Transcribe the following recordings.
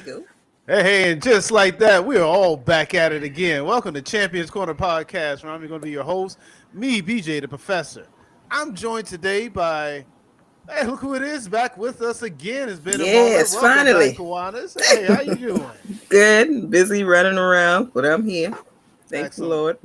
you go. Hey, and just like that, we are all back at it again. Welcome to Champions Corner Podcast, where I'm going to be your host, me, BJ, the Professor. I'm joined today by, hey, look who it is, back with us again. It's been a moment. Yes, Welcome back, finally. Kiwanis. Hey, how you doing? Good. Busy running around, but I'm here. Thank the Excellent. Lord.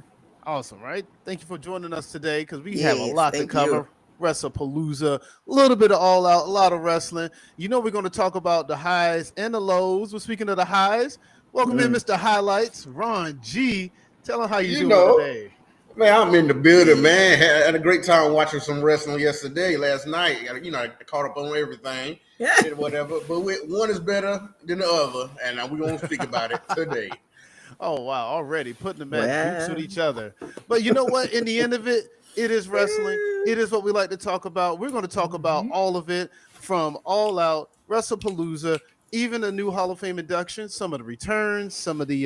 Awesome, right? Thank you for joining us today because we have a Yes, lot to thank you. cover. Wrestlepalooza, a little bit of all out, a lot of wrestling. You know, we're going to talk about the highs and the lows. We're speaking of the highs. Welcome in, Mr. Highlights, Ron G. Tell him how you You doing know, today. man, I'm in the building, man. Had a great time watching some wrestling last night. I caught up on everything Yeah. and whatever. But one is better than the other, and we're gonna speak about it today. Oh, wow, already putting them at dukes with Wow. each other. But you know what? In the end of it, it is wrestling. It is what we like to talk about. We're going to talk about all of it from All Out, Wrestlepalooza, even the new Hall of Fame inductions, some of the returns, some of the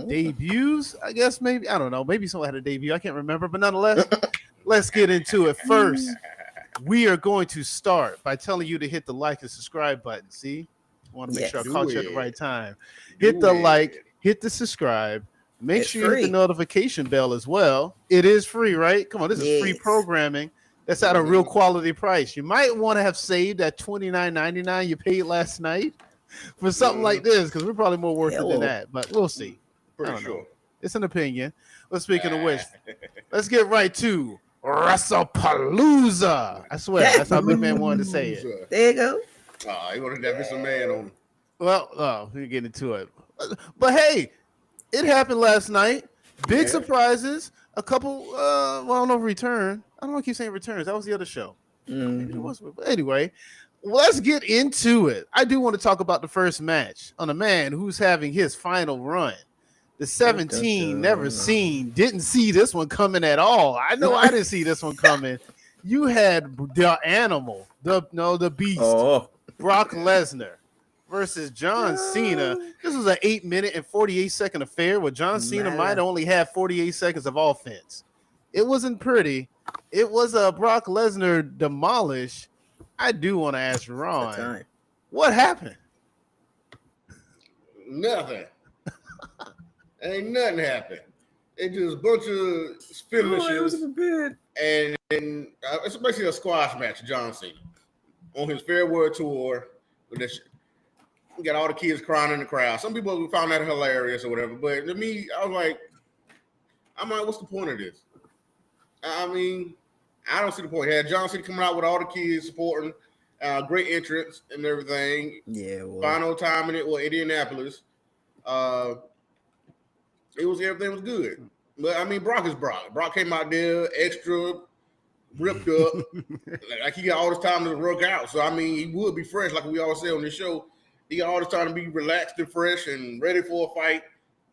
debuts. I guess maybe, I don't know. Maybe someone had a debut. I can't remember. But nonetheless, let's get into it. First, we are going to start by telling you to hit the like and subscribe button. See? I want to make sure I Yes. caught Do you at the it. right time. Do Hit the like, it. hit the subscribe. Make It's sure you hit the free. notification bell as well. It is free, right? Come on, this is free Yes. programming. That's at a real quality price. You might want to have saved that $29.99 you paid last night for something like this, because we're probably more worth it than Hello. that. But we'll see. I Pretty don't know. sure. It's an opinion. But speaking of which, let's get right to Wrestlepalooza. I swear, that's how Big Man wanted to say it. Loser. There you go. You want to have some man on. Well, we're getting into it. But hey, it happened last night. Big Yeah. surprises. A couple, I don't know, return. I don't want to keep saying returns. That was the other show. Maybe it was. But anyway, let's get into it. I do want to talk about the first match on a man who's having his final run. The 17 never seen, didn't see this one coming at all. I know I didn't see this one coming. You had the animal, the beast, Oh. Brock Lesnar versus John Cena. This was an 8-minute and 48-second affair where John Cena might have only had 48 seconds of offense. It wasn't pretty. It was a Brock Lesnar demolish. I do want to ask Ron, what happened? Nothing. Ain't nothing happened. It just a bunch of finishes, and it's basically a squash match. John Cena on his farewell tour with this. We got all the kids crying in the crowd. Some people found that hilarious or whatever, but to me, I'm like, what's the point of this? I mean, I don't see the point. Had John Cena coming out with all the kids supporting, great entrance and everything. Yeah. Well. Final time in Indianapolis. Everything was good. But I mean, Brock is Brock. Brock came out there extra ripped up, like he got all this time to work out. So I mean, he would be fresh, like we always say on this show. He got all this time to be relaxed and fresh and ready for a fight.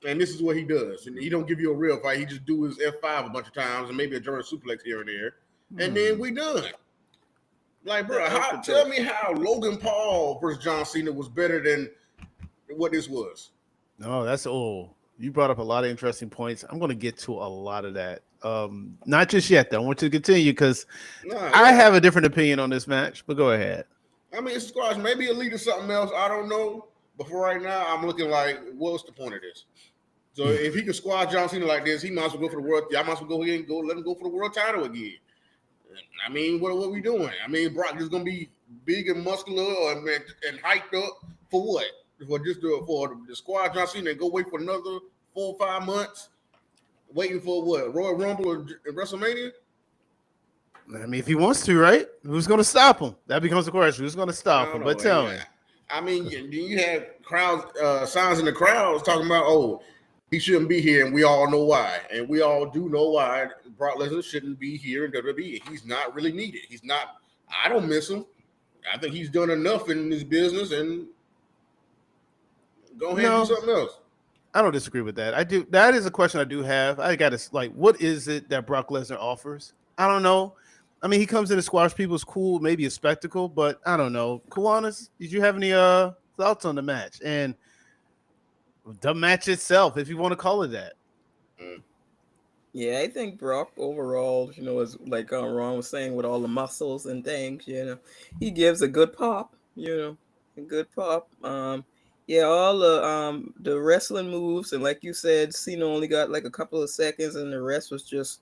And this is what he does. And he don't give you a real fight. He just do his F5 a bunch of times and maybe a German suplex here and there. And then we done. Like, bro, tell me how Logan Paul versus John Cena was better than what this was. No, that's old. You brought up a lot of interesting points. I'm going to get to a lot of that. Not just yet, though. I want you to continue because I have a different opinion on this match, but go ahead. I mean, it's squash. Maybe it'll lead to something else. I don't know. But for right now, I'm looking like, what's the point of this? So if he can squash John Cena like this, he might as well go for the world. I might as well go ahead and let him go for the world title again. I mean, what are we doing? I mean, Brock is going to be big and muscular and hyped up for what? For the squad John Cena and go wait for another 4 or 5 months, waiting for what? Royal Rumble or WrestleMania? I mean, if he wants to, right? Who's going to stop him? That becomes the question. Who's going to stop him? But tell me. I mean, you have crowds, signs in the crowds talking about, oh, he shouldn't be here, and we all know why. And we all do know why Brock Lesnar shouldn't be here in WWE. He's not really needed. He's not. I don't miss him. I think he's done enough in his business, and go ahead and do something else. I don't disagree with that. I do. That is a question I do have. I got to what is it that Brock Lesnar offers? I don't know. I mean, he comes in to squash people. It's cool, maybe a spectacle, but I don't know. Kiwanis, did you have any thoughts on the match and the match itself, if you want to call it that? Yeah, I think Brock overall, is like Ron was saying, with all the muscles and things, he gives a good pop, a good pop. Yeah, all the wrestling moves, and like you said, Cena only got like a couple of seconds, and the rest was just.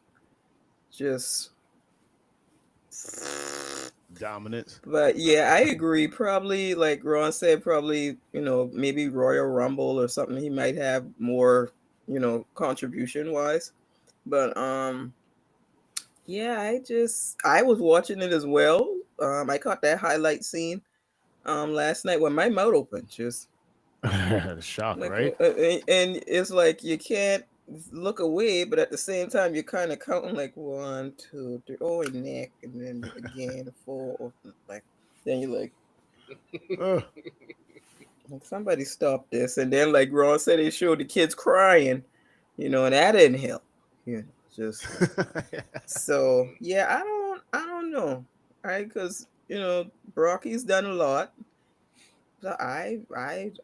Dominance. But yeah, I agree. Probably, like Ron said, probably maybe Royal Rumble or something. He might have more, contribution wise. But yeah, I was watching it as well. I caught that highlight scene last night when my mouth opened, just The shock, like right? and it's like you can't look away, but at the same time you're kind of counting like 1, 2, 3, oh, and neck, and then again 4, like then you're Ugh. like somebody stop this, and then like Ron said, they showed the kids crying, and that didn't help, just so yeah, I don't know, right? Because Brocky's done a lot. So I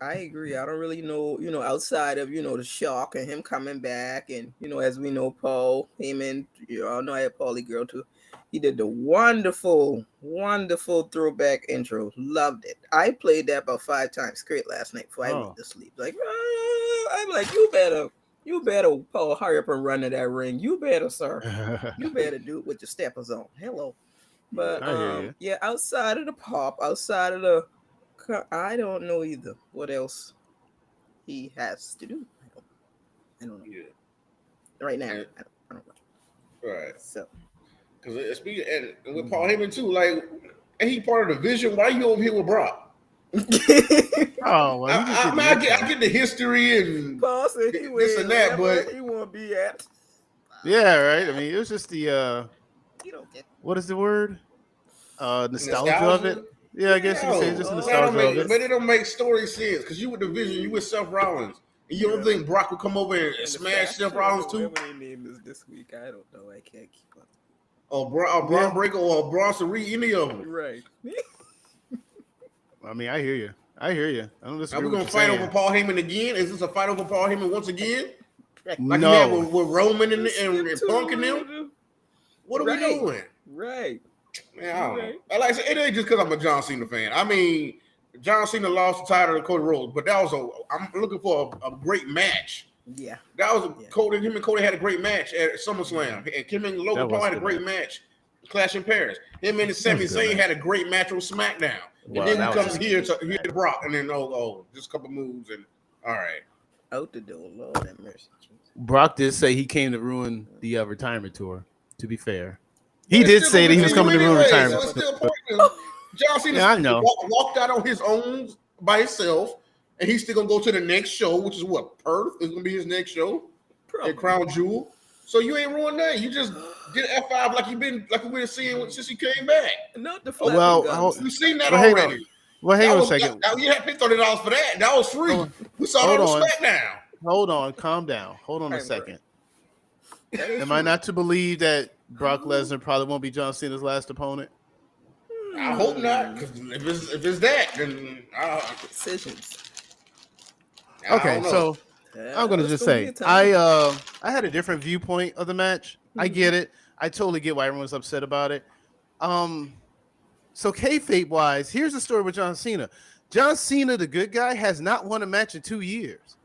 agree. I don't really know, outside of, the shock and him coming back, and as we know, Paul Heyman, I know I had Paulie girl too. He did the wonderful, wonderful throwback intro. Loved it. I played that about 5 times straight last night before I went to sleep. Like, I'm like, you better, Paul, hurry up and run to that ring. You better, sir. You better do it with your steppers on. Hello. But I hear you. yeah, outside of the pop, outside of the I don't know either. What else he has to do? I don't know. Yeah. Right now, Yeah. I don't know. Right. So, Because speaking and with Paul Heyman too, like, and he part of the vision. Why you over here with Brock? Oh, well, he just I did mean, I get the history and Paul said he this and that, but he won't be at. Yeah, right. I mean, it was just the You don't get. what is the word? Nostalgia of it. Yeah, I guess you could say it's just nostalgia of it. But it don't make story sense because you with the vision, you with Seth Rollins, and you don't think Brock would come over and smash Seth Rollins too? Whatever their name is this week, I don't know. I can't keep up. Or Braun Breaker or Bronson Reed, any of them. Right. I mean, I hear you. I don't disagree. Are we gonna fight over Paul Heyman again? Is this a fight over Paul Heyman once again? Like No. you had with Roman and Punk and them? What are we doing? Right. Man, I don't know. Like I said, it ain't just because I'm a John Cena fan. I mean, John Cena lost the title to Cody Rhodes, but that was I'm looking for a great match. Yeah. That was Cody. Him and Cody had a great match at SummerSlam. And him and Logan Paul had a great match. Clash in Paris. Him and Sami Zayn had a great match on SmackDown. Wow, and then he comes here to Brock, and then just a couple moves, and all right. Out the door, Lord have mercy. Brock did say he came to ruin the retirement tour. To be fair, he did say that he was coming to ruin retirement. So it's still pointless. John Cena I know. walked out on his own by himself, and he's still gonna go to the next show, which is what Perth is gonna be his next show at Crown Jewel. So you ain't ruined that. You just did F5 like we've been seeing since he came back. Not the we've seen that already. Hang on a second. You had to pay $30 for that. That was free. We saw that on SmackDown. Hold on, calm down. Hold on a second. Am I not to believe that Brock Lesnar probably won't be John Cena's last opponent? I hope not, because if it's that, then decisions. Okay, so I'm gonna just say I had a different viewpoint of the match. I get it. I totally get why everyone's upset about it. So kayfabe wise, here's the story with John Cena. John Cena, the good guy, has not won a match in 2 years.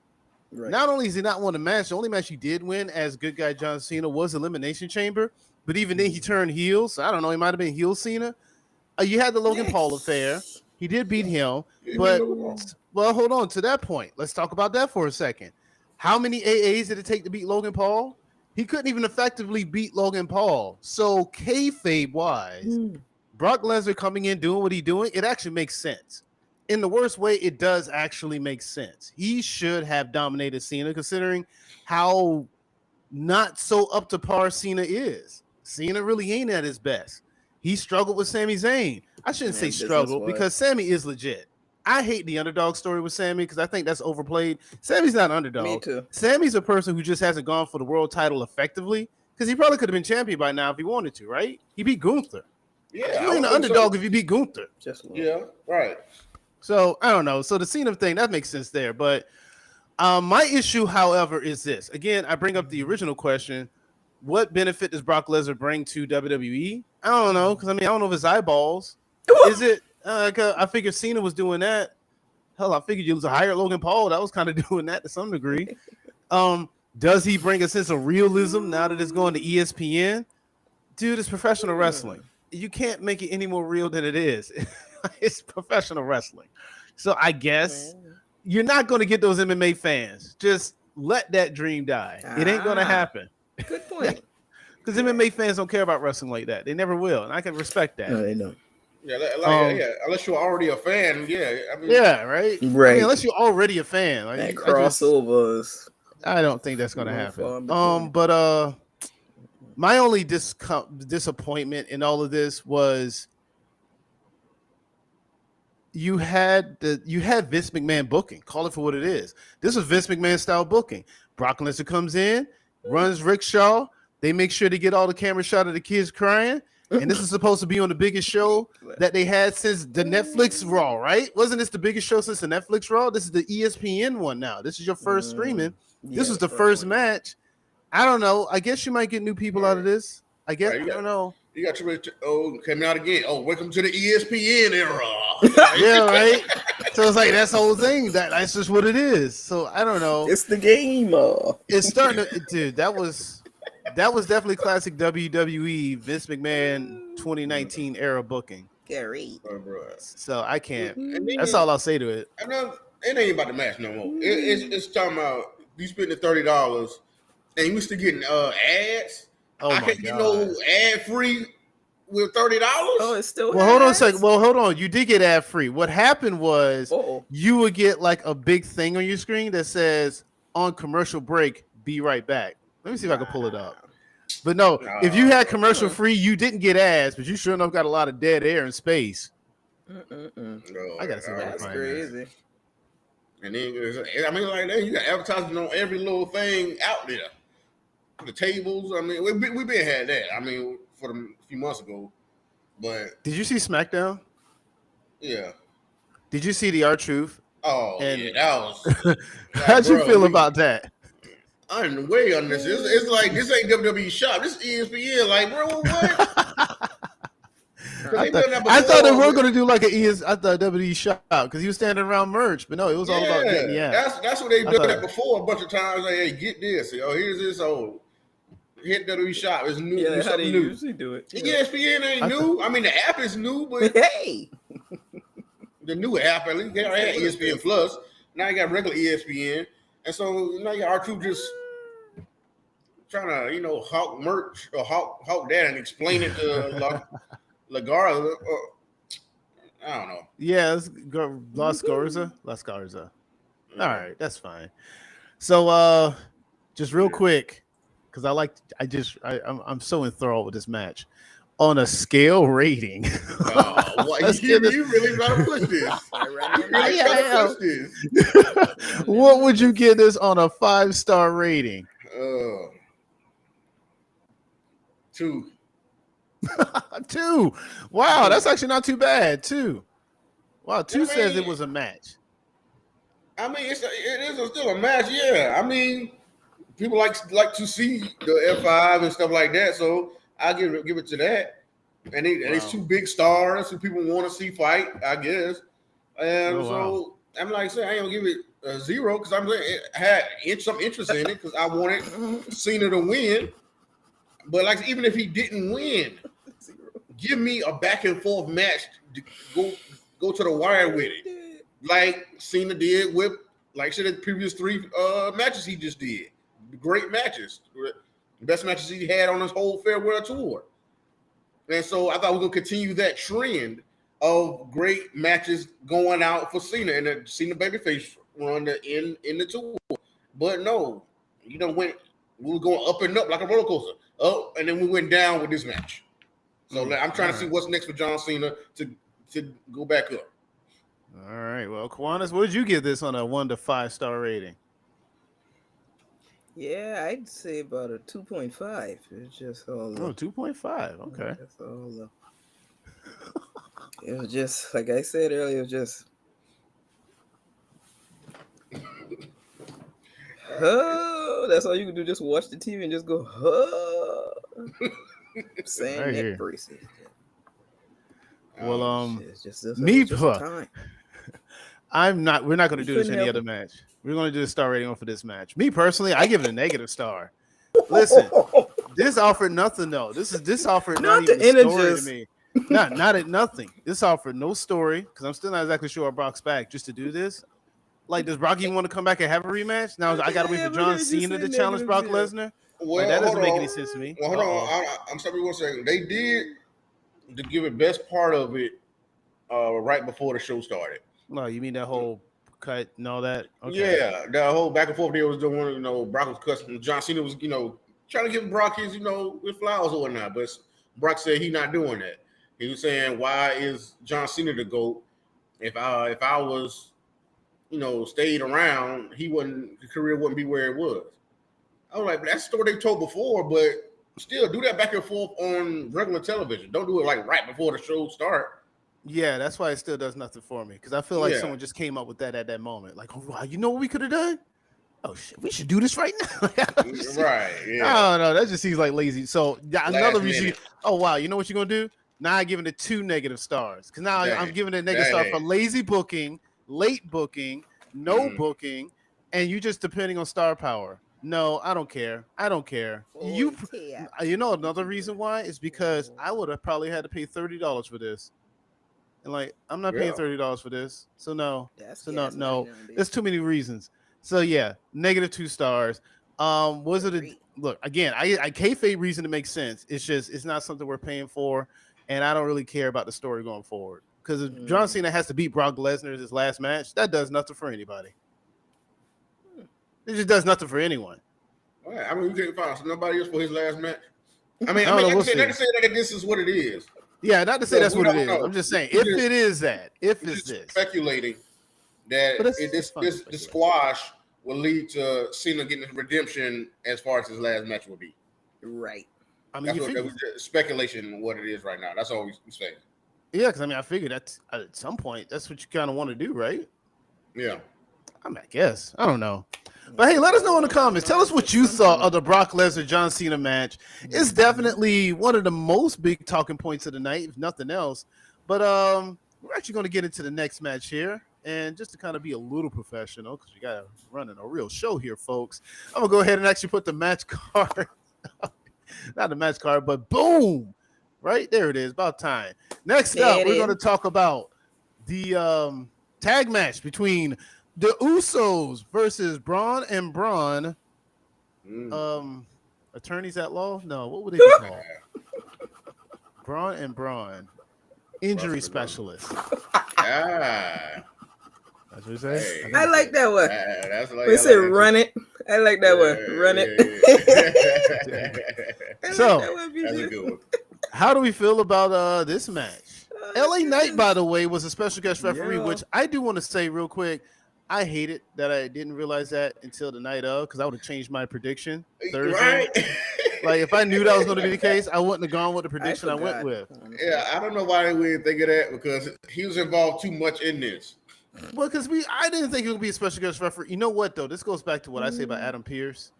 Right. Not only has he not won a match, the only match he did win as good guy John Cena was Elimination Chamber. But even then, he turned heel. So I don't know. He might have been heel Cena. You had the Logan Paul affair. He did beat him. But, well, hold on to that point. Let's talk about that for a second. How many AAs did it take to beat Logan Paul? He couldn't even effectively beat Logan Paul. So kayfabe-wise, Brock Lesnar coming in, doing what he's doing, it actually makes sense. In the worst way, it does actually make sense. He should have dominated Cena, considering how not so up to par Cena is. Cena really ain't at his best. He struggled with Sami Zayn. I shouldn't say struggled because Sami is legit. I hate the underdog story with Sami because I think that's overplayed. Sami's not an underdog. Me too. Sami's a person who just hasn't gone for the world title effectively because he probably could have been champion by now if he wanted to, right? He beat Gunther. Yeah, you ain't an underdog if you beat Gunther. Right. So I don't know. So the Cena thing, that makes sense there. But my issue, however, is this. Again, I bring up the original question. What benefit does Brock Lesnar bring to WWE? I don't know. Because, I don't know if it's eyeballs. Is it? I figured Cena was doing that. Hell, I figured you was a higher Logan Paul. That was kind of doing that to some degree. Does he bring a sense of realism now that it's going to ESPN? Dude, it's professional wrestling. You can't make it any more real than it is. It's professional wrestling. So I guess you're not going to get those MMA fans. Just let that dream die. It ain't going to happen. Good point. Because MMA fans don't care about wrestling like that. They never will. And I can respect that. No, they don't. Yeah, unless you're already a fan, I mean, right. I mean, unless you're already a fan, like, that crossovers. I don't think that's gonna happen. But my only disappointment in all of this was you had Vince McMahon booking. Call it for what it is. This was Vince McMahon style booking. Brock Lesnar comes in, runs rickshaw. They make sure to get all the camera shot of the kids crying. And this is supposed to be on the biggest show that they had since the Netflix Raw, right? Wasn't this the biggest show since the Netflix Raw? This is the ESPN one now. This is your first streaming. This was the first match. I don't know. I guess you might get new people out of this. I guess. I don't know. You got coming out again. Oh, welcome to the ESPN era. Yeah, right? So it's like that's the whole thing. That's just what it is. So I don't know. It's the game. It's starting to, dude, that was definitely classic WWE Vince McMahon 2019 era booking. Gary. So I can't. That's all I'll say to it. It ain't about the match no more. It's talking about you spending $30 and you still getting ads. I can't get no ad free with $30. Oh, it's still. Well, hold on a second. Well, hold on. You did get ad free. What happened was you would get like a big thing on your screen that says "on commercial break, be right back." Let me see if I can pull it up. But no, if you had commercial free, you didn't get ads, but you sure enough got a lot of dead air and space. I gotta see if I can find crazy. And then I mean, like that, you got advertising on every little thing out there. The tables. I mean, we been had that. I mean, for a few months ago. But did you see SmackDown? Yeah. Did you see the R-Truth? Oh, yeah, that was. How'd you feel about that? I'm way on this. It's like this ain't WWE shop. This is ESPN. Like, bro, what? I thought they were going to do like I thought WWE shop because he was standing around merch, but no, it was all about getting That's what they've done that before a bunch of times. Like, hey, get this. Oh, here's this old hit WWE shop. It's new. Yeah, how they new. usually do it. Yeah. ESPN ain't new. I mean, the app is new, but hey, the new app at least they had ESPN Plus. Now you got regular ESPN, and so now you got R2 just trying to hawk merch or hawk that and explain it to Lagarza. I don't know. Yeah, Las Garza. All right, that's fine. So, just real quick, because I'm so enthralled with this match. On a scale rating, you really gotta push this. What would you give this on a 5-star rating? 2. 2. Wow, that's actually not too bad. 2. Wow, 2 says it was a match. I mean, it is still a match. Yeah, I mean, people like to see the F5 and stuff like that. So I give it to that. And it's 2 big stars who people want to see fight, I guess. And I'm like saying I ain't gonna give it a 0 because I'm saying it had some interest in it because I wanted Cena to win. But like even if he didn't win, give me a back and forth match to go to the wire with it, like Cena did with the previous 3 matches he just did. Great matches, the best matches he had on his whole farewell tour. And so I thought we were gonna continue that trend of great matches going out for Cena and the Cena babyface run in the tour. But no, we were going up and up like a roller coaster. Up and then we went down with this match. So I'm trying to see what's next for John Cena to go back up. All right. Well, Kiwanis, what did you give this on a 1 to 5-star rating? Yeah, I'd say about a 2.5. It's just all. 2.5. Okay. That's all. It was just like I said earlier. It was just. Oh, that's all you can do. Just watch the TV and just go. Oh. Saying that braces. Well, me, I'm not. We're not going to do this couldn't any help other match. We're going to do a star rating for this match. Me personally, I give it a negative star. Listen, this offered nothing though. This offered not even a story to me. Not at nothing. This offered no story because I'm still not exactly sure Brock's back just to do this. Like, does Brock even want to come back and have a rematch? Now I got to wait for John Cena to challenge Brock Lesnar. Well, like, that doesn't make any sense to me. Well, hold on. I'm sorry, 1 second. They did to give it best part of it right before the show started. No, you mean that whole cut and all that? Okay. Yeah, the whole back and forth deal was doing. Brock was cussing. John Cena was, trying to give Brock his, with flowers or whatnot. But Brock said he's not doing that. He was saying, "Why is John Cena the GOAT? If I was, stayed around, his career wouldn't be where it was." I was like, "That's the story they told before, but still do that back and forth on regular television. Don't do it like right before the show start." Yeah, that's why it still does nothing for me because I feel like someone just came up with that at that moment. Like, oh, wow, you know what we could have done? Oh shit, we should do this right now. Right? Yeah. I don't know. That just seems like lazy. So another reason. Oh wow, you know what you're gonna do? Now I'm giving it 2 negative stars because now I'm giving it a negative star for lazy booking, late booking, no booking, and you just depending on star power. No, I don't care. You know another reason why is because I would have probably had to pay $30 for this. And like, I'm not paying $30 for this. So no. No. There's too many reasons. So yeah, negative 2 stars. Was it look again, I kayfabe reason to make sense. It's just it's not something we're paying for, and I don't really care about the story going forward. Because if John Cena has to beat Brock Lesnar in his last match, that does nothing for anybody. It just does nothing for anyone. All right. I mean, you can't find nobody else for his last match. I mean, not to say that this is what it is. Yeah, not to say that's what it is. I'm just saying, if it is that, if it's this. Speculating that this squash will lead to Cena getting redemption as far as his last match will be. Right. I mean, that was just speculation what it is right now. That's all we're saying. Yeah, because I figured that's at some point that's what you kind of want to do, right? Yeah. I guess. I don't know. But hey, let us know in the comments. Tell us what you thought of the Brock Lesnar John Cena match. It's definitely one of the most big talking points of the night, if nothing else. But we're actually going to get into the next match here. And just to kind of be a little professional, because we got to run a real show here, folks. I'm going to go ahead and actually put the match card. Not the match card, but boom. Right there it is. About time. Next up, we're going to talk about the tag match between the Usos versus Braun and Braun. Attorneys at law? No, what would they be called? Braun and Braun. Injury specialist. Ah. That's what you say? Hey. I like that one. That's like we said run it. I like that one. Run it. So, that's a good one. How do we feel about this match? LA Knight, by the way, was a special guest referee, which I do want to say real quick. I hate it that I didn't realize that until the night of, because I would have changed my prediction Thursday. Right? Like, if I knew that was going to be the case, I wouldn't have gone with the prediction I went with. Yeah, I don't know why they wouldn't think of that, because he was involved too much in this. Well, because I didn't think it would be a special guest referee. You know what, though? This goes back to what I say about Adam Pearce.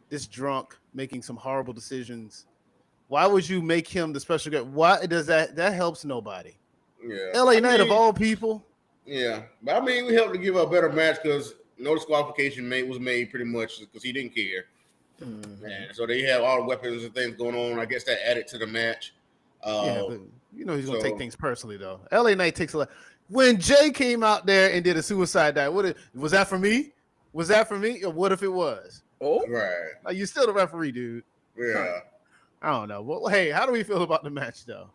This drunk making some horrible decisions. Why would you make him the special guest? Why does that helps nobody? Yeah, LA Knight of all people. Yeah, but I mean, we helped to give a better match because no disqualification was made pretty much because he didn't care. And so they had all the weapons and things going on. I guess that added to the match. Yeah, but he's gonna take things personally though. LA Knight takes a lot. When Jay came out there and did a suicide dive, was that for me? Was that for me? Or what if it was? Oh, right. Like, you still the referee, dude. Yeah. I don't know. Well, hey, how do we feel about the match though?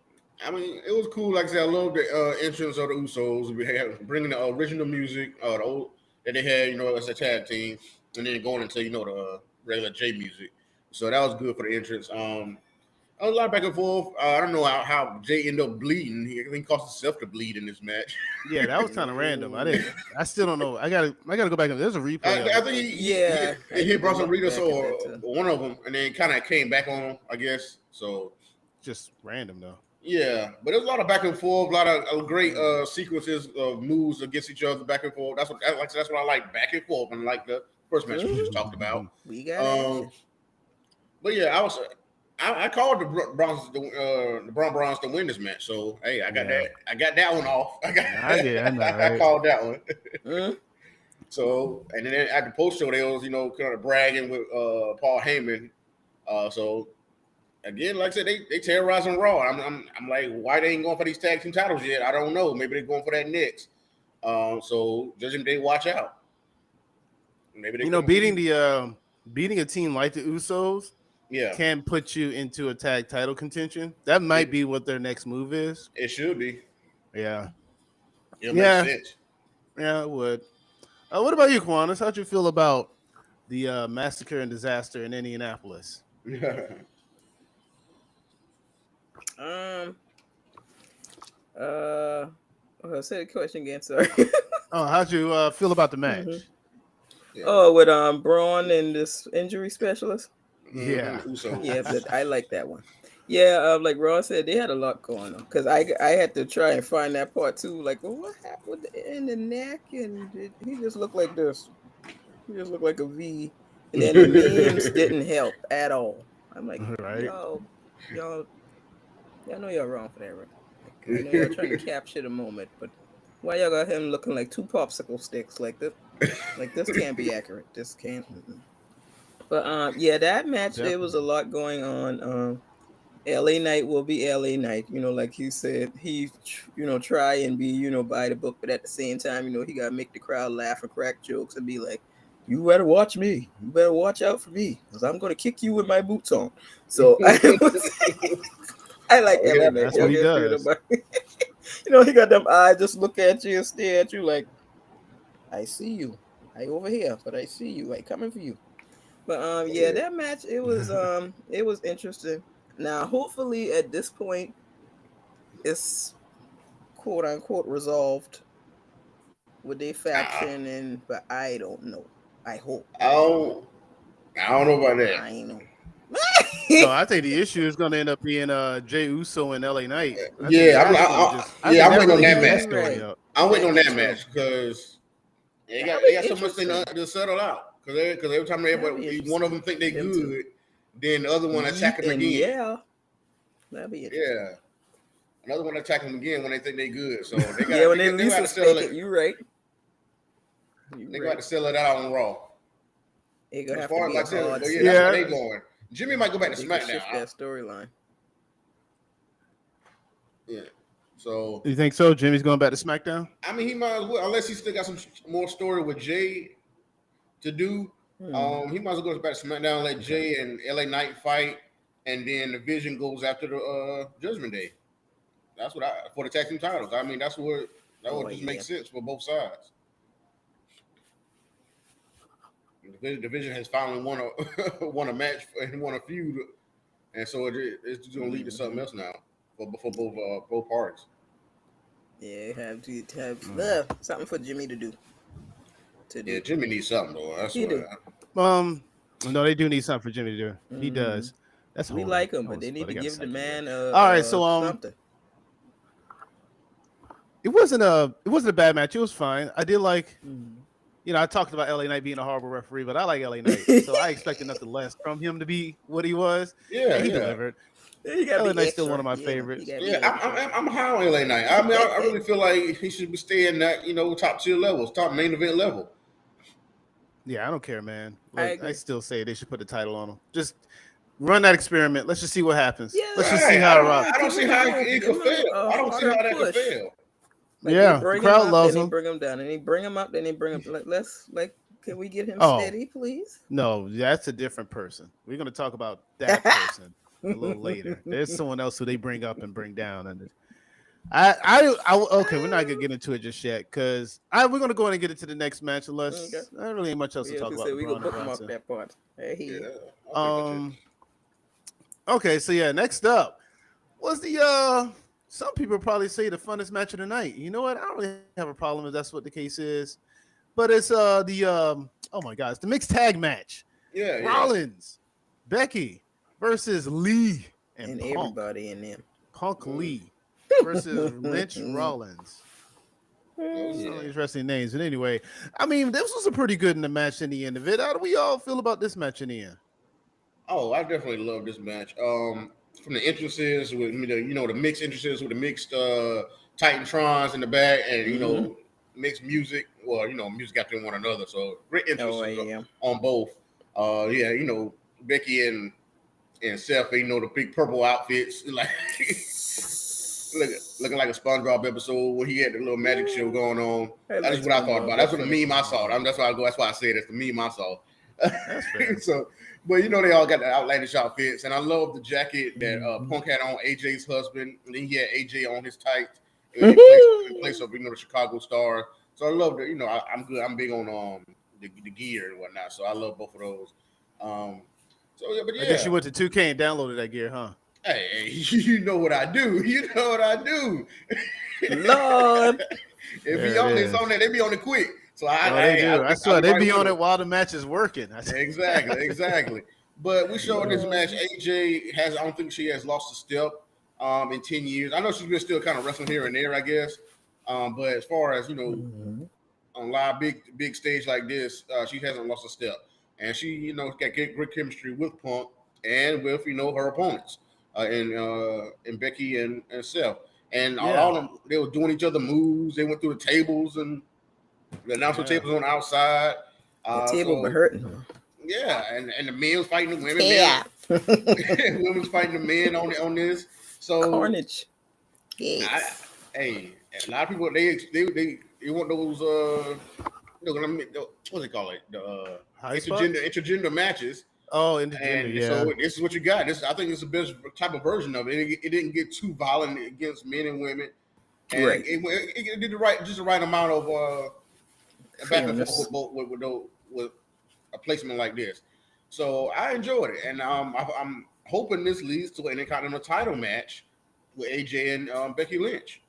I mean, it was cool. Like I said, I love the entrance of the Usos. We had bringing the original music, the old that they had, as a tag team, and then going into the regular J music. So that was good for the entrance. A lot of back and forth. I don't know how Jay ended up bleeding. He caused himself to bleed in this match. Yeah, that was kind of random. I still don't know. I gotta go back. There's a replay. I think he hit Bronson Reed or one of them, and then kind of came back on, I guess. So just random though. Yeah, but there's a lot of back and forth, a lot of great sequences of moves against each other, back and forth. That's what I like, back and forth, and like the first match we just talked about. We got it. But yeah, I called the Bronze to win this match. So hey, I got that one off. I know, right? I called that one. Mm. So and then at the post show, they was kind of bragging with Paul Heyman. So again, like I said, they terrorizing Raw. I'm like, why they ain't going for these tag team titles yet? I don't know. Maybe they're going for that next. So Judgment Day, watch out. Maybe they beating a team like the Usos can put you into a tag title contention. That might be what their next move is. It should be. Yeah. It makes sense. Yeah, it would. What about you, Quanis? How'd you feel about the massacre and disaster in Indianapolis? Say the question again. Sorry. How'd you feel about the match? Mm-hmm. Yeah. Oh, with Braun and this injury specialist. Yeah, yeah, but I like that one. Yeah, like Ron said, they had a lot going on because I had to try and find that part too. Like, well, what happened in the neck? And he just looked like this. He just looked like a V. And then the memes didn't help at all. I'm like, right. y'all know y'all wrong for that, right? Like, I know y'all trying to capture the moment, but why y'all got him looking like two popsicle sticks like this? Like, this can't be accurate. This can't. But yeah, that match, Definitely. There was a lot going on. LA Knight will be LA Knight, like he said, he, try and be, by the book, but at the same time, he got to make the crowd laugh and crack jokes and be like, you better watch me. You better watch out for me because I'm going to kick you with my boots on. So I like LA Knight. That's what he does. He got them eyes, just look at you and stare at you like, I see you. I over here, but I see you. I coming for you. But yeah, that match, it was interesting. Now, hopefully at this point, it's quote unquote resolved with their faction, but I don't know. I hope. I don't know about that. I know. No, I think the issue is going to end up being Jey Uso and LA Knight. I'm waiting on that match. Right. I'm waiting on that match because they got so much thing to settle out. Because every time one of them think they good, then the other one attack them again. Yeah, that'd be interesting. Yeah, another one attack them again when they think they good. So they got when they least suspect it. You're right. They got to sell it out on Raw. It gonna have to be that's where they going. Jimmy might go back to SmackDown. Shift that storyline. Yeah. So you think so? Jimmy's going back to SmackDown? I mean, he might as well, unless he still got some more story with Jay to do. He might as well go back to SmackDown, let Jay and LA Knight fight, and then the Vision goes after the Judgment Day. That's what for the tag team titles. I mean, that would just make sense for both sides. The Division has finally won a match and won a feud, and so it's just going to lead to something else now for both parties. Yeah, have something for Jimmy to do. Yeah, Jimmy needs something though. That's no, they do need something for Jimmy to do. Mm-hmm. He does. That's we like him, but they need to give the man all right. So something. It wasn't a bad match. It was fine. I did like. I talked about LA Knight being a horrible referee, but I like LA Knight, so I expected nothing less from him to be what he was. Yeah, he delivered. LA Knight's still one of my favorites. I'm high on LA Knight. I mean, I really feel like he should be staying that top tier levels, top main event level. Yeah, I don't care, man. I still say they should put the title on him. Just run that experiment. Let's just see what happens. Yeah, let's just see how it rocks. I don't see how it could fail. I don't see how that could fail. Like the crowd loves him. Bring him down, and he bring him up, then he bring him. Can we get him steady, please? No, that's a different person. We're going to talk about that person a little later. There's someone else who they bring up and bring down, and okay, we're not gonna get into it just yet because we're gonna go in and get into the next match unless there really ain't much else to talk about. We gonna bookmark that part. Okay, so yeah, next up was the some people probably say the funnest match of the night. You know what? I don't really have a problem if that's what the case is, but it's the oh my gosh, the mixed tag match. Yeah, Rollins, Becky versus Lee and Punk. Everybody in them. Punk Lee versus Lynch Rollins. Interesting names, but anyway, I mean, this was a pretty good in the match in the end of it. How do we all feel about this match in the end? Oh, I definitely love this match. From the entrances with the mixed entrances with the mixed Titantrons in the back, and mixed music. Well, music got to one another, so great Oh entrances yeah. on both. Yeah, Becky and Seth, the big purple outfits, like looking like a SpongeBob episode where he had the little magic show going on. That's what I thought about. That's what the meme I saw. That's why I go. That's why I say that's the meme I saw. That's fair. So, but they all got the outlandish outfits, and I love the jacket that Punk had on AJ's husband, and then he had AJ on his tights in place of the Chicago Stars. So I love that. I'm good. I'm big on the gear and whatnot. So I love both of those. So yeah, but yeah. I guess you went to 2K and downloaded that gear, huh? Hey, you know what I do. You know what I do. Lord. If he on it's on there, they be on it quick. So I swear they be on it while the match is working. Exactly. But we showed this match. AJ I don't think she has lost a step in 10 years. I know she's been still kind of wrestling here and there, I guess. But as far as on live big stage like this, she hasn't lost a step. And she, got great chemistry with Punk and with her opponents, and Becky and Seth. And all of them, they were doing each other moves. They went through the tables and the announcer tables on the outside. The table been hurting her. Yeah, and the men was fighting the women. Yeah. Women's fighting the men on this. So carnage. Yes. A lot of people they want those what's it called, the intergender matches. Oh, intergender. Yeah. So this is what you got. I think it's the best type of version of it. It didn't get too violent against men and women. And right. It did the right amount of back and forth with a placement like this. So I enjoyed it, and I'm hoping this leads to an Intercontinental title match with AJ and Becky Lynch.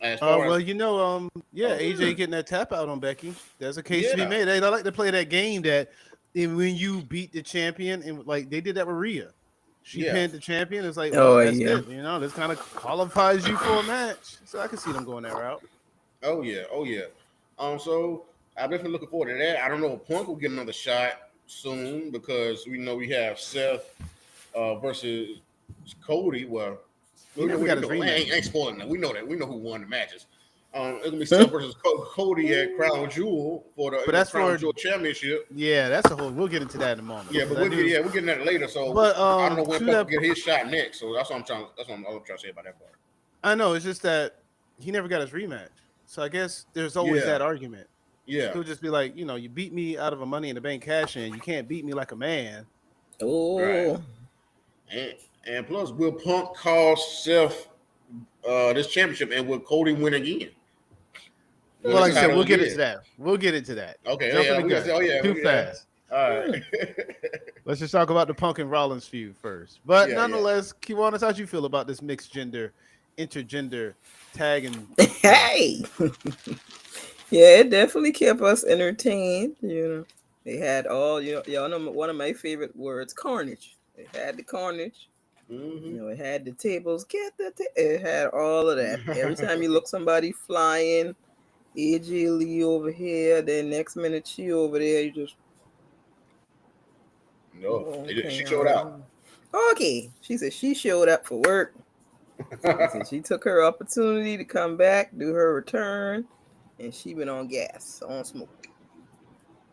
AJ getting that tap out on Becky. There's a case to be made. They like to play that game that when you beat the champion, and like they did that with Rhea. She pinned the champion. It's like, that's it. This kind of qualifies you for a match. So I can see them going that route. Oh yeah. So I'm definitely looking forward to that. I don't know if Punk will get another shot soon because we know we have Seth versus Cody. Well, we ain't spoiling that. We know that. We know who won the matches. It's gonna be Seth versus Cody at Crown Jewel for the Crown Jewel Championship. Yeah, that's a whole. We'll get into that in a moment. Yeah, but we're getting that later. So I don't know when Punk will get his shot next. So that's what I'm trying to say about that part. I know it's just that he never got his rematch. So I guess there's always that argument. Yeah, he'll just be like, you beat me out of a Money in the Bank cash in. You can't beat me like a man. Oh, right. And plus, will Punk cost Seth this championship, and will Cody win again? Well, like I said, we'll get into that. Okay. Too fast. All right. Let's just talk about the Punk and Rollins feud first. But nonetheless, Kiwanis, how'd you feel about this mixed gender, intergender tag and hey? Yeah, it definitely kept us entertained. They had all y'all know one of my favorite words, carnage. It had the carnage. It had the tables. It had all of that. Every time you look somebody flying, AJ Lee over here, then next minute she over there. You just she showed up. Okay, she said she showed up for work. She took her opportunity to come back, do her return, and she been on gas, on smoke.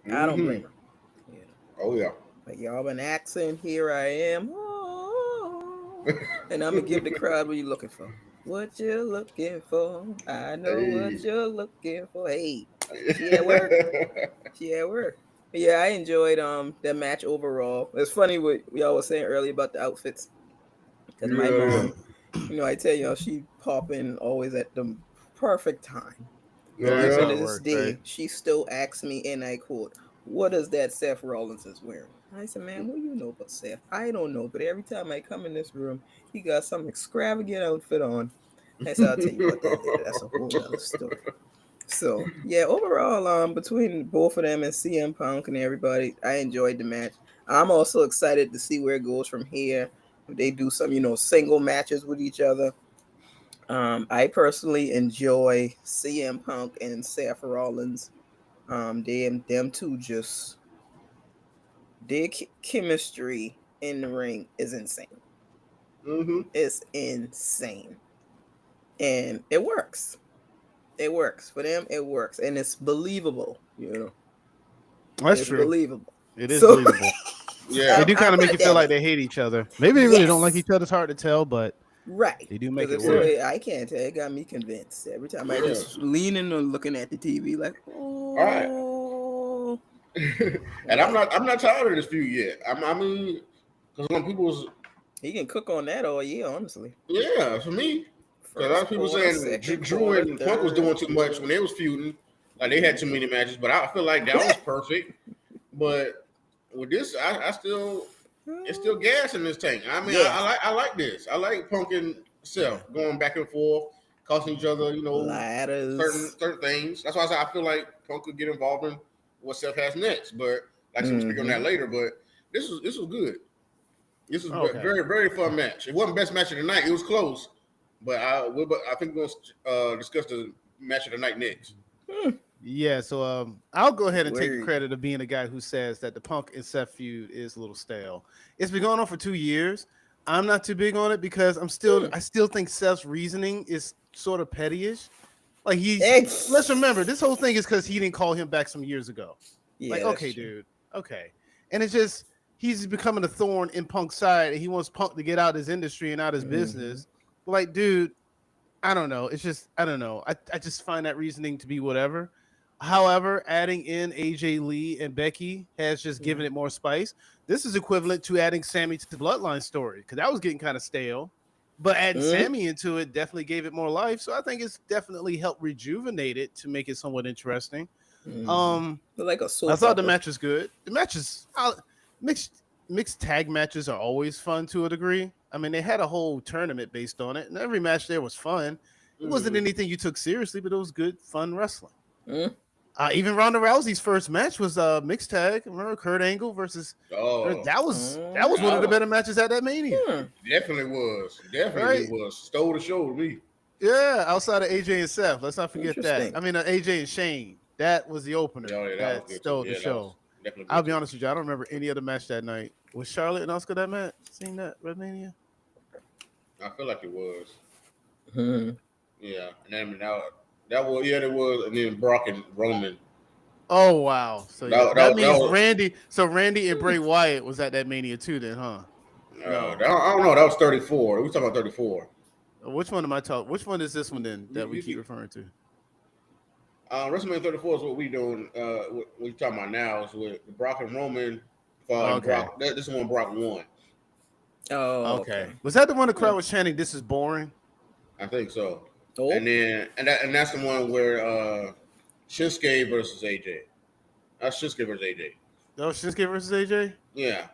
I don't blame her. Oh yeah. But y'all been asking, here I am. And I'm gonna give the crowd what you're looking for. What you're looking for. I know what you're looking for. Hey, she at work. Yeah, I enjoyed the match overall. It's funny what y'all was saying earlier about the outfits. Because my mom, I tell you, she pop in always at the perfect time. To this day, she still asks me, and I quote, "What is that Seth Rollins is wearing?" I said, "Man, what do you know about Seth?" "I don't know, but every time I come in this room, he got some extravagant outfit on." I said, "I'll tell you what that is. That's a whole other story." So, yeah, overall, between both of them and CM Punk and everybody, I enjoyed the match. I'm also excited to see where it goes from here. If they do some, single matches with each other. I personally enjoy CM Punk and Seth Rollins. Them two just their chemistry in the ring is insane. Mm-hmm. It's insane. And it works. It works. For them, it works. And it's believable, That's It's true. believable. It is So- believable. Yeah. They do kind of make you feel like that. they hate each other. Maybe they really don't like Yes. each other. It's hard to tell, but Right. they do make it Because work. I can't tell. It got me convinced. Every time I Yeah. just leaning or looking at the TV like, right. oh. And I'm not tired of this feud yet. I mean, because when people was He can cook on that all year, honestly. for me, because a lot of people First quarter, saying second Drew quarter, and Punk was doing too third. much when they was feuding. Like they had too many matches, but I feel like that was perfect. But with this, I still it's still gas in this tank. I mean, Yeah. I like this. I like Punk and Seth going back and forth, costing each other, Ladders. certain things. That's why I said I feel like Punk could get involved in what Seth has next. But like I said, we'll speak on that later. But this was good. This was a very, very fun match. It wasn't best match of the night. It was close, but I think we're gonna discuss the match of the night next. Yeah, so I'll go ahead and take the Word. credit of being the guy who says that the Punk and Seth feud is a little stale. It's been going on for 2 years. I'm not too big on it because I still think Seth's reasoning is sort of pettyish. Like let's remember this whole thing is because he didn't call him back some years ago. Yeah, like, that's okay, true. dude, okay, and it's just he's becoming a thorn in Punk's side, and he wants Punk to get out of his industry and out of his business. Like, dude, I don't know. It's just I don't know. I just find that reasoning to be whatever. However, adding in AJ Lee and Becky has just given it more spice. This is equivalent to adding Sammy to the Bloodline story because that was getting kind of stale. But adding Sammy into it definitely gave it more life. So I think it's definitely helped rejuvenate it to make it somewhat interesting. Like a soap I thought the opera. match was good. The matches, mixed tag matches are always fun to a degree. I mean, they had a whole tournament based on it, and every match there was fun. It wasn't anything you took seriously, but it was good, fun wrestling. Even Ronda Rousey's first match was mixed tag. Remember Kurt Angle versus? That was one of the better matches at that Mania. Definitely was. Was. Stole the show to me. Yeah, outside of AJ and Seth. Let's not forget that. Interesting. I mean, AJ and Shane. That was the opener. That stole the show. I'll be honest with you. I don't remember any other match that night. Was Charlotte and Asuka that match? Seen that WrestleMania? I feel like it was. Yeah, and then that was it was, and then Brock and Roman. Oh wow! So that means was, Randy. So Randy and Bray Wyatt was at that Mania too, then, huh? No, I don't know. That was 34. We talking about 34. Which one am I talking? Which one is this one then that we keep referring to? WrestleMania 34 is what we doing. What we talking about now is with Brock and Roman. Okay. Brock. This is when Brock won. Oh, okay. Was that the one the crowd was chanting? This is boring. I think so. Oh. And then that's the one where Shinsuke versus AJ. That's Shinsuke versus AJ. That was Shinsuke versus AJ? Yeah.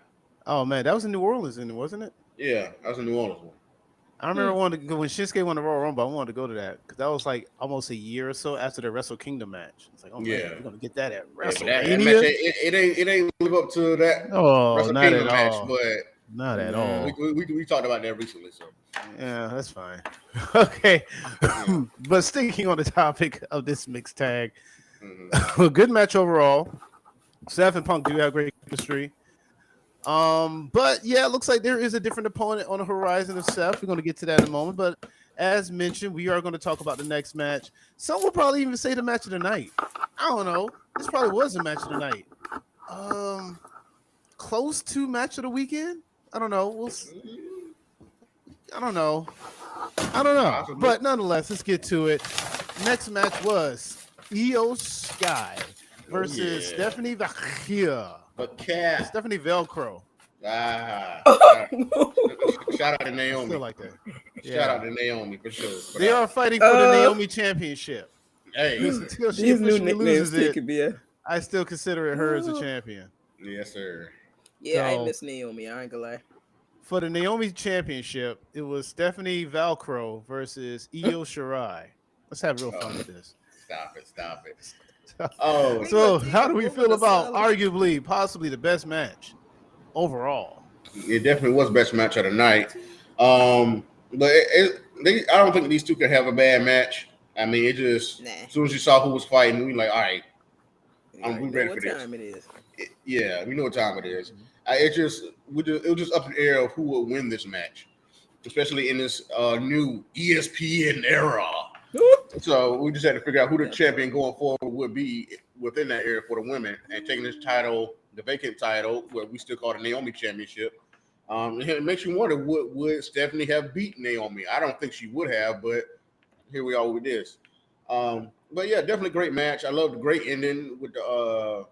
Oh man, that was in New Orleans, wasn't it? Yeah, that was a New Orleans one. I remember wanting to go when Shinsuke won the Royal Rumble. I wanted to go to that because that was like almost a year or so after the Wrestle Kingdom match. It's like, oh man, we're gonna get that at WrestleMania. That match, it ain't live up to that. Oh, not at match, all. But not at all. We talked about that recently, so yeah, that's fine. Okay, but sticking on the topic of this mixed tag, a good match overall. Seth and Punk do have great chemistry. But yeah, it looks like there is a different opponent on the horizon of Seth. We're going to get to that in a moment. But as mentioned, we are going to talk about the next match. Some will probably even say the match of the night. I don't know. This probably was the match of the night. Close to match of the weekend. I don't know. I don't know. But nonetheless, let's get to it. Next match was Io Sky versus Stephanie Vachia. Stephanie Velcro. Shout out to Naomi. Still like that. Shout out to Naomi for sure. They are fighting for the Naomi Championship. Hey, until she these new officially nicknames loses could be I still consider it her as a champion. Yes, sir. Yeah, So- I miss Naomi. I ain't gonna lie. For the Naomi Championship, it was Stephanie Velcro versus Io Shirai. Let's have real fun with this. Stop it. So how do we feel about arguably, possibly the best match overall? It definitely was best match of the night. But I don't think these two could have a bad match. I mean, it just as soon as you saw who was fighting, we like, all right, We ready for what this. time it is. Yeah, we know what time it is. It was just up in the air of who will win this match, especially in this new ESPN era. So we just had to figure out who the champion going forward would be within that area for the women, and taking this title, the vacant title, what we still call the Naomi Championship. It makes you wonder, would Stephanie have beat Naomi? I don't think she would have, but here we are with this. But yeah, definitely great match. I love the great ending with the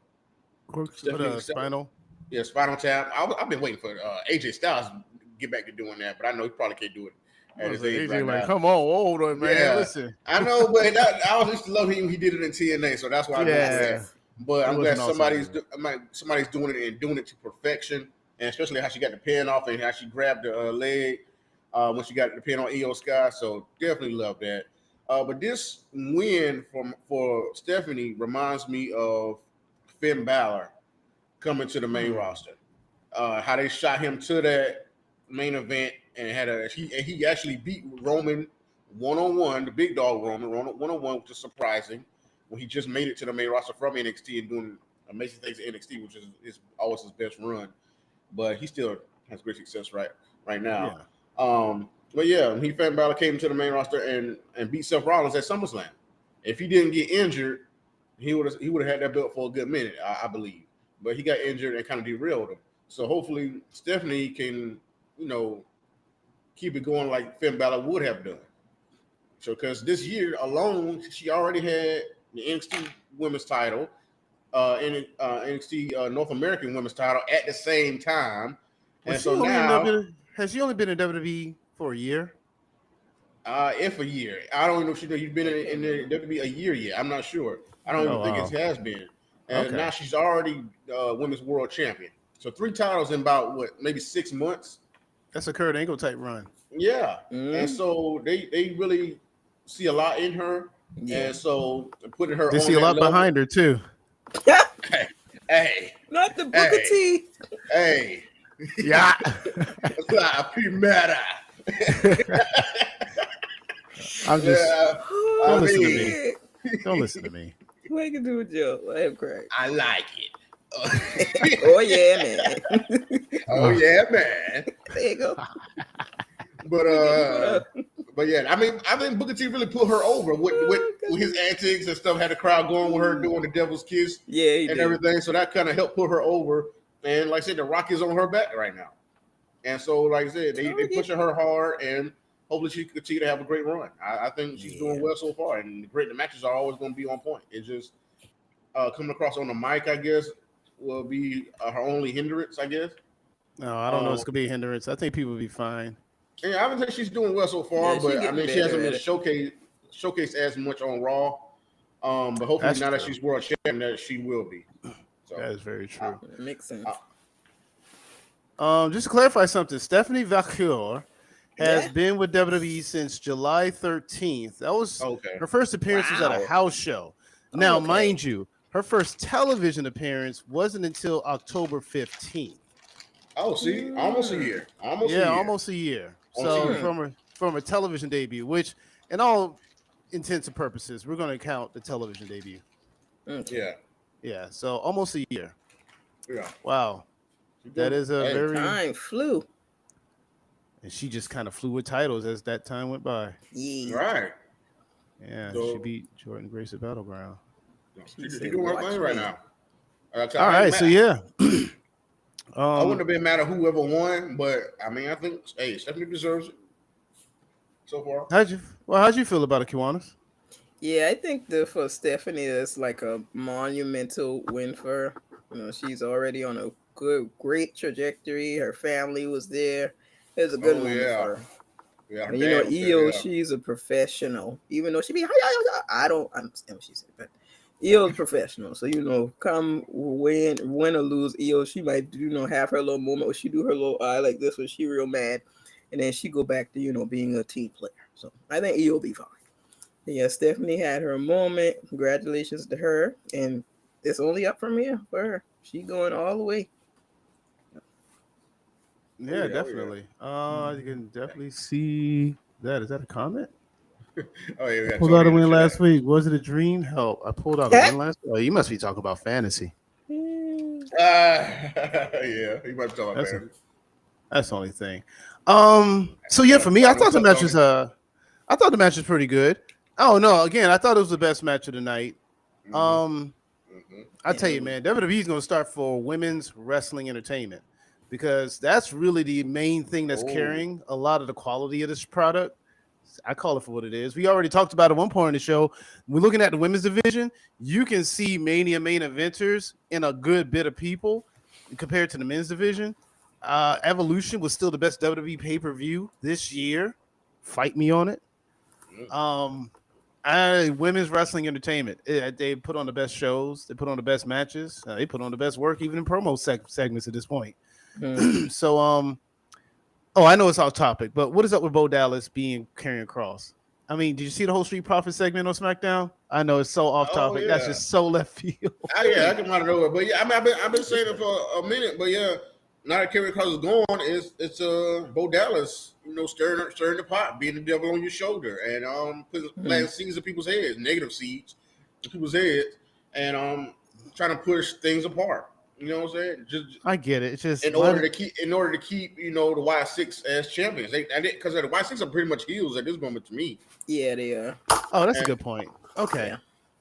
Stephanie spinal. Yeah, Spinal Tap. I've been waiting for AJ Styles to get back to doing that, but I know he probably can't do it at his age right now. Come on, older man. Yeah, Listen. I know, but I used to love him. He did it in TNA, so that's why I know that. But I'm glad somebody's doing it and doing it to perfection, and especially how she got the pin off and how she grabbed the leg when she got the pin on Io Sky. So definitely love that. But this win for Stephanie reminds me of Finn Balor coming to the main roster. How they shot him to that main event and he actually beat Roman one-on-one, the big dog Roman one-on-one, which is surprising when he just made it to the main roster from NXT and doing amazing things at NXT, which is always his best run. But he still has great success right now. Yeah. But yeah, Finn Balor came to the main roster and beat Seth Rollins at SummerSlam. If he didn't get injured, he would have had that belt for a good minute, I believe. But he got injured and kind of derailed him. So hopefully Stephanie can, keep it going like Finn Balor would have done. So because this year alone, she already had the NXT Women's title, NXT North American Women's title at the same time. And so now, has she only been in WWE for a year? If a year, I don't know if you've been in the WWE a year yet. I'm not sure. I don't even think it has been. And now she's already Women's World Champion. So 3 titles in about maybe 6 months. That's a Kurt Angle type run. Yeah. And so they really see a lot in her. Yeah. And so putting her they see a lot behind her too. Hey. Not the Booker T. Hey. Yeah. Primera. I'm just don't listen to me. What you can do with Joe? Let him cry. I like it. Oh yeah, man. Oh yeah, man. There you go. But yeah, I think Booker T really put her over with his antics and stuff. Had the crowd going with her doing the Devil's Kiss, and everything. So that kind of helped put her over. And like I said, the Rock is on her back right now. And so, like I said, they pushing her hard, and hopefully she can continue to have a great run. I think she's doing well so far, and the matches are always going to be on point. It's just coming across on the mic, I guess, will be her only hindrance, I guess. No, I don't know. It's gonna be a hindrance. I think people will be fine. Yeah, I would say she's doing well so far, but she hasn't been showcased as much on Raw. But hopefully now that she's world champion, that she will be. So that is very true. That makes sense. Just to clarify something, Stephanie Valcour has been with WWE since July 13th. That was her first appearance was at a house show. Now, mind you, her first television appearance wasn't until October 15th. Oh, see, almost a year. Almost a year. So from a television debut, which in all intents and purposes, we're going to count the television debut. Yeah. Yeah. So almost a year. Yeah. Wow. That is a very time flew. And she just kind of flew with titles as that time went by. Yeah. Right. Yeah. So, she beat Jordan Grace at Battleground. She's doing her thing right now. All right. So yeah. I wouldn't have been mad at whoever won, but I think Stephanie deserves it so far. How'd you feel about it, Kiwanis? Yeah, I think for Stephanie, that's like a monumental win for her. She's already on a great trajectory. Her family was there. It was a good moment for her. Yeah, and, Io, she's a professional. Even though she be, I don't understand what she said, but Io's professional. So, come win or lose, Io, she might, have her little moment where she do her little eye like this when she real mad. And then she go back to, being a team player. So, I think Io will be fine. Yeah, Stephanie had her moment. Congratulations to her. And it's only up from here for her. She going all the way. Yeah, definitely. You can definitely see that. Is that a comment? Oh yeah, we got Pulled out Tony a in the win chat. last week. Was it a dream? Help! I pulled out a win last week. Oh, you must be talking about fantasy. Yeah, he might be talking about That's fantasy. that's the only thing. So yeah, for me, I thought the match was pretty good. Oh no, again, I thought it was the best match of the night. I tell you, man, WWE's going to start for women's wrestling entertainment because that's really the main thing that's carrying a lot of the quality of this product. I call it for what it is. We already talked about at one point in the show. We're looking at the women's division. You can see Mania main eventers in a good bit of people compared to the men's division. Evolution was still the best WWE pay-per-view this year. Fight me on it. Women's wrestling entertainment. They put on the best shows. They put on the best matches. They put on the best work, even in promo segments at this point. So, I know it's off topic, but what is up with Bo Dallas being Karrion Kross? I mean, did you see the whole Street Profit segment on SmackDown? I know it's so off topic. That's just so left field. I can want to know it, but yeah, I mean, I've been saying it for a minute, but yeah, now that Karrion Kross is gone, it's Bo Dallas, stirring the pot, being the devil on your shoulder, and planting seeds in people's heads, negative seeds in people's heads, and trying to push things apart. You know what I'm saying? I get it. It's just in order to keep the Y6 as champions. Because the Y6 are pretty much heels at this moment to me. Yeah, they are. Oh, that's a good point. Okay,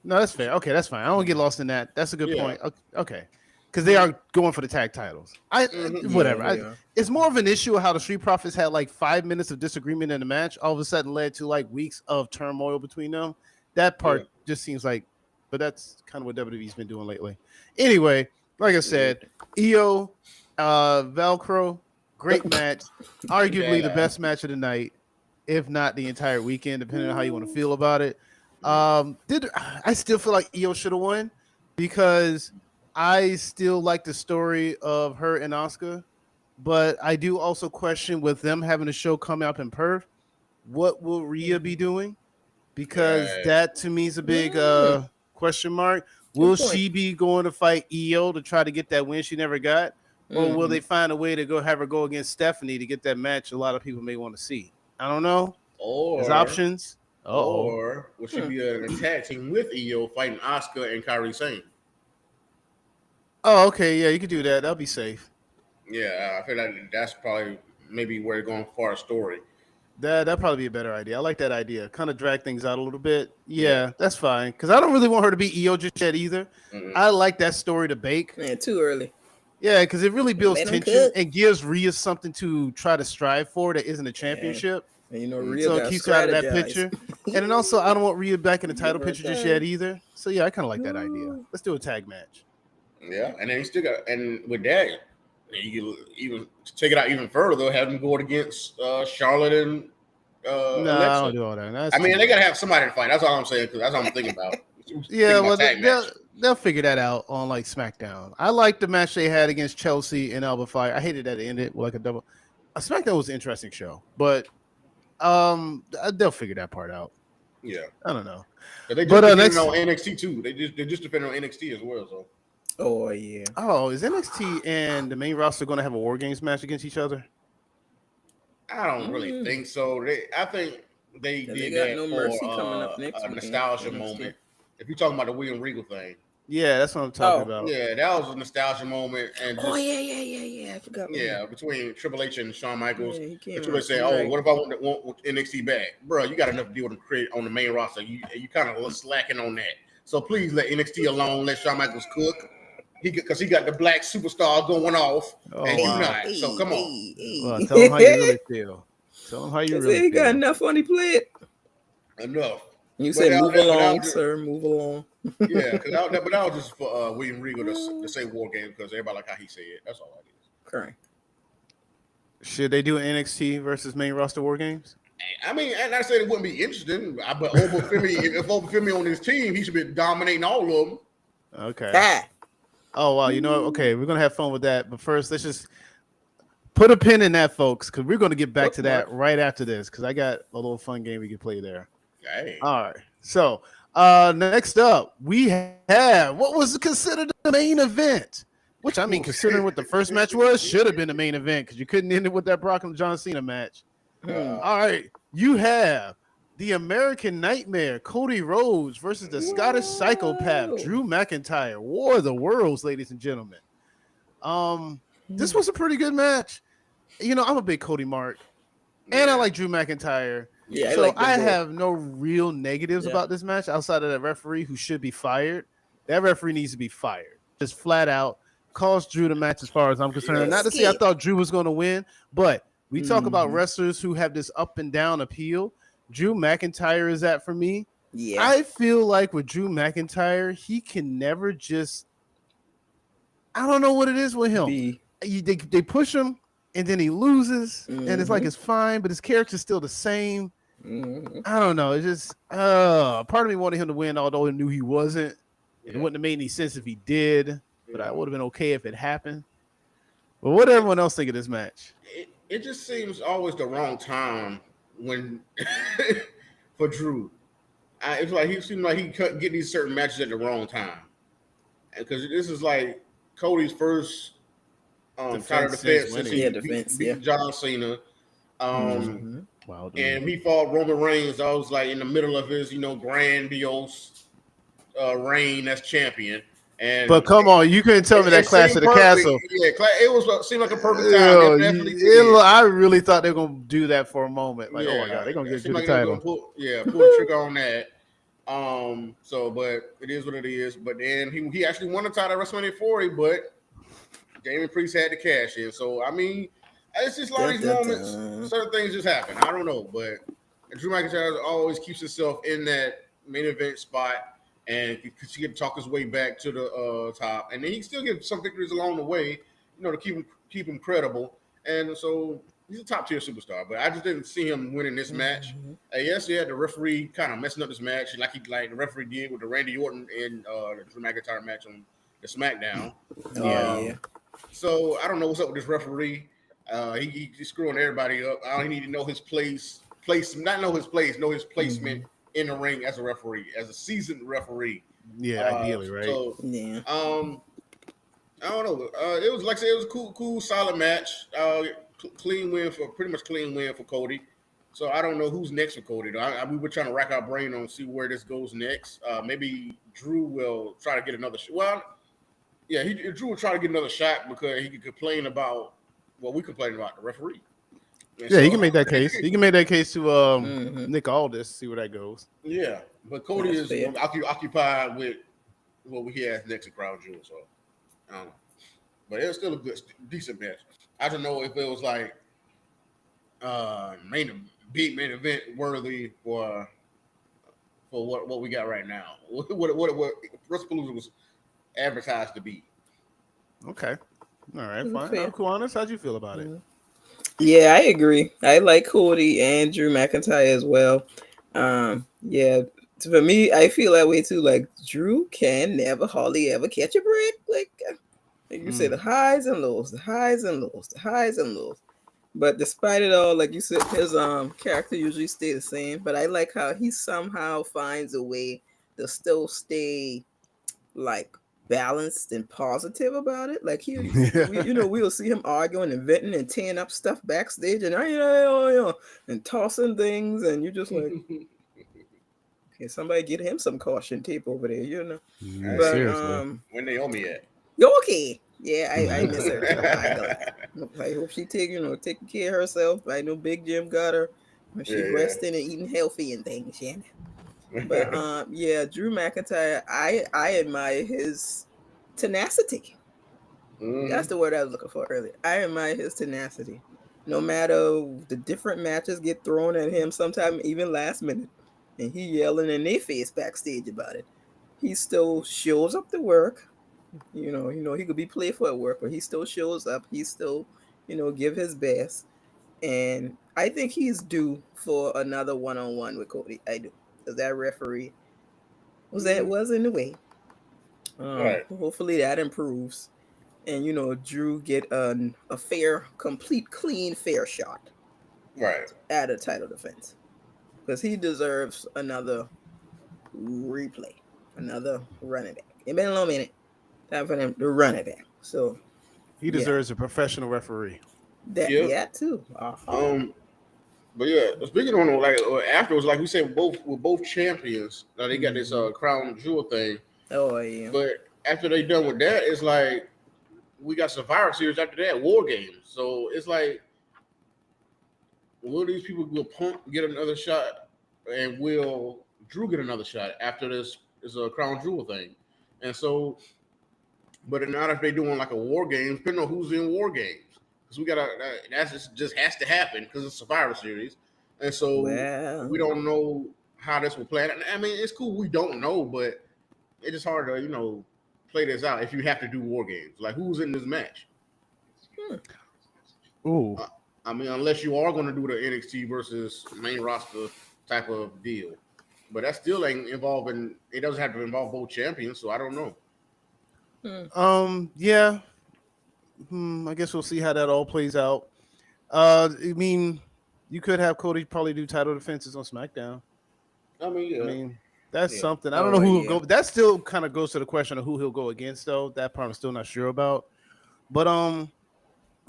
no, that's fair. Okay, that's fine. I don't get lost in that. That's a good point. Okay. Because they are going for the tag titles. Whatever. It's more of an issue of how the Street Profits had like 5 minutes of disagreement in the match. All of a sudden led to like weeks of turmoil between them. That part just seems like, but that's kind of what WWE's been doing lately. Anyway, like I said, Io, Velcro, great match. Arguably the best match of the night, if not the entire weekend, depending on how you want to feel about it. I still feel like Io should have won because I still like the story of her and Asuka, but I do also question with them having a show come up in Perth, what will Rhea be doing? Because that to me is a big question mark. Will she be going to fight Io to try to get that win she never got? Or will they find a way to have her go against Stephanie to get that match a lot of people may want to see? I don't know. There's options. Or will she be an tag team with Io fighting Asuka and Kairi Sane? Oh, okay. Yeah, you could do that. That'll be safe. Yeah, I feel like that's probably maybe where they're going for a story. That'd probably be a better idea. I like that idea. Kind of drag things out a little bit. Yeah, that's fine. Because I don't really want her to be Io just yet either. I like that story to bake. Man, too early. Yeah, because it really builds tension and gives Rhea something to try to strive for that isn't a championship. And Rhea so it keeps her out of that picture. And then also, I don't want Rhea back in the title picture just yet either. So yeah, I kind of like that idea. Let's do a tag match. Yeah, and then you still got, and with that, you can even take it out even further though, have them go against Charlotte and no, Alexa. I don't do all that. I mean, they gotta have somebody to fight. That's all I'm saying because that's what I'm thinking about. They'll figure that out on like SmackDown. I like the match they had against Chelsea and Alba Fire. I hated that it ended with like a double. SmackDown was an interesting show, but they'll figure that part out. Yeah, I don't know. But they just defended on NXT too. They just defended on NXT as well. So. Oh yeah. Oh, is NXT and the main roster going to have a War Games match against each other? I don't really think so. I think they did that no for coming up next a nostalgia moment. If you're talking about the William Regal thing. Yeah, that's what I'm talking about. Yeah, that was a nostalgia moment. And I forgot. Yeah, between Triple H and Shawn Michaels. Triple H saying, "Oh, what if I want NXT back, bro? You got enough to deal with them create on the main roster. You kind of slacking on that. So please let NXT alone. Let Shawn Michaels cook. Because he got the black superstar going off, and you not. So come on. Well, tell him how you really feel. Tell him how you really feel. He got enough on the plate. Enough. You said move along, sir. Move along. Yeah, but that was just for William Regal to say War Game because everybody like how he said it. That's all it is. Correct. Should they do NXT versus main roster War Games? I mean, and I said it wouldn't be interesting, but if Oba Femi on his team, he should be dominating all of them. Okay. Oh, wow. You know what? Okay, we're going to have fun with that. But first, let's just put a pin in that, folks, because we're going to get back to that right after this because I got a little fun game we can play there. Hey. All right. So next up, we have what was considered the main event, which I mean, considering what the first match was, should have been the main event because you couldn't end it with that Brock and John Cena match. All right. You have the American Nightmare, Cody Rhodes versus the Scottish Psychopath, Drew McIntyre. War of the Worlds, ladies and gentlemen. This was a pretty good match. You know, I'm a big Cody Mark, and I like Drew McIntyre. Yeah, So I like them I both. have no real negatives about this match outside of that referee who should be fired. That referee needs to be fired. Just flat out. Cost Drew the match as far as I'm concerned. Not to say I thought Drew was going to win, but we talk about wrestlers who have this up and down appeal. Drew McIntyre is that for me. Yeah. I feel like with Drew McIntyre, he can never just, I don't know what it is with him. They push him and then he loses and it's like it's fine, but his character's still the same. I don't know. It's just part of me wanted him to win, although I knew he wasn't. It wouldn't have made any sense if he did, but I would have been okay if it happened. But what did everyone else think of this match? It just seems always the wrong time when for Drew. It's like he seemed like he couldn't get these certain matches at the wrong time, because this is like Cody's first title defense since he beat John Cena. And he fought Roman Reigns. I was like in the middle of his, grandiose reign as champion. But come on, you couldn't tell me that Clash of the Castle. Yeah, it seemed like a perfect time. I really thought they were gonna do that for a moment. Like, oh my god, they're gonna get to the title. Pull the trigger on that. But it is what it is. But then he actually won the title at WrestleMania 40, but Damian Priest had to cash in. So I mean, it's just a lot of these moments. Certain things just happen. I don't know, but Drew McIntyre always keeps himself in that main event spot. And he can talk his way back to the top, and then he still get some victories along the way, to keep him credible. And so he's a top tier superstar. But I just didn't see him winning this match. Yes, he had the referee kind of messing up this match, like the referee did with the Randy Orton and the Drew McIntyre match on the SmackDown. So I don't know what's up with this referee. He's screwing everybody up. I don't need to know his know his placement in the ring as a referee, as a seasoned referee. Yeah, ideally, right? So, I don't know. It was like I said, it was a cool, solid match. Pretty much clean win for Cody. So I don't know who's next for Cody. We were trying to rack our brain on see where this goes next. Maybe Drew will try to get another shot. Well, yeah, Drew will try to get another shot because he could complain about what we complain about, the referee. He can make that case. He can make that case to Nick Aldis, see where that goes. Yeah, but Cody is occupied with what he has next to Crown Jewel. So, I don't know. But it was still a decent match. I don't know if it was like main event worthy for what we got right now. What Wrestlepalooza was advertised to be. Okay. All right, fine. Kiwanis, how'd you feel about it? Yeah, I agree. I like Cody and Drew McIntyre as well. For me, I feel that way too. Like Drew can never hardly ever catch a break. Like you say, the highs and lows, the highs and lows, the highs and lows. But despite it all, like you said, his character usually stay the same. But I like how he somehow finds a way to still stay like balanced and positive about it. Like we'll see him arguing and venting and tearing up stuff backstage and and tossing things, and you're just like, okay, somebody get him some caution tape over there, But seriously. When Naomi at? Okay. Yeah, I miss her. I hope she taking care of herself. I know Big Jim got her. She's resting and eating healthy and things, But Drew McIntyre, I admire his tenacity. That's the word I was looking for earlier. I admire his tenacity. No matter the different matches get thrown at him, sometimes even last minute, and he yelling in their face backstage about it, he still shows up to work. He could be playful at work, but he still shows up. He still, give his best. And I think he's due for another one-on-one with Cody. I do. Because that referee was in the way. Right. Hopefully that improves. And, Drew get a fair, complete, clean, fair shot. Right. At a title defense. Because he deserves another replay. Another running back. It's been a long minute. Time for them to run it back. So he deserves a professional referee. That too. But yeah, speaking on like afterwards, like we said, both champions. Now they got this crown jewel thing. Oh yeah. But after they done with that, it's like we got Survivor Series after that, War Games. So it's like, will these people, will Punk get another shot, and will Drew get another shot after this is a crown jewel thing? And so, but not if they're doing like a War Games, depending on who's in War Games, because we gotta that's just has to happen because it's Survivor Series, and so Well, we don't know how this will play out. I mean, it's cool we don't know, but it's just hard to play this out if you have to do War Games. Like, who's in this match? Ooh. I mean, unless you are going to do the NXT versus main roster type of deal, but that still ain't involving. It doesn't have to involve both champions, so I don't know. Yeah. I guess we'll see how that all plays out. I mean, you could have Cody probably do title defenses on SmackDown. I mean, yeah. I mean, that's something. I don't know who he'll go. That still kind of goes to the question of who he'll go against, though. That part I'm still not sure about. But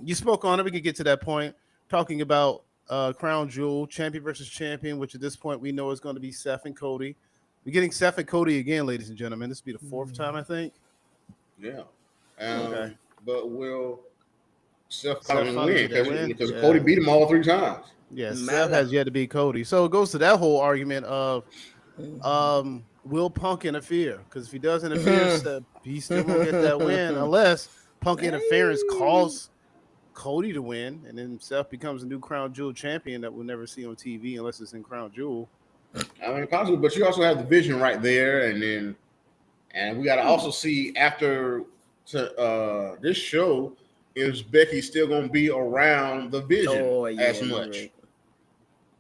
you spoke on it. We could get to that point. Talking about Crown Jewel, champion versus champion, which at this point we know is going to be Seth and Cody. We're getting Seth and Cody again, ladies and gentlemen. This will be the fourth time, I think. Yeah. Okay. But will Seth finally win? Because Yeah. Cody beat him all 3 times. Yeah, Seth has yet to beat Cody. So it goes to that whole argument of will Punk interfere? Because if he does interfere, he still won't get that win unless Punk interference calls Cody to win, and then Seth becomes a new Crown Jewel champion that we'll never see on TV unless it's in Crown Jewel. I mean, possibly, but you also have the Vision right there, and we got to also see after this show, is Becky still going to be around the Vision as much? Right.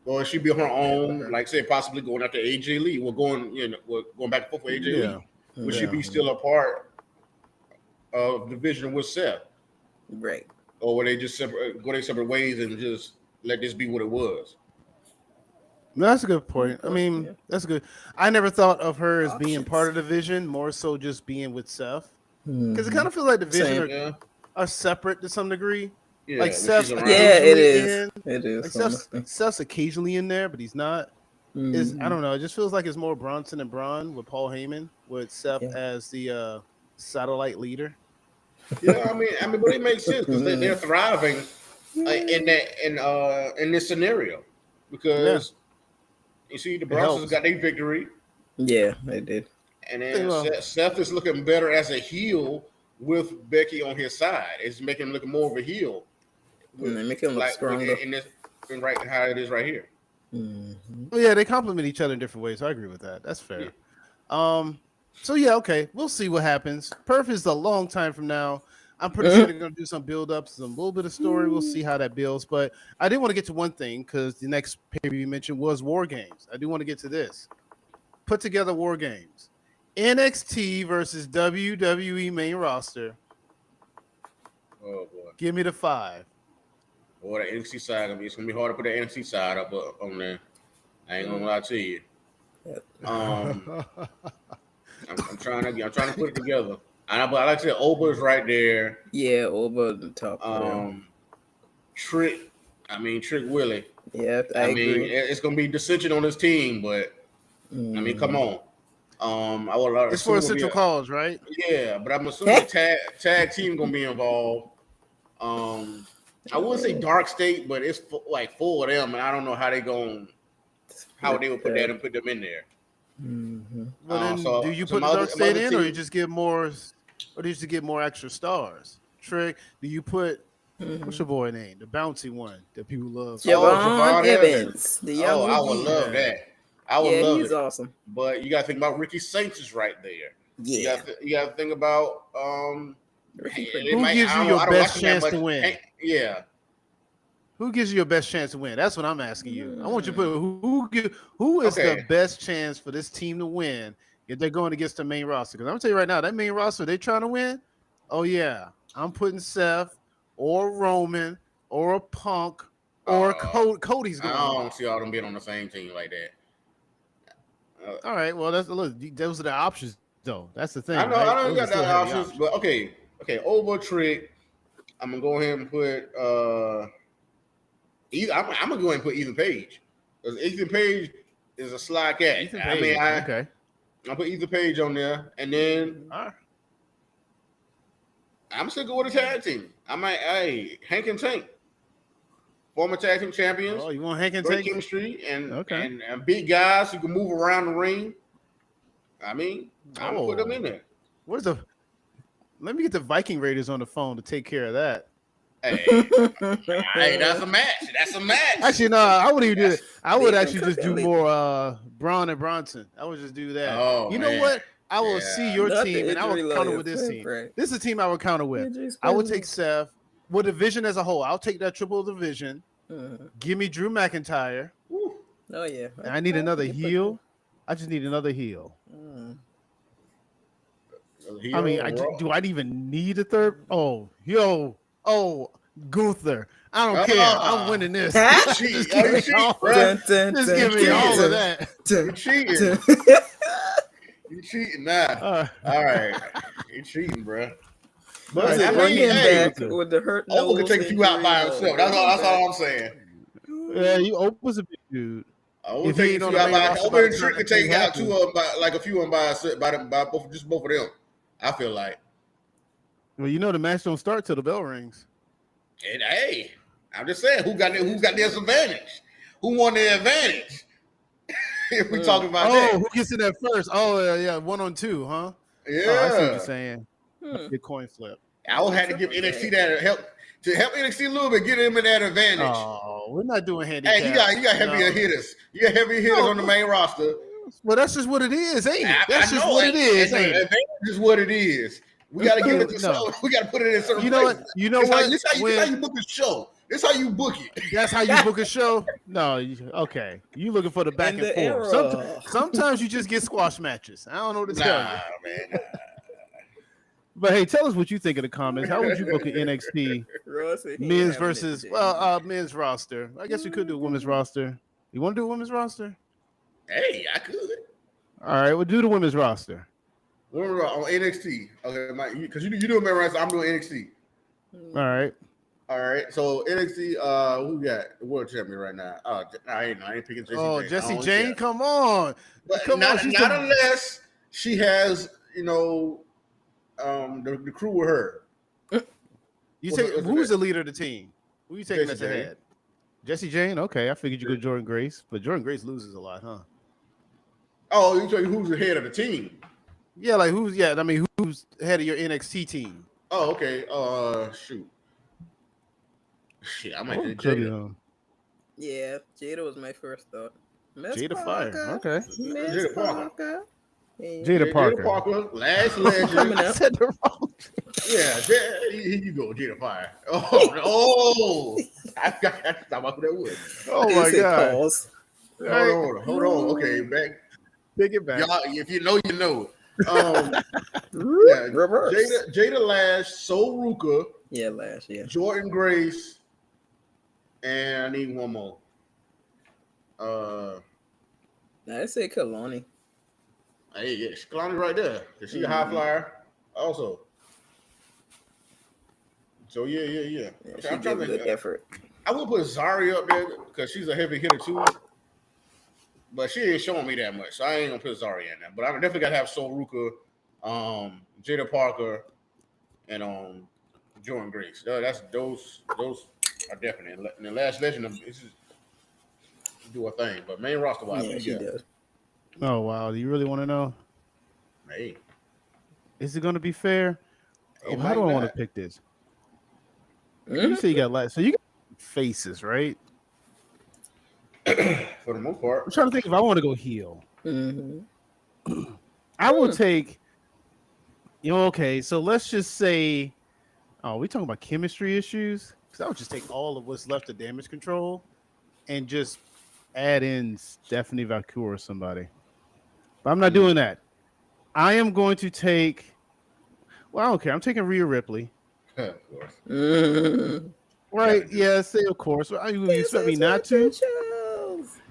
Or will she be on her own? Like, say, possibly going after AJ Lee. We're going back and forth with AJ Lee. Would she be still a part of the Vision with Seth? Right. Or would they just go their separate ways and just let this be what it was? No, that's a good point. I mean, that's good. I never thought of her as being part of the Vision, more so just being with Seth. Because it kind of feels like the Vision are separate to some degree. Yeah, like Seth's it is. It is. Like Seth's occasionally in there, but he's not. I don't know. It just feels like it's more Bronson and Braun with Paul Heyman, with Seth as the satellite leader. Yeah, I mean, but it makes sense because they're thriving in this scenario because you see the Bronsons got their victory. Yeah, they did. And then Seth is looking better as a heel with Becky on his side. It's making him look more of a heel. They make him look stronger. In right how it is right here. Well, yeah, they complement each other in different ways. I agree with that. That's fair. Yeah. So yeah, okay. We'll see what happens. Perth is a long time from now. I'm pretty sure they're gonna do some build-ups, some little bit of story. We'll see how that builds. But I did want to get to one thing because the next pay-per-view you mentioned was War Games. I do want to get to this. Put together War Games. NXT versus WWE main roster. Oh boy. Give me the 5. Boy, the NXT side, it's gonna be hard to put the NXT side up on there. I ain't gonna lie to you. I'm trying to put it together. But like I said, Oba's right there. Yeah, Oba at the top. Trick Willie. Yeah, I agree. It's gonna be dissension on this team, but I mean, come on. It's for essential cause, right? Yeah, but I'm assuming tag team gonna be involved. I wouldn't say Dark State, but it's like 4 of them, and I don't know how they would put that and put them in there. Well, then, do you put the Dark State in, or you just get more, extra stars? Trick, do you put what's your boy name? The bouncy one that people love. Javon Evans. I would love that. I would love it. He's awesome. But you got to think about Ricky Saints is right there. Yeah. You got to think about who gives you your best chance to win? Yeah. Who gives you your best chance to win? That's what I'm asking you. I want you to put who is the best chance for this team to win if they're going against the main roster? Because I'm gonna tell you right now, that main roster, they trying to win. Oh yeah, I'm putting Seth or Roman or a Punk or Cody's going. I don't see all them being on the same team like that. All right, well those are the options though. That's the thing. I know you got the options, but okay, over Trick. I'm gonna go ahead and put I'm gonna go ahead and put Ethan Page. Because Ethan Page is a sly cat. Okay. I'll put Ethan Page on there, and then I'm still go with a tag team. I might, Hank and Tank, former tag team champions. Oh, you want Hank and Great Tank? chemistry and big guys who can move around the ring. I mean, I'm gonna put them in there. Let me get the Viking Raiders on the phone to take care of that. Hey, that's a match. That's a match. Actually, no, I wouldn't even do it. I would actually just do more Braun and Bronson. I would just do that. Oh, you know what? I will see your team, and I will counter with this team. Right. This is a team I would counter with. I would take Seth. With division as a whole, I'll take that triple division. Give me Drew McIntyre. Oh yeah. And I need another heel. I just need another heel. I mean, do I even need a third? Oh, Gunther. I don't care. I'm winning this. Just give me all of that. You cheating. You cheating now. All right. You cheating, bro. But back with the hurt nose. Opa can take you out by himself. That's all I'm saying. Yeah, Opa's a big dude. Opa take you out by himself. Opa and Trick can take out two of them, like a few of them by both of them. I feel like. Well, the match don't start till the bell rings. And hey, I'm just saying, who got this advantage? Who won the advantage? If we talking about that. Who gets in there first? Oh, yeah, 1-on-2, huh? Yeah. I see what you're saying. Good coin flip. I would have to give NXT that help NXT a little bit, get him in that advantage. Oh, we're not doing handicap. Hey, you got heavier hitters. You got heavier hitters on the main roster. Well, that's just what it is, ain't it? That's just what it is, ain't it? Advantage is what it is. We got to give it to some. We got to put it in certain places. You know what? This how you book a show. This how you book it. That's how you book a show? No, okay. You looking for the back and forth. Sometimes you just get squash matches. I don't know what to tell you. Man. But hey, tell us what you think in the comments. How would you book an NXT men's versus men's roster? I guess we could do a women's roster. You want to do a women's roster? Hey, I could. All right, we'll do the women's roster. On NXT. Okay, because you doing men's roster, I'm doing NXT. All right. So NXT, who got the world champion right now? I ain't picking Jessie Jane. Jessie Jane, come on. Not unless she has, the crew with her. Who's the leader of the team? Who you taking as the head? Jessie Jane? Okay, I figured you go Jordan Grace, but Jordan Grace loses a lot, huh? Oh, you tell who's the head of the team? Yeah, like who's head of your NXT team? Oh, okay. Shoot, I might do Jada. Yeah, Jada was my first thought. Jada Fire. Okay. Jada Parker. Jada Parker, last legend. I said the wrong. Yeah, here you go, Jada Fire. Oh, I got to stop about that wood. Oh my God. Hold on. Okay, back. Take it back. Y'all, if you know, you know. Reverse. Jada Lash, Sol Ruka. Yeah, Lash. Yeah. Jordan Grace, and I need one more. I say Kalani. Hey, yeah, Kalani's right there. Cause she a high flyer, also. So yeah. Okay, I'm trying to good effort. I would put Zari up there because she's a heavy hitter too. But she ain't showing me that much, so I ain't gonna put Zari in there. But I definitely gotta have Sol Ruka, Jada Parker, and Jordan Grace. Those are definitely. And the last legend of this is do a thing, but main roster wise, yeah, she does. Oh wow! Do you really want to know? Hey, is it going to be fair? How do I want to pick this? You say you got so you got faces, right? For the most part, I'm trying to think if I want to go heel. Mm-hmm. I will take. Okay, so let's just say, we talking about chemistry issues? Because I would just take all of what's left of Damage Control and just add in Stephanie Valcour or somebody. But I'm not doing that. I am going to take. Well, I don't care. I'm taking Rhea Ripley. of course. Mm-hmm. Right? Yeah, say of course. You expect me not to?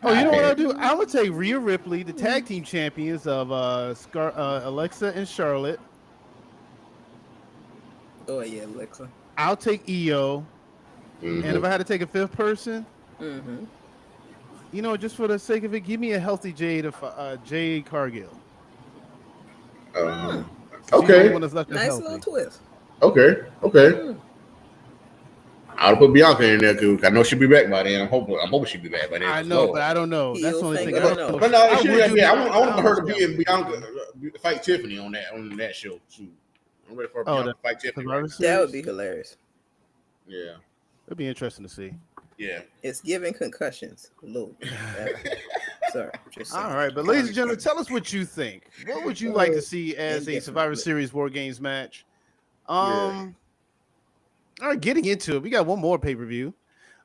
Oh, you know what I'll do? I'm gonna take Rhea Ripley, the tag team champions of Alexa and Charlotte. Oh yeah, Alexa. I'll take Io, and if I had to take a fifth person, Mm-hmm. Just for the sake of it, give me a healthy Jade Cargill. Um, She's the only okay, one that's left that's Nice little healthy. twist. okay. Mm. I'll put Bianca in there because I know she'll be back by then. I'm hoping she'll be back by then. I Cause know, but Lord. I don't know. That's Heel the only thing. finger, I I don't know. know. But no, I she, would do yeah, Bianca. I want her to don't be know. in Bianca fight Tiffany on that show too. I'm ready for Bianca the to fight Tiffany Survivor right now. Series? That would be hilarious. Yeah, It'd be interesting to see. yeah. It's giving concussions a little bit. Sorry, just saying. All right, but ladies and gentlemen, tell us what you think. What would you like to see as a Survivor Indefinitely. Series War Games match? Yeah. All right, getting into it, we got one more pay-per-view.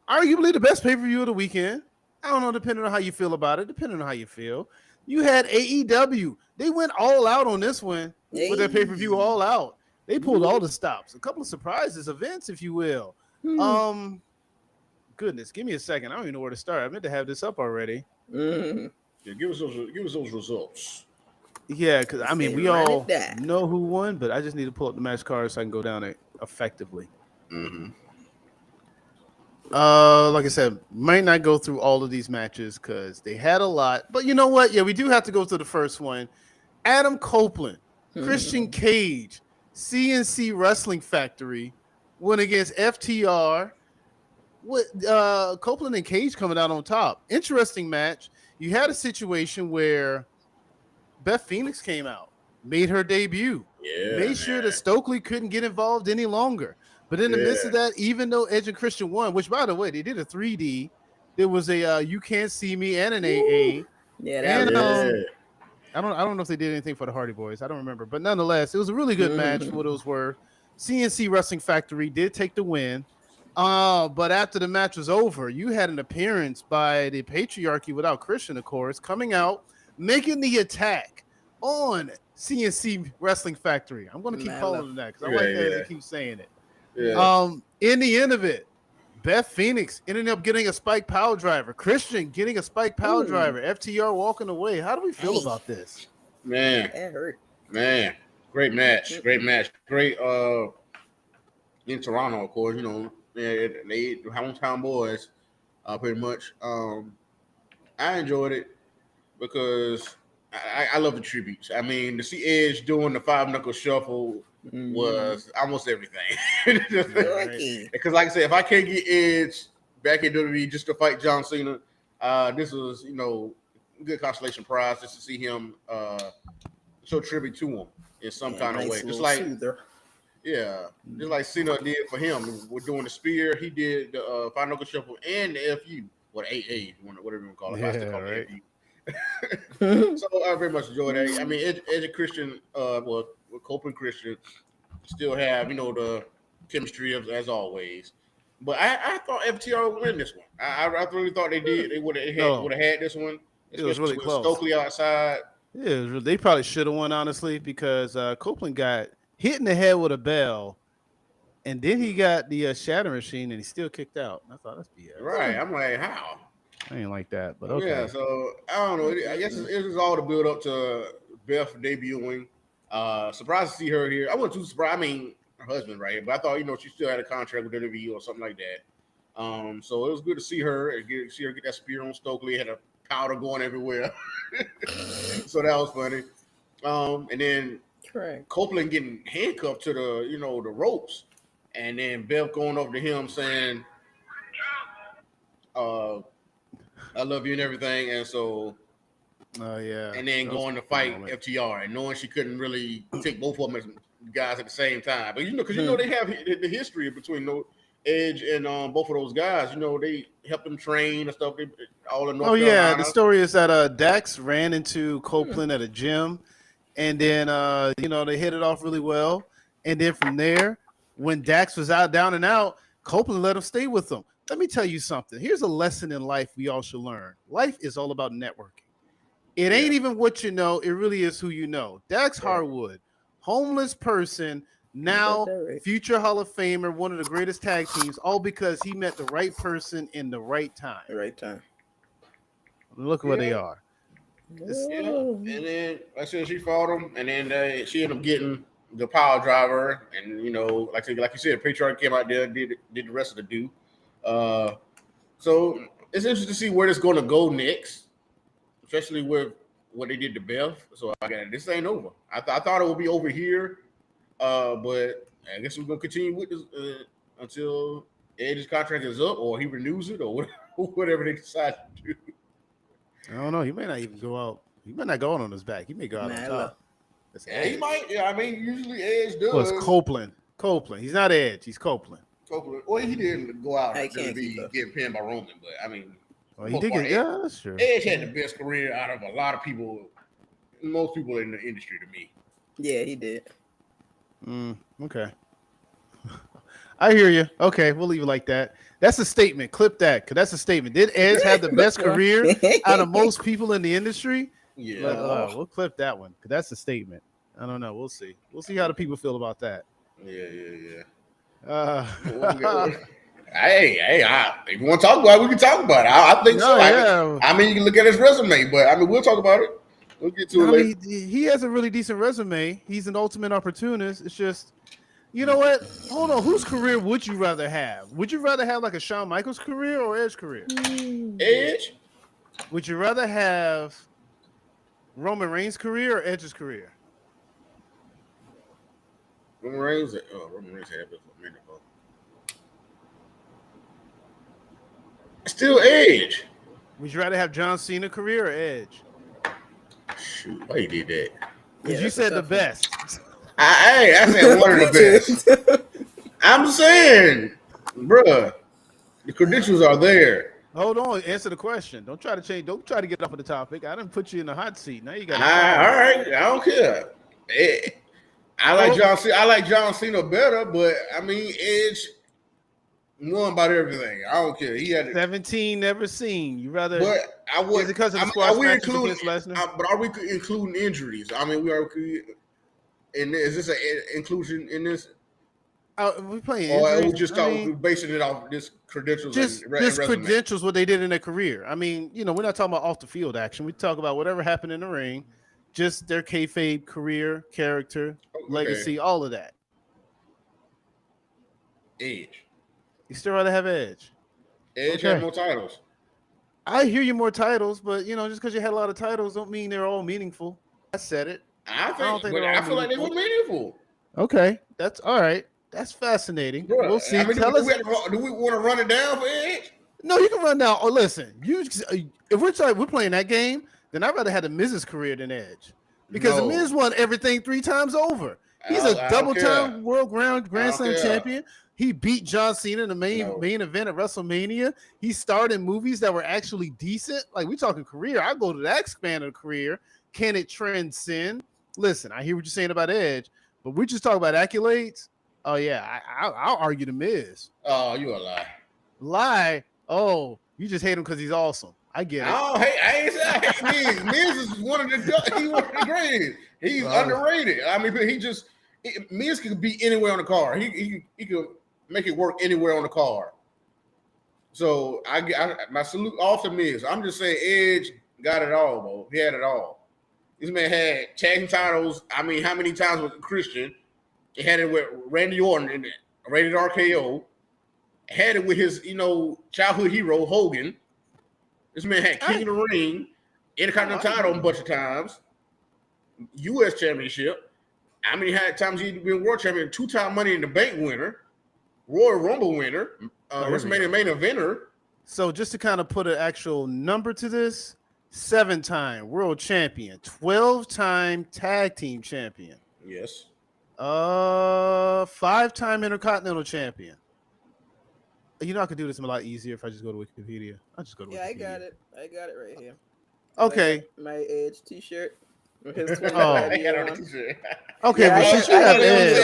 Arguably the best pay-per-view of the weekend. I don't know, depending on how you feel about it, depending on how you feel. You had AEW. They went all out on this one with their pay-per-view all out. They pulled all the stops. A couple of surprises, events, if you will. Goodness, give me a second. I don't even know where to start. I meant to have this up already. Mm-hmm. Yeah, give us those results. Yeah, because I mean, we Run all it down. know who won, but I just need to pull up the match card so I can go down it effectively. Mm-hmm. Like I said, might not go through all of these matches because they had a lot. But you know what? Yeah, we do have to go through the first one. Adam Copeland, Christian Cage, CNC Wrestling Factory went against FTR. With Copeland and Cage coming out on top. Interesting match. You had a situation where Beth Phoenix came out, made her debut, made sure that Stokely couldn't get involved any longer. But in the midst of that, even though Edge and Christian won, which by the way, they did a 3D, there was a You Can't See Me and an AA. Yeah, that And was I don't know if they did anything for the Hardy Boys. I don't remember. But nonetheless, it was a really good match for what it was worth. CNC Wrestling Factory did take the win. But after the match was over, you had an appearance by the Patriarchy without Christian, of course, coming out, making the attack on CNC Wrestling Factory. I'm going to keep calling them that because I like that they keep saying it. Yeah. In the end of it, Beth Phoenix ended up getting a spike power driver. Christian getting a spike power driver. FTR walking away. How do we feel about this? Man, that hurt. man, great match. Great in Toronto, of course. They hometown boys, pretty much. I enjoyed it because I love the tributes. I mean, to see Edge doing the 5-knuckle shuffle was almost everything. Because, like I said, if I can't get Edge back in WWE just to fight John Cena, this was, good consolation prize just to see him show tribute to him in some kind of way. Just like, just like Cena did for him. We're doing the spear. He did the 5-knuckle shuffle and the FU, or the AA, whatever you want to call it. I still call it FU. So I very much enjoyed that. I mean, Edge and Christian, with Copeland Christian, still have the chemistry as always. But I thought FTR would win this one. I really thought they did. They would have had this one. It was really close. Stokely outside. Yeah, they probably should have won, honestly, because Copeland got hit in the head with a bell, and then he got the shatter machine, and he still kicked out. I thought that's BS. Right. I'm like, how? I ain't like that, but okay. Yeah, so I don't know. I guess it was all to build up to Beth debuting. Surprised to see her here. I wasn't too surprised. I mean, her husband right here, but I thought she still had a contract with WWE or something like that. So it was good to see her and see her get that spear on Stokely. Had a powder going everywhere, so that was funny. And then Copeland getting handcuffed to the the ropes, and then Beth going over to him saying, I love you and everything, and so and then going to fight FTR and knowing she couldn't really take both of them as guys at the same time, but because they have the history between Edge and both of those guys. They helped them train and stuff. All in North Carolina. The story is that Dax ran into Copeland at a gym, and then they hit it off really well, and then from there, when Dax was down and out, Copeland let him stay with them. Let me tell you something. Here's a lesson in life we all should learn. Life is all about networking. It ain't even what you know. It really is who you know. Dax Harwood, homeless person, now future Hall of Famer, one of the greatest tag teams, all because he met the right person in the right time. Look where they are. And then, like I said, she fought him, and then she ended up getting the power driver. And, like you said, Patriarch came out there, did the rest of the do. So it's interesting to see where it's going to go next, especially with what they did to Beth. So I got this ain't over. I thought it would be over here, but I guess we're gonna continue with this until Edge's contract is up or he renews it or whatever they decide to do. I don't know. He may not even go out. He might not go out on his back. He may go out on top. Yeah, he might. Yeah, I mean, usually Edge does. Well, it's Copeland. He's not Edge. He's Copeland. Well, he didn't go out to be getting pinned by Roman, but I mean, he did get. Yeah, that's true. Edge had the best career out of a lot of people, most people in the industry. To me, yeah, he did. Okay, I hear you. Okay, we'll leave it like that. That's a statement. Clip that, because that's a statement. Did Edge have the best career out of most people in the industry? Yeah, we'll clip that one because that's a statement. I don't know. We'll see. We'll see how the people feel about that. Yeah. Hey, if you want to talk about it, we can talk about it. I think so. Yeah. I mean, you can look at his resume, but I mean, we'll talk about it. We'll get to it later. He has a really decent resume. He's an ultimate opportunist. It's just, you know what? Hold on. Whose career would you rather have? Would you rather have like a Shawn Michaels career or Edge career? Edge. Would you rather have Roman Reigns' career or Edge's career? Roman Reigns had it for a minute ago. Still Edge. Would you rather have John Cena career or Edge? Shoot, why you did that? Because you said the best. I said one of the best. I'm saying, bruh, the credentials are there. Hold on, answer the question. Don't try to change. Don't try to get off of the topic. I didn't put you in the hot seat. Now you got. All right, I don't care. I like John Cena better, but I mean Edge won about everything. I don't care. He had 17 never seen. You rather? But I would. Is it because of the squash matches against Lesnar? But are we including injuries? I mean, we are. And is this an inclusion in this? We're playing. Or are we just basing it off this credentials? Just credentials, what they did in their career. I mean, we're not talking about off the field action. We talk about whatever happened in the ring, just their kayfabe career, character, legacy, all of that. Edge. You still rather have Edge? Edge had more titles. I hear you more titles, but just because you had a lot of titles don't mean they're all meaningful. I said it. I feel like they were meaningful. Okay, that's all right. That's fascinating. Bruh, we'll see. I mean, do we want to run it down for Edge? No, you can run down. Oh, listen, if we're playing that game, then I'd rather have the Miz's career than Edge because the Miz won everything 3 times over. He's a double-time world Grand Slam champion. He beat John Cena in the main event at WrestleMania. He starred in movies that were actually decent. Like, we're talking career. I go to that span of career. Can it transcend? Listen, I hear what you're saying about Edge, but we just talk about accolades. Oh, yeah, I'll argue the Miz. Oh, you a lie. Lie? Oh, you just hate him because he's awesome. I get it. Oh, hey, I ain't saying I hate Miz. Miz is one of the greatest. He's underrated. I mean, Miz can be anywhere on the card. He can make it work anywhere on the card. So my salute off to Miz. I'm just saying Edge got it all, bro. He had it all. This man had tag team titles. I mean, how many times was Christian? He had it with Randy Orton in Rated RKO. Had it with his, childhood hero, Hogan. This man had King of the Ring, Intercontinental title a bunch of times, U.S. Championship. How many times he'd been world champion? 2-time Money in the Bank winner, Royal Rumble winner, WrestleMania main eventer. So just to kind of put an actual number to this, 7-time world champion, 12-time tag team champion. Yes. 5-time Intercontinental champion. I could do this a lot easier if I just go to Wikipedia. I'll just go to Wikipedia. I got it right here. Okay. My Edge t-shirt. I got on the t-shirt. Okay, but since you have Edge.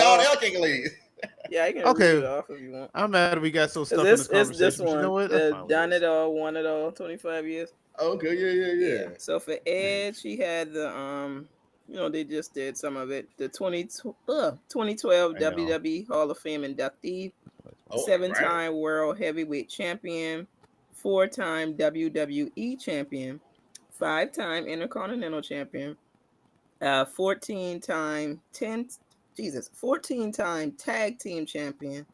Yeah, I can read it off if you want. I'm mad we got so stuck in this conversation. It's this one. You know what? Done it all, won it all, 25 years. Okay, yeah. So for Edge, he had the they just did some of it. The 2012 WWE Hall of Fame inductee, 7-time World Heavyweight Champion, 4-time WWE Champion, 5-time Intercontinental Champion, 14-time Tag Team Champion,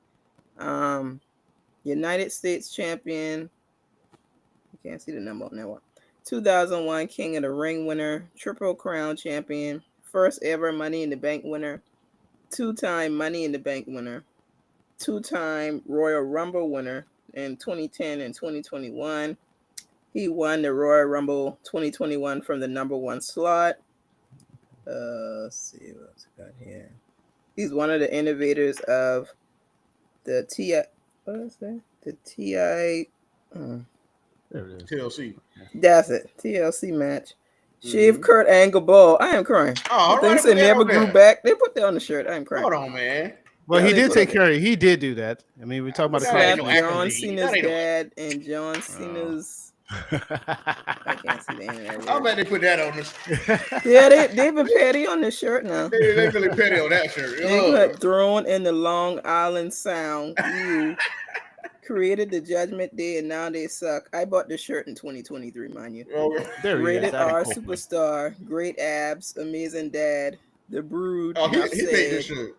United States Champion, can't see the number on that one. 2001 King of the Ring winner, Triple Crown champion, first ever Money in the Bank winner, 2-time Money in the Bank winner, 2-time Royal Rumble winner in 2010 and 2021. He won the Royal Rumble 2021 from the number 1 slot. Let's see what's got here. He's one of the innovators of the TI. What is that? The TI. There it is. TLC. That's it. TLC match. Shave Kurt Angle Ball. I am crying. Oh, The things that never grew back. They put that on the shirt. I am crying. Hold on, man. Well, Yeah, he they did put take it. care of it. He did do that. I mean, we're talking about a Slap no classic. John accolade. Cena's That ain't no- dad and John Cena's. I can't see the end of that I word. bet they put that on this. Yeah, they've been petty on this shirt now. They really petty on that shirt. They put thrown in the Long Island Sound. You created the Judgment Day and now they suck. I bought this shirt in 2023, mind you. There he is. Rated Adam R Copeland. superstar, great abs, amazing dad, the Brood. Oh, he enough made said. this shirt.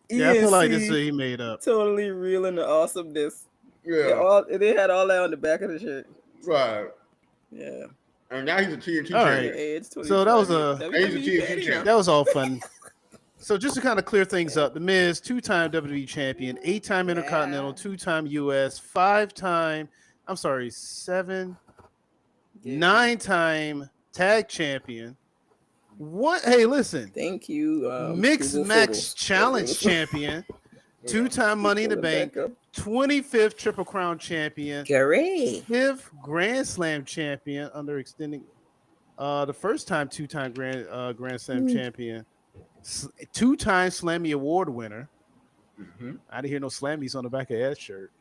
Yeah, I feel like ENC, this is he made up. totally real in the awesomeness. Yeah, They had all that on the back of the shirt. right. Yeah. And now he's a TNT All champion. right. It's So that was 25. He's a WWE TNT petty champ. now. That was all fun. So just to kind of clear things up, The Miz, 2-time WWE champion, 8-time Intercontinental, 2-time US, 9-time tag champion. What? Hey, listen, Thank you. mixed Google match Photos. challenge champion, 2-time Money in the Pull it Bank, back up. 25th Triple Crown champion, Great. 5th Grand Slam champion under extending. The first time 2-time Grand Slam champion, 2-time Slammy Award winner. I didn't hear no Slammies on the back of that shirt.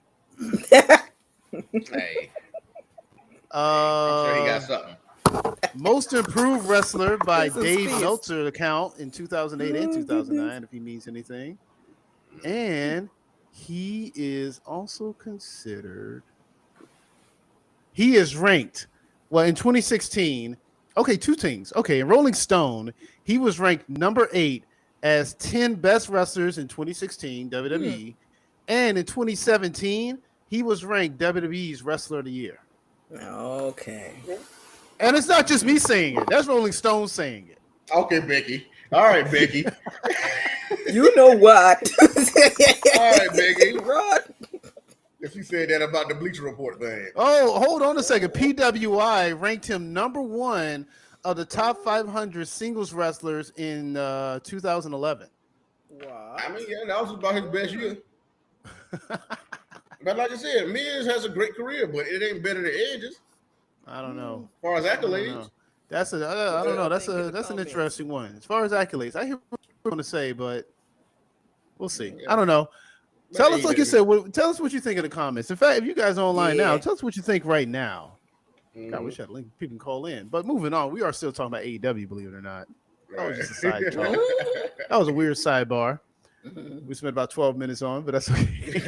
Hey, I'm sure he got something. Most improved wrestler by This is Dave peace. Meltzer account in 2008 and Oh, 2009, if he means anything. And he is also considered. He is ranked. Well, in 2016. Okay, two things. Okay, in Rolling Stone, he was ranked number 8 as 10 best wrestlers in 2016 WWE, and in 2017 he was ranked WWE's Wrestler of the Year. Okay. And it's not just me saying it; that's Rolling Stone saying it. Okay, Becky. All right, Becky. You know what? All right, Becky. Rod. If you said that about the Bleacher Report thing. Oh, hold on a second. PWI ranked him number 1 of the top 500 singles wrestlers in 2011. Wow. I mean, yeah, that was about his best year. But like I said, Miz has a great career, but it ain't better than Edge's. I don't know. As far as I don't accolades. know. That's a I don't know. That's Think of the that's an comments. interesting one. As far as accolades, I hear what you're going to say, but we'll see. Yeah. I don't know. But Tell us, like you AEW. said, tell us what you think in the comments. In fact, if you guys are online now, Yeah. tell us what you think right now. Mhm. God, we should have link people can call in. But moving on, we are still talking about AEW, believe it or not. That was just a side Right. talk. That was a weird sidebar. Mhm. We spent about 12 minutes on, but that's okay.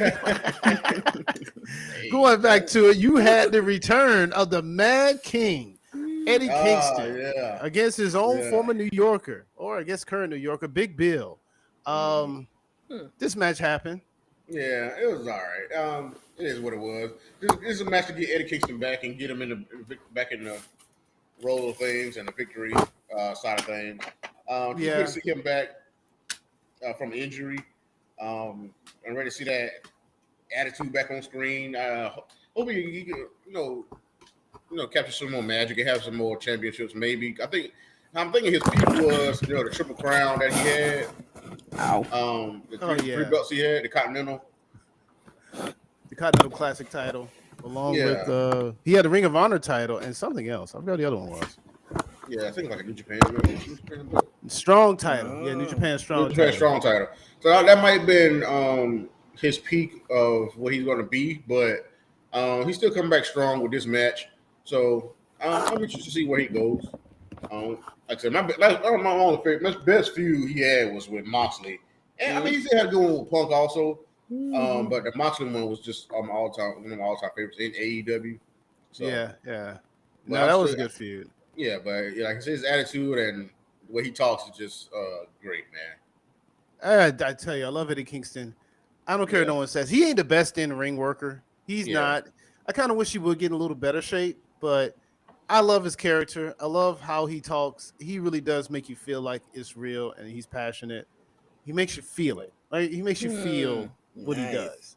Hey. Going back to it, you had the return of the Mad King, Eddie Kingston, Yeah. against his own Yeah. former New Yorker, or I guess current New Yorker, Big Bill. This match happened. Yeah, it was all right. It is what it was. This is a match to get Eddie Kingston back and get him back in the role of things and the victory side of things. It's Yeah. good to see him back from injury. I'm ready to see that attitude back on screen. Hope he can, capture some more magic and have some more championships. Maybe I'm thinking his peak was the Triple Crown that he had. Ow. The Oh, three yeah. belts he had, the Continental. The Continental Classic title, along with he had the Ring of Honor title and something else. I forgot the other one was. Yeah, I think like a New Japan. New Japan belt. Strong title. Yeah, New Japan Strong New Japan title. strong title. So that might have been his peak of what he's going to be, but he's still coming back strong with this match. So I'm interested to see where he goes. Like I said, my best feud he had was with Moxley, and I mean he still had a good one with Punk also. But the Moxley one was just one of my all-time favorites in AEW. So, Yeah. But No, I'm that was a still- good feud. Yeah, but like I said, his attitude and the way he talks is just great, man. I tell you, I love Eddie Kingston. I don't care what no one says. He ain't the best in ring worker. He's Yeah. not. I kind of wish he would get in a little better shape, but I love his character. I love how he talks. He really does make you feel like it's real and he's passionate. He makes you feel it. Like he makes you feel what he Nice. does.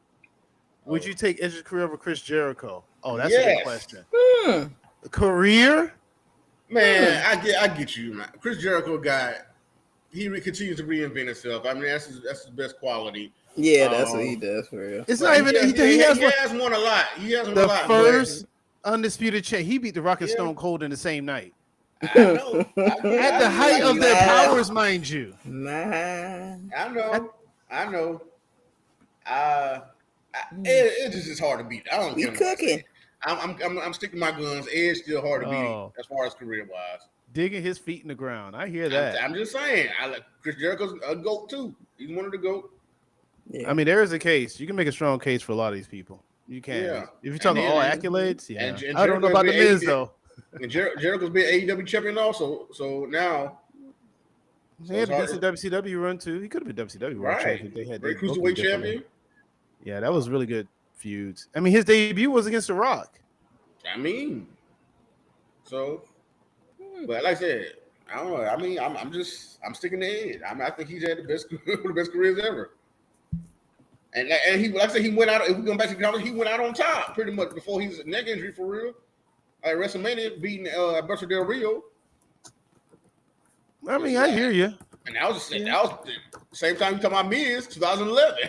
Would you take Edge's career over Chris Jericho? Oh, that's a Yes. good question. Hmm. Career? Man, I get you, man. Chris Jericho continues to reinvent himself. I mean, that's his best quality. Yeah, that's what he does for real. It's not even. He has won a lot. He has won a the lot. first undisputed champ. He beat The Rock and Stone Cold in the same night. I know. At the height of their powers, mind you. Man. I know. It's just hard to beat. I don't We care. cooking. I'm sticking my guns. Edge still hard to beat as far as career wise. Digging his feet in the ground. I hear that. I'm just saying. I like Chris Jericho's a GOAT too. He's one of the GOAT. Yeah. I mean, there is a case. You can make a strong case for a lot of these people. You can. Yeah. If you're talking all accolades, yeah. And I don't know about the Miz though. And Jericho's been AEW champion also. So now he had a decent WCW run too. He could have been WCW world champion. They had great cruiserweight champion. Yeah, that was really good feuds. I mean, his debut was against The Rock. I mean, so, but like I said, I don't know. I mean, I'm sticking to Ed. I think he's had the best careers ever. And he, like I said, he went out. If we go back to the conversation, he went out on top pretty much before he was a neck injury for real. At WrestleMania, beating Alberto Del Rio. I mean, I hear you. And that was the same time you talking about Miz, 2011.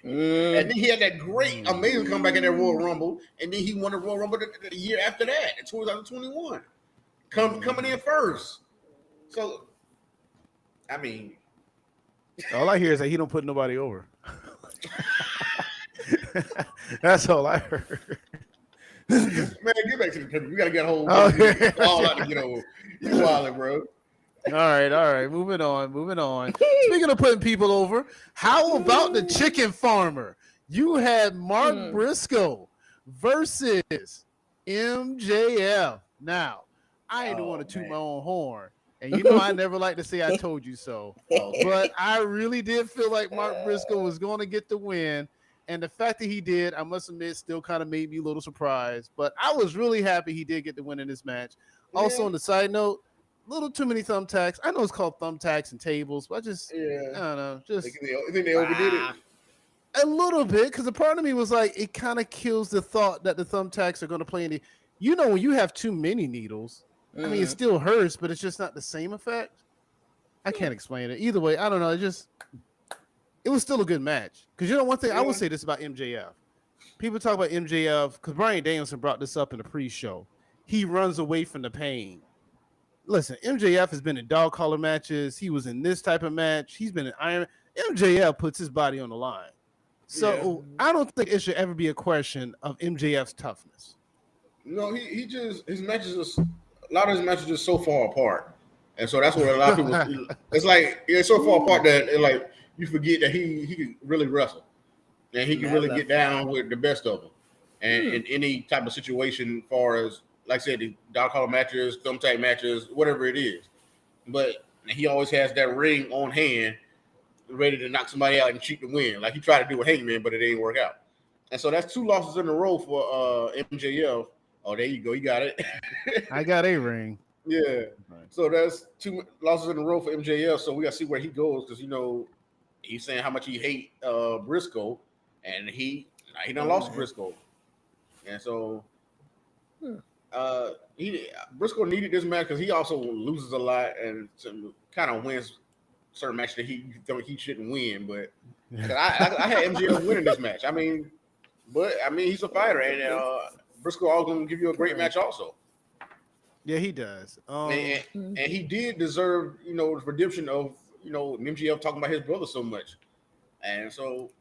And then he had that great, amazing comeback in that Royal Rumble, and then he won the Royal Rumble the year after that, in 2021, coming in first. So, I mean, all I hear is that he don't put nobody over. That's all I heard. Man, get back to the picture. We gotta get a whole all out to get over. You wildin', bro. All right. Moving on. Speaking of putting people over, how about the chicken farmer? You had Mark Briscoe versus MJF. Now, I ain't want to toot my own horn. And you know I never like to say I told you so. But I really did feel like Mark Briscoe was going to get the win. And the fact that he did, I must admit, still kind of made me a little surprised. But I was really happy he did get the win in this match. Also, on the side note, a little too many thumbtacks. I know it's called thumbtacks and tables, but I don't know. I think they overdid it. A little bit, because a part of me was like, it kind of kills the thought that the thumbtacks are going to play in the. You know, when you have too many needles, I mean, it still hurts, but it's just not the same effect. I can't explain it. Either way, I don't know. It was still a good match. Because you know, one thing I will say this about MJF. People talk about MJF, because Bryan Danielson brought this up in the pre-show. He runs away from the pain. Listen, MJF has been in dog collar matches. He was in this type of match. He's been in Iron. MJF puts his body on the line. So I don't think it should ever be a question of MJF's toughness. No, he just his matches a lot of his matches are so far apart, and so that's what a lot of people. It's so far apart that like you forget that he can really wrestle, and he can really get down with the best of them, and in any type of situation, as far as like I said, the dog collar matches, thumbtack matches, whatever it is. But he always has that ring on hand, ready to knock somebody out and cheat to win. Like he tried to do with Hangman, but it didn't work out. And so that's 2 losses in a row for MJF. Oh, there you go. You got it. I got a ring. Yeah. So that's 2 losses in a row for MJF. So we got to see where he goes because, you know, he's saying how much he hate Briscoe. And he done lost Briscoe. And so Briscoe needed this match because he also loses a lot and kind of wins certain matches that he shouldn't win. But I had MJF winning this match. I mean, he's a fighter, and Briscoe also going to give you a great match also. Yeah, he does. And he did deserve, you know, the redemption of, you know, MJF talking about his brother so much, and so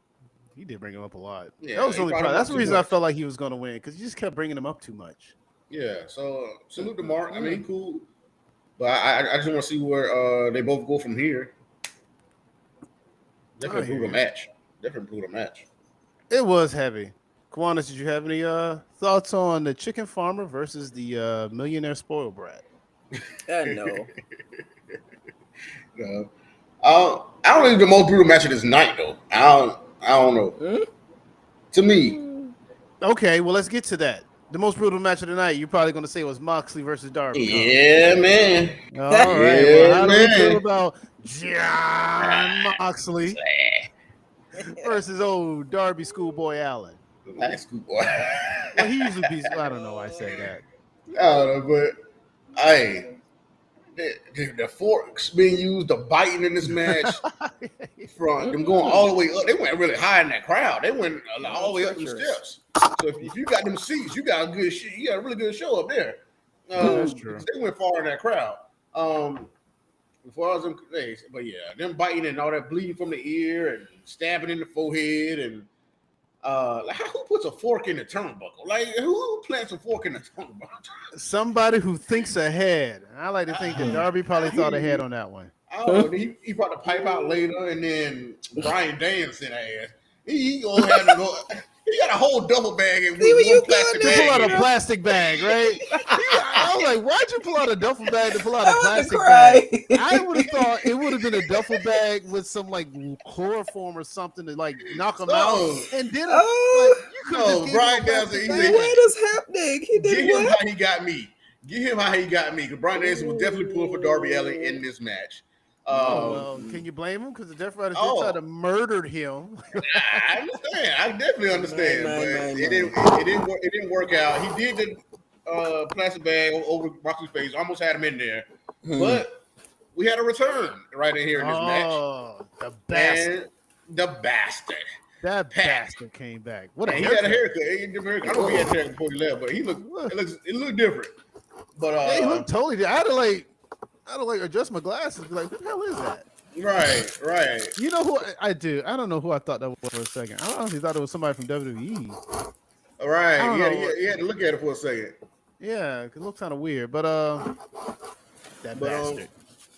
he did bring him up a lot. Yeah, that was the only problem. That's the reason I felt like he was going to win because he just kept bringing him up too much. Yeah, so salute to Mark. I mean, cool, but I just want to see where they both go from here. Definitely improve a match. It was heavy. Kiwanis, did you have any thoughts on the chicken farmer versus the millionaire spoiled brat? No. No. I don't think the most brutal match of this night though. I don't know. To me, Okay, well, let's get to that. The most brutal match of the night, you're probably going to say, was Moxley versus Darby. Yeah, man. All right. Yeah, Well, how do we feel man. about John Moxley versus old Darby Schoolboy Allen? Nice schoolboy. Well, he usually beats. I don't know why I said that. I don't know, but hey, the forks being used, the biting in this match, from them going all the way up. They went really high in that crowd. They went all the way up the steps. So if you got them seats, you got a good shit. You got a really good show up there. That's true. They went far in that crowd. As far as them, but yeah, them biting and all that bleeding from the ear and stabbing in the forehead and like who puts a fork in the turnbuckle? Like who plants a fork in the turnbuckle? Somebody who thinks ahead. I like to think that Darby probably thought ahead on that one. Oh, he brought the pipe out later, and then Brian Dance in ass. He gonna have to go. He got a whole duffel bag and one plastic To bag. pull out a plastic bag, right? I was like, why'd you pull out a duffel bag to pull out a plastic cry. bag? I would have thought it would have been a duffel bag with some like chloroform or something to like knock him out. And then like, you could have Brian Dance. He said, what is happening? He did Get him what? how he got me. Get him how he got me. Because Brian Dance was definitely pulling for Darby Allin in this match. Well, can you blame him? Because the Death Riders did try to murder him. I understand. I definitely understand. But it didn't work out. He did the plastic bag over Moxley's face. Almost had him in there. But we had a return right in here in this match. Oh, the bastard. And the bastard. That bastard came back. What a He haircut. had a haircut. I don't know if he had a haircut before he left, but it looked different. But he looked totally different. I had to like adjust my glasses. Be like, what the hell is that? Right. You know who I do? I don't know who I thought that was for a second. I honestly thought it was somebody from WWE. Right. He had to look at it for a second. Yeah, it looked kind of weird, but bastard.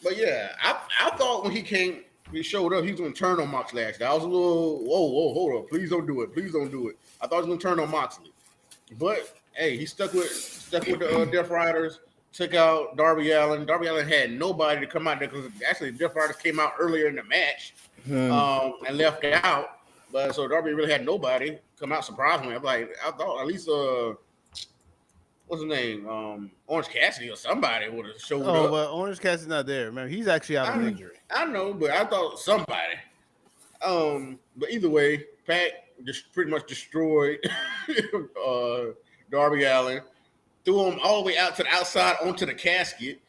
But yeah, I thought when he showed up, he was gonna turn on Moxley. Actually, I was a little whoa, hold up, please don't do it. I thought he was gonna turn on Moxley, but hey, he stuck with the Death Riders. Took out Darby Allin. Darby Allin had nobody to come out there because actually the Death Riders came out earlier in the match and left out. But so Darby really had nobody come out surprisingly. I thought at least what's his name? Orange Cassidy or somebody would have showed up. Oh, but Orange Cassidy's not there. Remember, he's actually out of injury. I know, but I thought somebody. But either way, Pat just pretty much destroyed Darby Allin. Threw him all the way out to the outside onto the casket.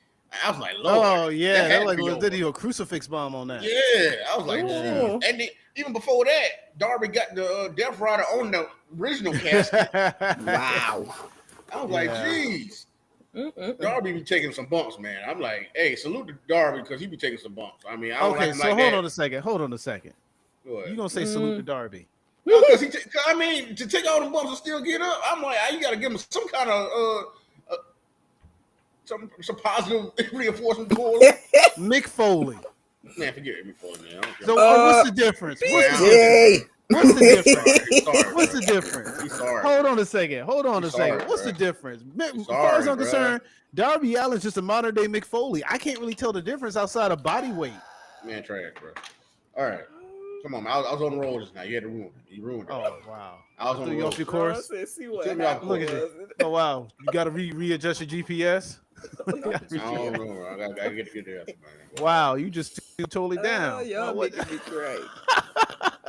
I was like, Lord. Oh, yeah. That like did he a crucifix bomb on that? Yeah. I was like, geez. And then, even before that, Darby got the Death Rider on the original casket. Wow. I was like, geez. Darby be taking some bumps, man. I'm like, hey, salute to Darby because he be taking some bumps. I mean, I don't like him like hold on a second. What? You gonna say salute to Darby? No, because to take all the bumps and still get up, I'm like, you got to give him some kind of some positive reinforcement for him. Mick Foley. Man, forget Mick Foley, man. So what's the difference? What's the difference? What's the difference? Hold on a second. What's the difference? As far as I'm concerned, Darby Allin's just a modern day Mick Foley. I can't really tell the difference outside of body weight. Man, trash, bro. All right. Come on, man. I was on the roll just now. You had to ruin it. You ruined it. Oh, wow. I was on the roll. Off your course. Look at it. Oh, wow. You got to readjust your GPS? I don't know, bro. I got to get there. Man. Wow, you just totally down. Y'all making me cry.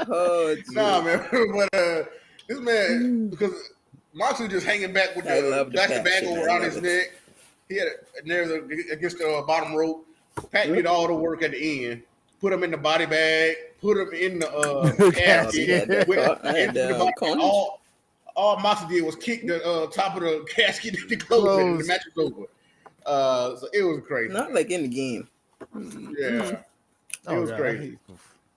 Oh, geez. Nah, man. But this man, because Moxley just hanging back with the plastic bag around his neck. He had a nail against the bottom rope. Pat did all the work at the end. Put him in the body bag. Put him in the casket. All Moxley did was kick the top of the casket to close it, and the match was over. So it was crazy. Not like in the game. Yeah. It was crazy.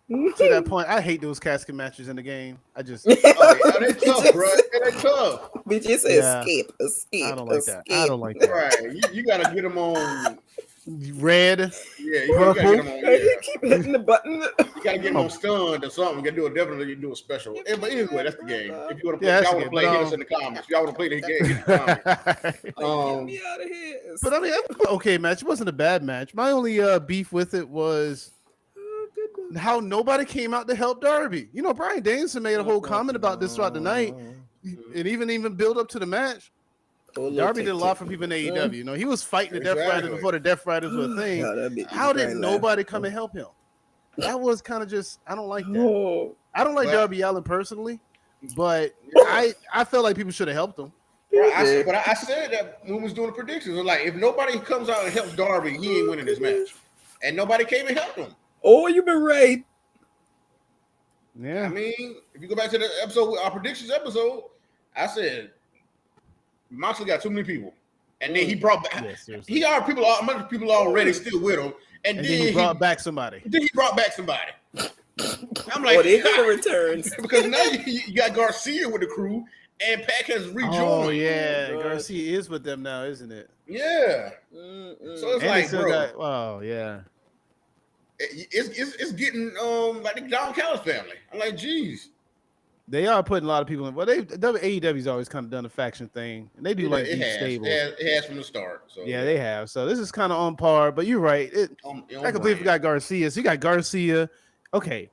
To that point, I hate those casket matches in the game. I just they tough, bro. They tough. But you say escape. I don't like that. I don't like that. Right. You gotta get them on red. Yeah, you gotta get them on. Yeah. Keep hitting the button. You gotta get them on stunned or something. You gotta do a special. But anyway, that's the game. If you want to play, y'all want to play, hit us in the comments. If y'all want to play the game, hit the comments. Get me out of here. But I mean, okay match. It wasn't a bad match. My only beef with it was how nobody came out to help Darby. You know, Brian Danielson made a whole comment about this throughout the night. and even build up to the match. Darby did a lot for people in AEW. You know, he was fighting the Death Riders before the Death Riders were a thing. Yeah, How did nobody come and help him? That was kind of just, I don't like that. I don't like Darby Allin personally, but I felt like people should have helped him. But I said that when we was doing the predictions, like if nobody comes out and helps Darby, he ain't winning this match. And nobody came and helped him. Oh, you've been right. Yeah. I mean, if you go back to the episode, our predictions episode, I said Moxley got too many people. And then he brought back he already people already still with him. And then he brought back somebody. Then he brought back somebody. I'm like, they got returns. Because now you got Garcia with the crew. And Pac has rejoined. Oh yeah, Garcia is with them now, isn't it? Yeah. So it's like, bro. Yeah. It's getting like the Don Callis family. I'm like, geez. They are putting a lot of people in. Well, AEW's always kind of done a faction thing, and they do like deep stable. It has from the start. So yeah, they have. So this is kind of on par. But you're right. I completely forgot Garcia. So you got Garcia. Okay.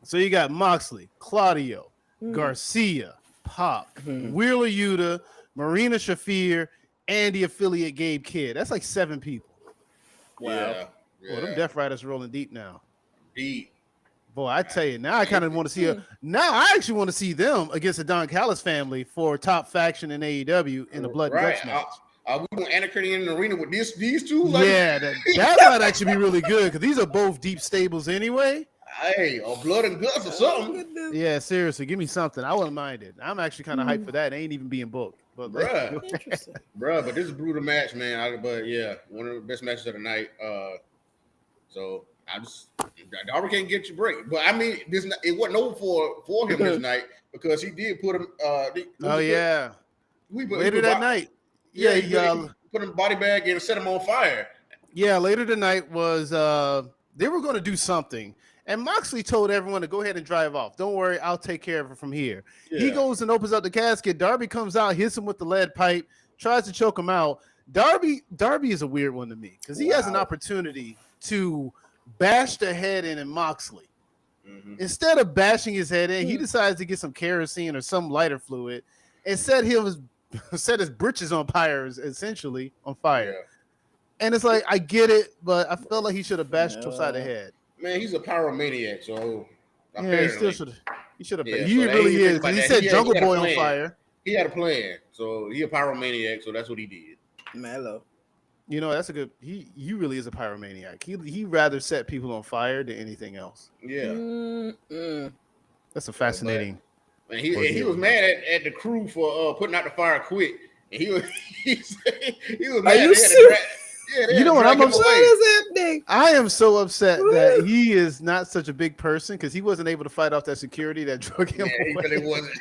So you got Moxley, Claudio, Garcia, Pac, Wheeler Yuta, Marina Shafir, and the affiliate Gabe Kidd. That's like 7 people. Wow. Yeah. Well, them Death Riders are rolling deep now. Deep. Boy, I tell you, now I kind of want to see now I actually want to see them against the Don Callis family for top faction in AEW in the Blood and Guts match. Are we going to enter in the arena with these two? Like? Yeah, that might actually be really good because these are both deep stables anyway. Hey, or Blood and Guts or something. Yeah, seriously, give me something. I wouldn't mind it. I'm actually kind of hyped for that. It ain't even being booked. But Bruh, but this is a brutal match, man. But yeah, one of the best matches of the night. So I just Darby can't get you break. But I mean, it wasn't over for him this night because he did put him. Later that night. Yeah, he put him body bag and set him on fire. Yeah, later tonight was they were going to do something. And Moxley told everyone to go ahead and drive off. Don't worry, I'll take care of it from here. Yeah. He goes and opens up the casket. Darby comes out, hits him with the lead pipe, tries to choke him out. Darby is a weird one to me because he has an opportunity to bash the head in Moxley. Mm-hmm. Instead of bashing his head in, he decides to get some kerosene or some lighter fluid and set his britches on fire, essentially on fire. Yeah. And it's like, I get it, but I felt like he should have bashed him upside the head. Man, he's a pyromaniac, so he still should have. He should have. He really is. He set Jungle Boy on fire. He had a plan, so he a pyromaniac. So that's what he did. Mellow. You know, that's a good. He really is a pyromaniac. He rather set people on fire than anything else. Yeah. That's a fascinating. And he was mad at the crew for putting out the fire quick. And he was mad. Are you serious? You know what I'm upset? I am so upset that he is not such a big person because he wasn't able to fight off that security that drug him away. He really wasn't.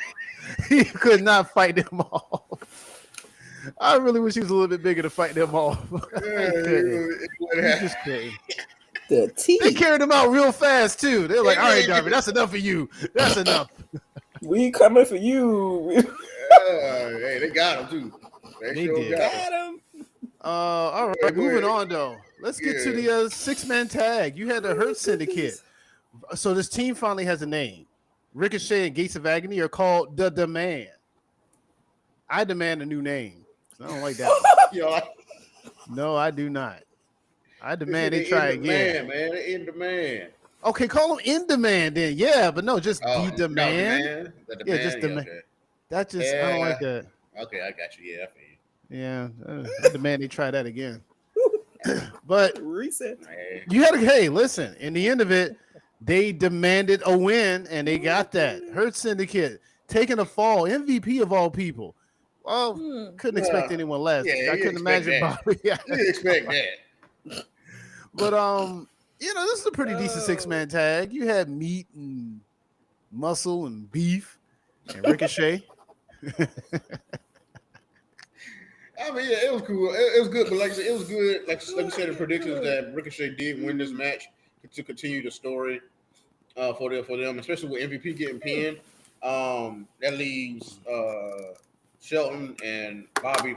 He could not fight them off. I really wish he was a little bit bigger to fight them off. He just couldn't. They carried him out real fast too. They're like, "All right, Darby, that's enough for you. That's enough. We coming for you." Hey, they got him too. They sure got him. All right, moving on though. Let's get to the 6-man tag. You had the Hurt Syndicate. So this team finally has a name. Ricochet and Gates of Agony are called the Demand. I demand a new name. I don't like that. No, I do not. I demand they try again. Man, in demand. Okay, call them in demand then. Yeah, but no, just the demand. The demand. Just demand. Okay. That just I don't like that. Okay, I got you. Yeah, I feel you. Yeah, I demand they try that again. But reset. You had to. Hey, listen. In the end of it, they demanded a win, and they got that. Hurt Syndicate taking a fall, MVP of all people. Well, couldn't expect anyone less. Yeah, I couldn't imagine Bobby. You expect that. But this is a pretty decent 6-man tag. You had meat and muscle and beef and Ricochet. I mean, yeah, it was cool. It was good, but like I said, it was good. Like we said in predictions that Ricochet did win this match to continue the story for them, especially with MVP getting pinned. That leaves Shelton and Bobby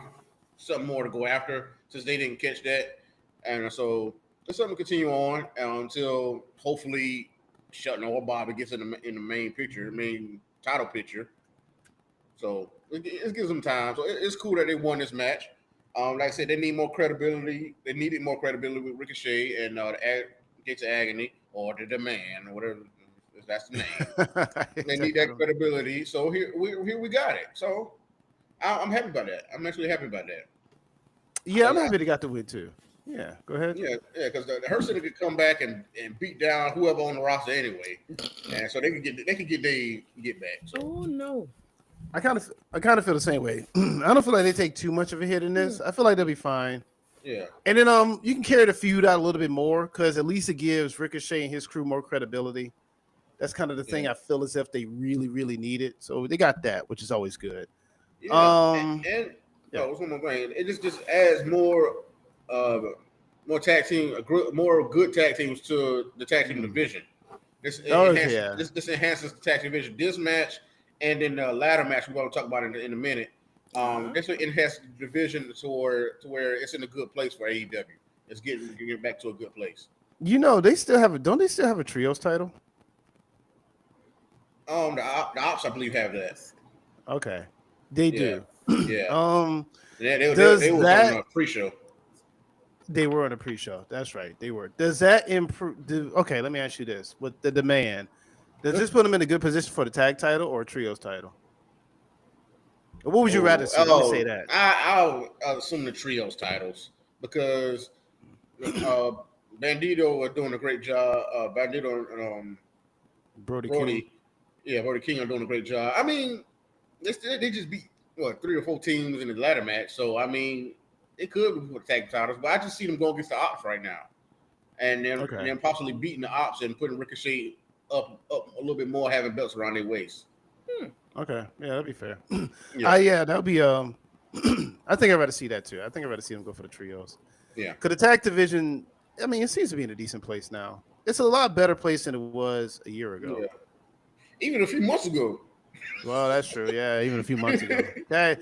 something more to go after since they didn't catch that, and so there's something to continue on until hopefully Shelton or Bobby gets in the main picture, main title picture. So it gives them time. So it's cool that they won this match. Like I said, they need more credibility. They needed more credibility with Ricochet and Gates of Agony or the Demand or whatever. If that's the name. They need that credibility. So here we got it. So I'm happy about that. I'm actually happy about that. Yeah, I'm happy they got the win too. Yeah, go ahead. Yeah, because the Hurt Center could come back and beat down whoever on the roster anyway, and so they could get back. So. Oh no. I kind of feel the same way. I don't feel like they take too much of a hit in this. I feel like they'll be fine. Yeah. And then you can carry the feud out a little bit more because at least it gives Ricochet and his crew more credibility. That's kind of the thing I feel as if they really, really need it. So they got that, which is always good. Yeah. What's one more thing? It just adds more tag team, more good tag teams to the tag team division. This enhances the tag team division. This match. And then the ladder match we're going to talk about in a minute. This will enhance the division to where it's in a good place for AEW. It's getting back to a good place. You know, they still have don't they still have a trios title? The Ops, I believe, have that. Okay, they do. Yeah. They were on a pre-show. They were on a pre-show. That's right. They were. Does that improve? Okay, let me ask you this: with the Demand. Does this put them in a good position for the tag title or a trios title? What would you rather see? Let me say that. I'll assume the trios titles because Bandito are doing a great job. Bandito and Brody King. Yeah, Brody King are doing a great job. I mean, they just beat 3 or 4 teams in the ladder match. So I mean, it could be for the tag titles, but I just see them going against the Ops right now, and then possibly beating the Ops and putting Ricochet up a little bit more, having belts around their waist. Okay, yeah, that'd be fair. That'd be. I think I'd rather see that too. I think I'd rather see them go for the trios. Yeah, because the tag division, I mean, it seems to be in a decent place now. It's a lot better place than it was a year ago. Yeah. Even a few months ago. Well, that's true. Yeah, even a few months ago. Tag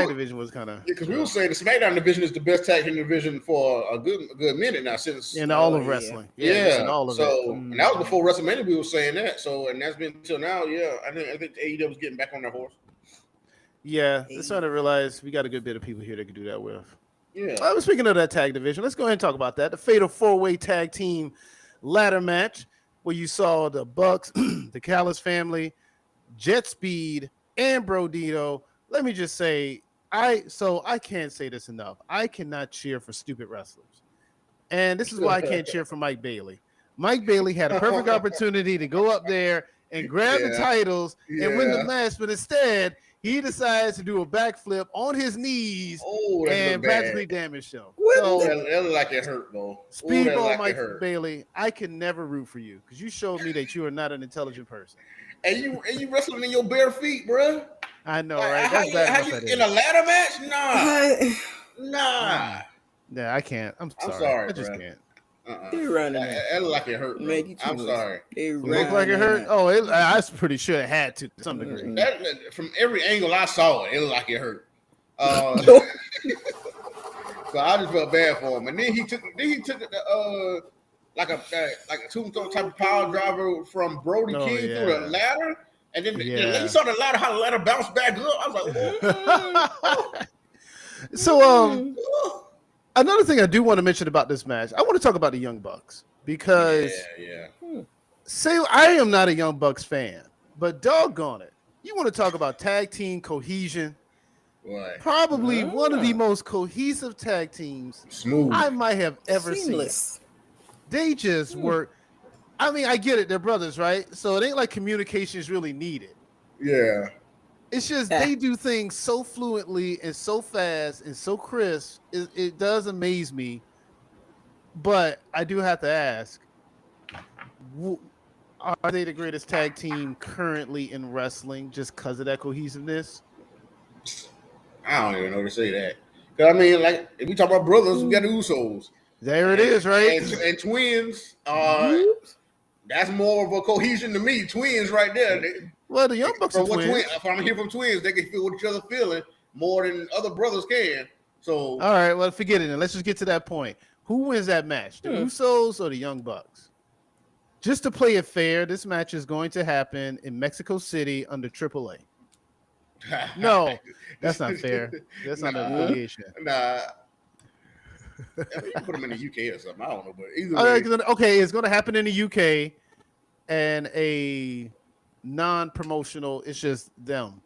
division was kind of. Because we were saying the SmackDown division is the best tag team division for a good minute now since in all of wrestling. Yeah, in all of it. And that was before WrestleMania. We were saying that. So and that's been until now. Yeah, I think AEW was getting back on their horse. Yeah, they're starting to realize we got a good bit of people here that can do that with. Yeah. I was speaking of that tag division. Let's go ahead and talk about that. The Fatal 4-Way Tag Team Ladder Match, where you saw the Bucks, the Callis family, Jet Speed, and Brodito. Let me just say, I can't say this enough. I cannot cheer for stupid wrestlers. And this is why I can't cheer for Mike Bailey. Mike Bailey had a perfect opportunity to go up there and grab the titles and win the match, but instead he decides to do a backflip on his knees and practically damage him. So, that look like it hurt, though. Speedball Mike Bailey, I can never root for you because you showed me that you are not an intelligent person. And you wrestling in your bare feet, bro. I know, right? That's bad. In a ladder match? Nah. Yeah, I can't. I'm sorry. I just can't. They running it. That look like it hurt. I'm sorry. They look like it hurt. Oh, I was pretty sure it had to some degree. From every angle I saw it looked like it hurt. So I just felt bad for him. And then he took the like a tombstone type of power driver from Brody King through the ladder. And then you saw the ladder, how the ladder bounced back up. I was like, So another thing I do want to mention about this match, I want to talk about the Young Bucks because say I am not a Young Bucks fan, but doggone it, you want to talk about tag team cohesion. What? Probably one of the most cohesive tag teams I might have ever seen. They just work. I mean, I get it. They're brothers, right? So it ain't like communication is really needed. Yeah. It's just they do things so fluently and so fast and so crisp. It does amaze me. But I do have to ask, are they the greatest tag team currently in wrestling just because of that cohesiveness? I don't even know to say that. Because, I mean, like, if we talk about brothers, we got the Usos. There it is, right? And twins, that's more of a cohesion to me. Twins right there. Well, the Young Bucks are twins. If I'm here from twins, they can feel what each other feeling more than other brothers can. So, all right, well, forget it. Let's just get to that point. Who wins that match, the Usos or the Young Bucks? Just to play it fair, this match is going to happen in Mexico City under AAA. No, that's not fair. That's not an affiliation. Nah. I mean, you can put them in the UK or something. I don't know, but either way. Okay, it's going to happen in the UK and a non-promotional. It's just them,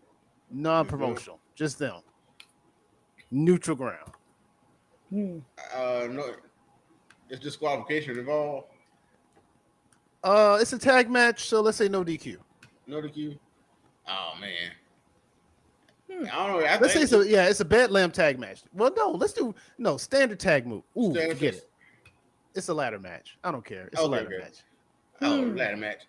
non-promotional, just them. Neutral ground. No, it's disqualification involved. It's a tag match, so let's say no DQ. No DQ. Oh man. I don't know. Let's say so. Yeah, it's a bad lamb tag match. Well, no, let's do standard tag move. Ooh, forget it. It's a ladder match. I don't care. It's a ladder match. Oh, ladder match.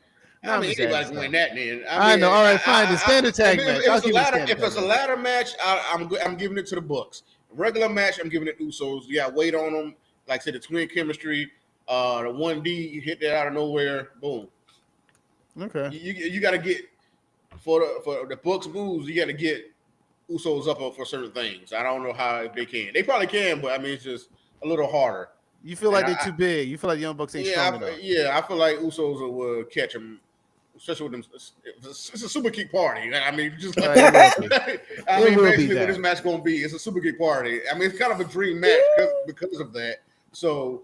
I mean, anybody can win that. Then I know. All right, fine. The standard tag match. If it's a ladder match, I'm giving it to the Bucks. Regular match, I'm giving it to Usos. You got weight on them. Like I said, the twin chemistry. The 1D, you hit that out of nowhere. Boom. Okay. You got to get for the Bucks moves. You got to get Usos up for certain things. I don't know how they can. They probably can, but I mean, it's just a little harder. You feel like they're too big. You feel like Young Bucks ain't strong enough. Yeah, I feel like Usos will catch them, especially with them. It's a super kick party. I mean, just basically what this match going to be. It's a super kick party. I mean, it's kind of a dream match because of that. So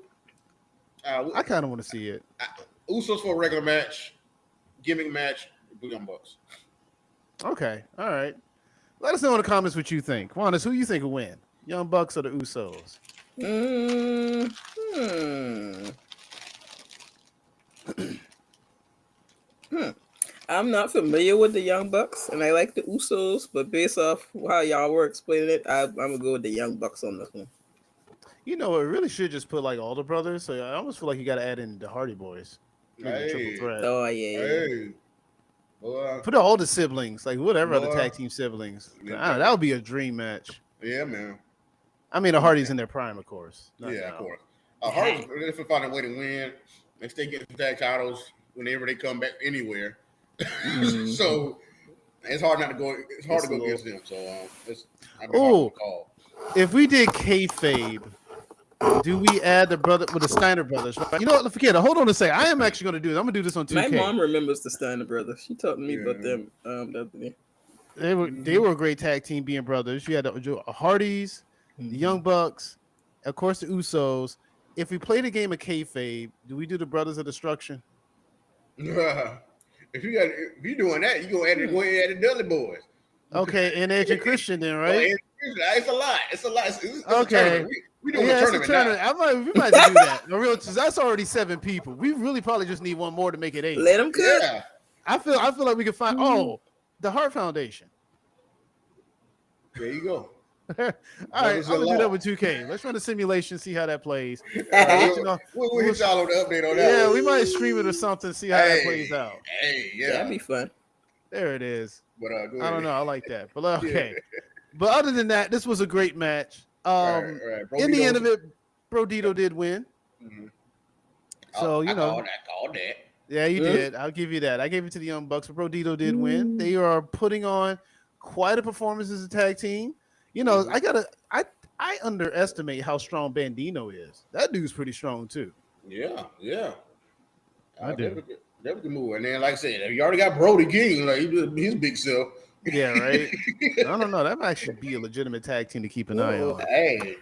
I kind of want to see it. Usos for a regular match, gimmick match, Young Bucks. Okay, all right. Let us know in the comments what you think. Juanis, who you think will win? Young Bucks or the Usos? I'm not familiar with the Young Bucks, and I like the Usos, but based off how y'all were explaining it, I'm gonna go with the Young Bucks on this one. You know, it really should just put like all the brothers. So I almost feel like you got to add in the Hardy Boys. Hey. Triple threat. Oh yeah. Hey. Boy. Put all the siblings, like whatever other tag team siblings. That would be a dream match. Yeah, man. I mean, the Hardys in their prime, of course. Of course. Hardys, if they find a way to win, if they get the tag titles whenever they come back anywhere. So it's hard not to go. It's hard to go against them. So if we did kayfabe, do we add the brother with the Steiner brothers? Right? You know what? Forget it. Hold on a second. I am actually going to do this. I'm going to do this on 2K. My mom remembers the Steiner brothers. She talked to me about them the other day. They were a great tag team, being brothers. You had the Hardys, the Young Bucks, of course the Usos. If we played a game of kayfabe, do we do the Brothers of Destruction? If you're doing that, you go ahead and add the Dudley Boys. Okay, and Edge and Christian then, right? It's a lot. It's okay. We doing a tournament now. We might do that. That's already 7 people. We really probably just need one more to make it 8. Let them cook. Yeah. I feel like we can find the Hart Foundation. There you go. All right, I'm gonna do that with 2K. Let's run the simulation, see how that plays. We'll hit y'all on the update on that. Yeah, we might stream it or something, see how that plays out. Hey, yeah, that'd be fun. There it is. But I don't know. I like that. But okay. But other than that, this was a great match. In the end of it, Brodito did win. Mm-hmm. So I called that. Yeah, you did. I'll give you that. I gave it to the Young Bucks, but Brodito did win. They are putting on quite a performance as a tag team. You know, I underestimate how strong Bandino is. That dude's pretty strong too. Yeah. I do. That was the move. And then, like I said, you already got Brody King, like his big self. Yeah, right. I don't know. That might actually be a legitimate tag team to keep an eye on. Hey.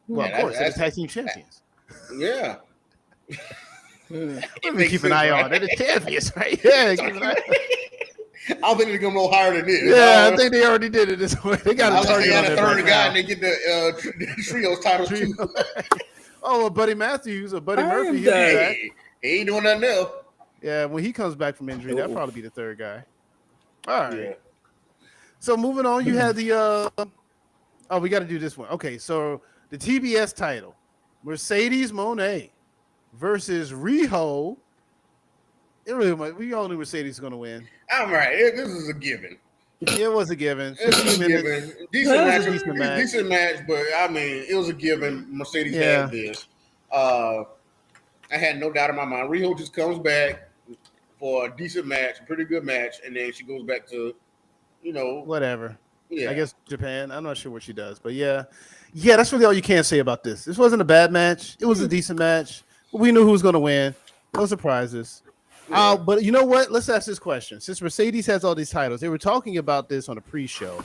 Well, of course, they're tag team champions. Yeah. Let me keep an eye on. They're the champions, right? Yeah, keep an eye on. I don't think they're going to go higher than this. Yeah, I think they already did it this way. They got a target on the third guy, and they get the trios title too. Well, Buddy Matthews or Buddy Murphy, he ain't doing nothing else. Yeah, when he comes back from injury, that'll probably be the third guy. All right. Yeah. So moving on, you had the we got to do this one. Okay, so the TBS title, Mercedes Moné versus Riho. We all knew Mercedes was going to win. I'm right. This is a given. It was a given. Decent match, but I mean, it was a given. Mercedes had this. I had no doubt in my mind. Riho just comes back for a decent match, a pretty good match, and then she goes back to, whatever. Yeah. I guess Japan. I'm not sure what she does, but yeah, that's really all you can say about this. This wasn't a bad match. It was a decent match. We knew who was going to win. No surprises. But you know what? Let's ask this question. Since Mercedes has all these titles, they were talking about this on a pre-show,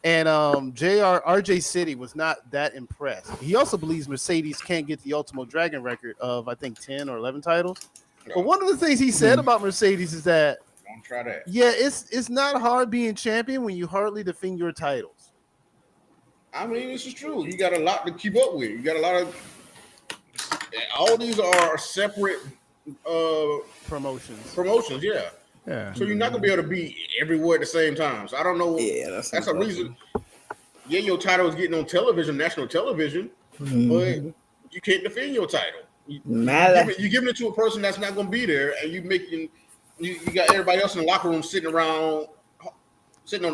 and RJ City was not that impressed. He also believes Mercedes can't get the Ultimo Dragon record of I think 10 or 11 titles. But one of the things he said about Mercedes is that don't try that. Yeah, it's not hard being champion when you hardly defend your titles. I mean, this is true. You got a lot to keep up with. You got a lot of. All these are separate promotions. Promotions, yeah. Yeah. So you're not gonna be able to be everywhere at the same time. So I don't know. Yeah, that's a reason. Yeah, your title is getting on television, national television, but you can't defend your title. You're giving it to a person that's not going to be there, and you got everybody else in the locker room sitting on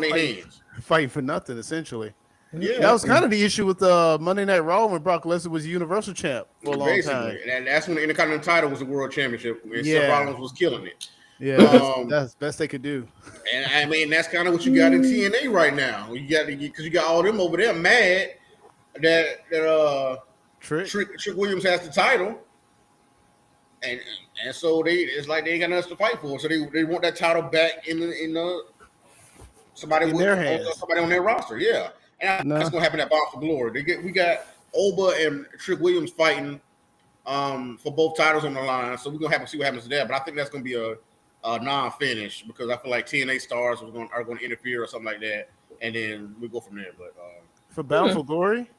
their hands, fighting for nothing, essentially. Yeah, that was kind of the issue with Monday Night Raw when Brock Lesnar was Universal Champ for a long time. And that's when the Intercontinental title was the World Championship, and Seth Rollins was killing it. Yeah, that's best they could do. And I mean, that's kind of what you got in TNA right now. Because you got all them over there mad that Trick Williams has the title, and so it's like they ain't got nothing to fight for. So they want that title back in somebody on their roster. Yeah, and that's gonna happen at Bound for Glory. We got Oba and Trick Williams fighting for both titles on the line. So we're gonna have to see what happens to that. But I think that's gonna be a non-finish because I feel like TNA stars are going to interfere or something like that, and then we go from there. But for Bound for Glory,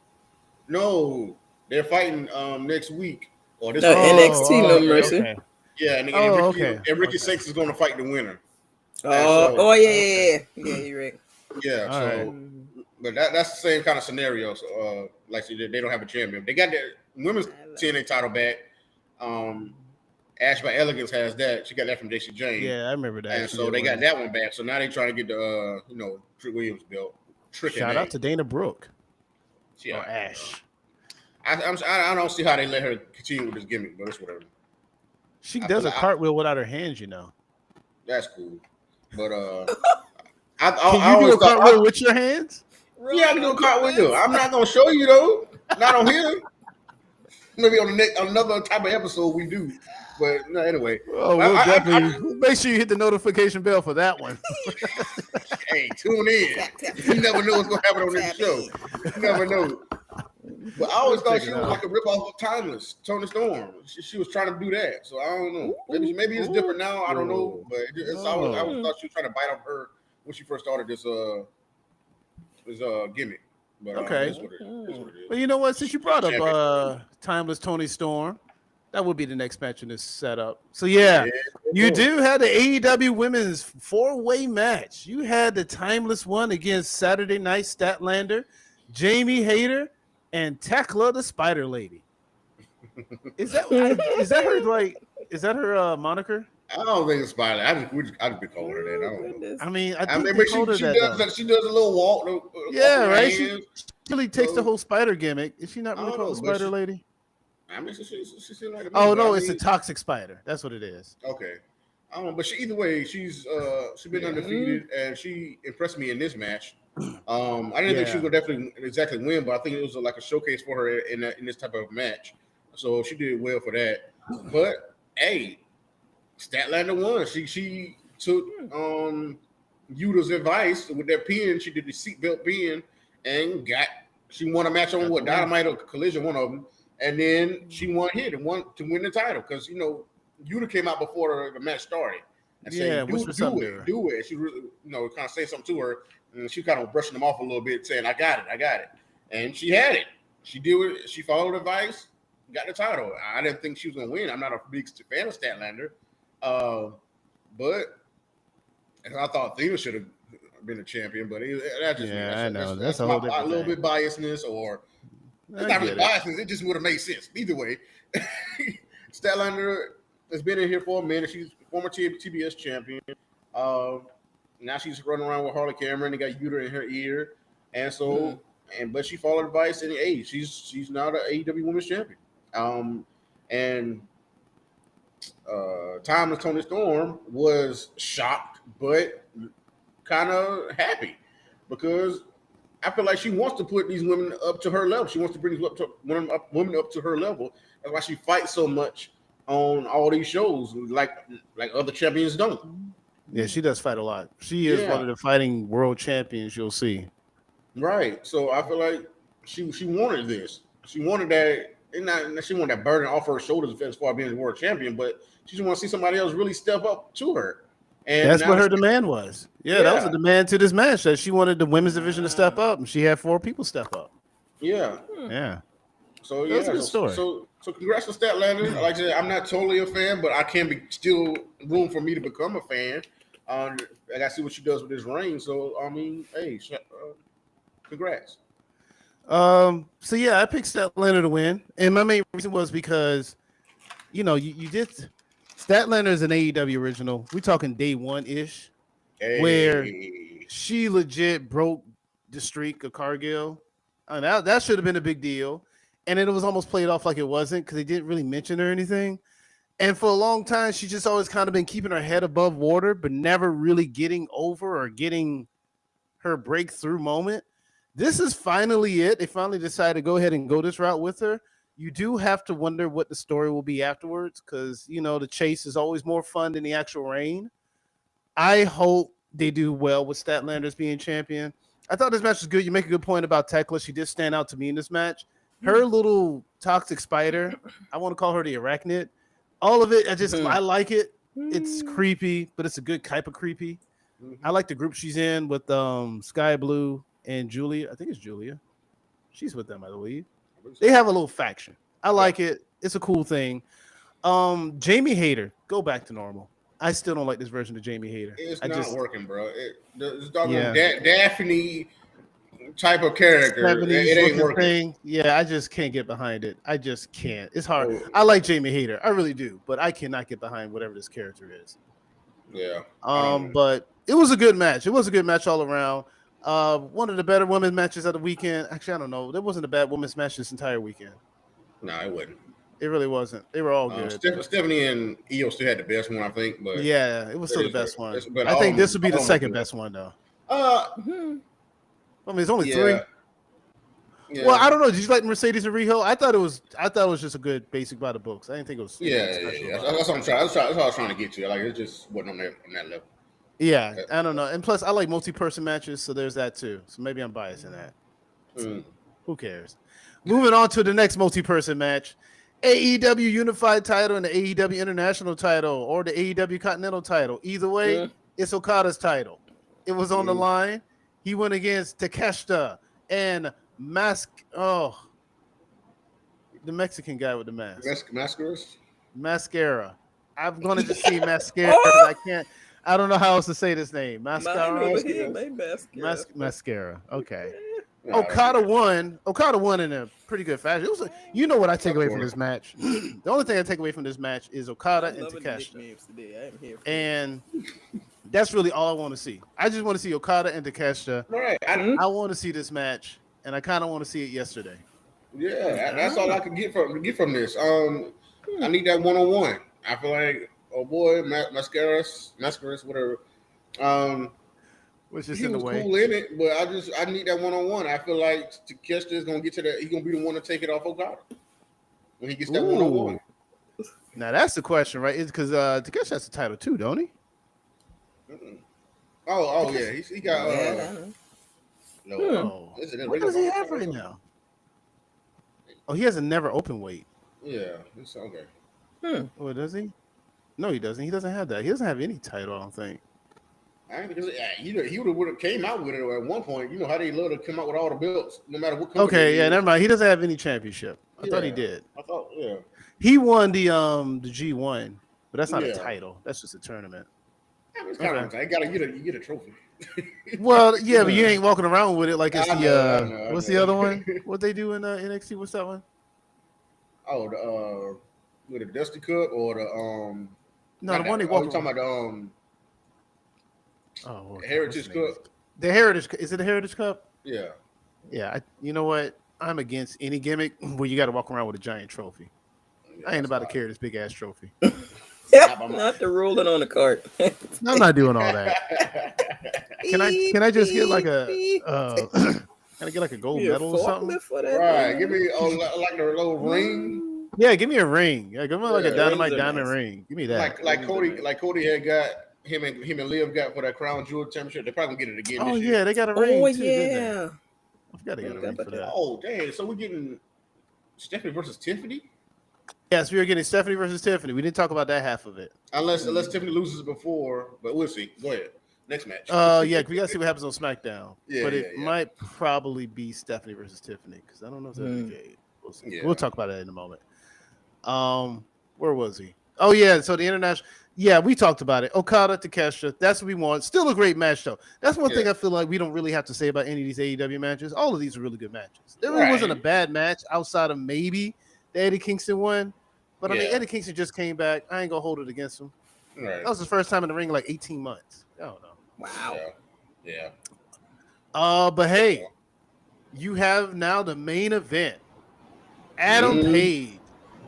no, they're fighting next week or this NXT. No mercy. Okay. Yeah, and Ricky Six is going to fight the winner. Yeah, you're right. Yeah, so but that's the same kind of scenario. So like they don't have a champion. They got the women's TNA title back. Ash by Elegance has that. She got that from JC Jane. Yeah, I remember that. And so they got that one back. So now they're trying to get the Trick Williams belt. Shout out to Dana Brooke. Yeah, or Ash. I don't see how they let her continue with this gimmick, but it's whatever. She does a cartwheel without her hands, you know. That's cool. But can you do a cartwheel with your hands? Yeah, I can do a cartwheel. I'm not gonna show you though. Not on here. Maybe on another type of episode we do. But no, anyway. Oh, we'll definitely make sure you hit the notification bell for that one. Hey, tune in. You never know what's gonna happen on this show. You never know. But I always thought she was like a ripoff of Timeless, Tony Storm. She was trying to do that. So I don't know. Maybe it's different now. I don't know. But I always thought she was trying to bite off her when she first started this gimmick. But okay. It's what it is. Well, you know what? Since you brought up Timeless Tony Storm, that would be the next match in this setup. So you do have the AEW Women's 4-way match. You had the Timeless one against Saturday Night Statlander, Jamie Hayter, and Tekla the Spider Lady. Is that her moniker? I don't think it's Spider Lady. I just be calling her that. I don't know. I mean, she does a little walk. Right. She really takes the whole spider gimmick. Is she not really called the Spider Lady? I mean, she seems like it's a toxic spider. That's what it is. Okay. I don't know, but either way, she's been undefeated, and she impressed me in this match. I didn't think she would definitely exactly win, but I think it was like a showcase for her in this type of match. So she did well for that. But hey, Statlander won. She took Yuta's advice with that pin. She did the seatbelt pin and she won a match on Dynamite or Collision, one of them. And then she won here to win the title because Yuta came out before the match started and said, "Do it." She really, kind of saying something to her, and she kind of brushing them off a little bit, saying, "I got it," and she had it. She did it. She followed advice, got the title. I didn't think she was gonna win. I'm not a big fan of Statlander, but I thought Thea should have been a champion. But that's a little bit biasness or. It's not really biasness. It just would have made sense. Either way, Statlander has been in here for a minute. She's former TBS champion. Now she's running around with Harley Cameron. They got Yuta in her ear, and so but she followed advice in the age. She's now the AEW Women's Champion. And Timeless Tony Storm was shocked, but kind of happy because. I feel like she wants to put these women up to her level. She wants to bring women up to her level. That's why she fights so much on all these shows, like other champions don't. Yeah, she does fight a lot. She is one of the fighting world champions. You'll see. Right. So I feel like she wanted this. She wanted that, and not she wanted that burden off her shoulders as far as being the world champion, but she just want to see somebody else really step up to her. And that's what her demand was. Yeah, that was a demand to this match, that she wanted the women's division to step up, and she had 4 people step up. Yeah. Yeah. So that's a good story. So congrats to Statlander. Like I said, I'm not totally a fan, but I can be still room for me to become a fan. I got to see what she does with this reign. So I mean, hey, congrats. So yeah, I picked Statlander to win, and my main reason was because, you did. Statlander is an AEW original. We're talking day 1-ish, where she legit broke the streak of Cargill. That should have been a big deal, and then it was almost played off like it wasn't because they didn't really mention her or anything. And for a long time, she just always kind of been keeping her head above water, but never really getting over or getting her breakthrough moment. This is finally it. They finally decided to go ahead and go this route with her. You do have to wonder what the story will be afterwards because, the chase is always more fun than the actual reign. I hope they do well with Statlanders being champion. I thought this match was good. You make a good point about Tekla. She did stand out to me in this match. Her little toxic spider, I want to call her the arachnid. All of it, I like it. It's creepy, but it's a good type of creepy. I like the group she's in with Sky Blue and Julia. I think it's Julia. She's with them, I believe. They have a little faction. I like it. It's a cool thing. Jamie Hayter, go back to normal. I still don't like this version of Jamie Hayter. It's not working, bro. It's Daphne type of character. It ain't working. Thing. Yeah, I just can't get behind it. I just can't. It's hard. I like Jamie Hayter. I really do. But I cannot get behind whatever this character is. Yeah. But it was a good match. It was a good match all around. One of the better women's matches of the weekend. Actually, I don't know. There wasn't a bad women's match this entire weekend. No, it wasn't. It really wasn't. They were all good. Stephanie and Io still had the best one, I think. But yeah, it was still the best one. I think this would be the second best one, though. I mean, it's only 3. Yeah. Well, I don't know. Did you like Mercedes and Riho? I thought it was just a good basic by the books. I didn't think it was. Yeah. That's what I'm trying. That's what I was trying to get to. Like, it just wasn't on that level. Yeah, I don't know. And plus, I like multi-person matches, so there's that too. So maybe I'm biased in that. Who cares? Moving on to the next multi-person match. AEW Unified title and the AEW International title, or the AEW Continental title. Either way, it's Okada's title. It was on the line. He went against Takeshita and the Mexican guy with the mask. Mascara. I'm going to just see Mascara because I don't know how else to say this name. Mascara. Okay. Okada won in a pretty good fashion. What I take away from this match? The only thing I take away from this match is Okada and Takeshita. And that's really all I want to see. I just want to see Okada and Takeshita. Right. I want to see this match, and I kind of want to see it yesterday. Yeah, that's all I can get from this. I need that one-on-one. I feel like, oh boy, Mascaras, whatever. Which is he in the was way. Cool in it, but I need that one-on-one. I feel like Takeshita is gonna get to that. He's gonna be the one to take it off Okada when he gets that one-on-one. Now that's the question, right? It's because Takeshita has the title too, don't he? Oh yeah, he got. What does he have right now? Oh, he has a never open weight. Yeah, it's okay. Oh, does he? No, he doesn't. He doesn't have that. He doesn't have any title, I don't think. He would have came out with it at one point. You know how they love to come out with all the belts, no matter what. Okay, yeah, never mind. He doesn't have any championship. I thought he did. He won the G1, but that's not a title. That's just a tournament. It's kind of you get a trophy. Well, yeah, but you ain't walking around with it like it's what's the other one? What they do in NXT? What's that one? Oh, with the Dusty Cup or the No, the one they walk. I'm talking about the Heritage Cup. The Heritage, is it the Heritage Cup? Yeah. Yeah. You know what? I'm against any gimmick where you got to walk around with a giant trophy. Yeah, I ain't about to carry this big ass trophy. Not the ruling on the cart. I'm not doing all that. Can I just get like a can I get like a gold medal or something? Right. Give me like the little ring. Yeah, give me a ring. Yeah, give me like a Yeah, Dynamite rings are diamond nice. ring. Give me that. Like Cody had got him and Liv got for that Crown Jewel Championship. They're probably gonna get it again Oh this year. yeah, they got a Oh ring too, didn't they? yeah. I forgot they got a Forgot ring about for that. that. Oh dang! So we're getting Stephanie versus Tiffany. Yes, we were getting Stephanie versus Tiffany. We didn't talk about that half of it. Unless Tiffany loses before, but we'll see. Go ahead. Next match. Yeah, we gotta see what happens on SmackDown. Yeah, but it yeah. might probably be Stephanie versus Tiffany because I don't know if that's the case. We'll see. Yeah. We'll talk about that in a moment. Where was he? Oh yeah, so the international. Yeah, we talked about it. Okada to Kesha. That's what we want. Still a great match though. That's one thing I feel like we don't really have to say about any of these AEW matches. All of these are really good matches. There really wasn't a bad match outside of maybe the Eddie Kingston one. But I mean, Eddie Kingston just came back. I ain't gonna hold it against him. Right. That was his first time in the ring in like 18 months. I don't know. Wow. Yeah. But hey, you have now the main event. Adam Page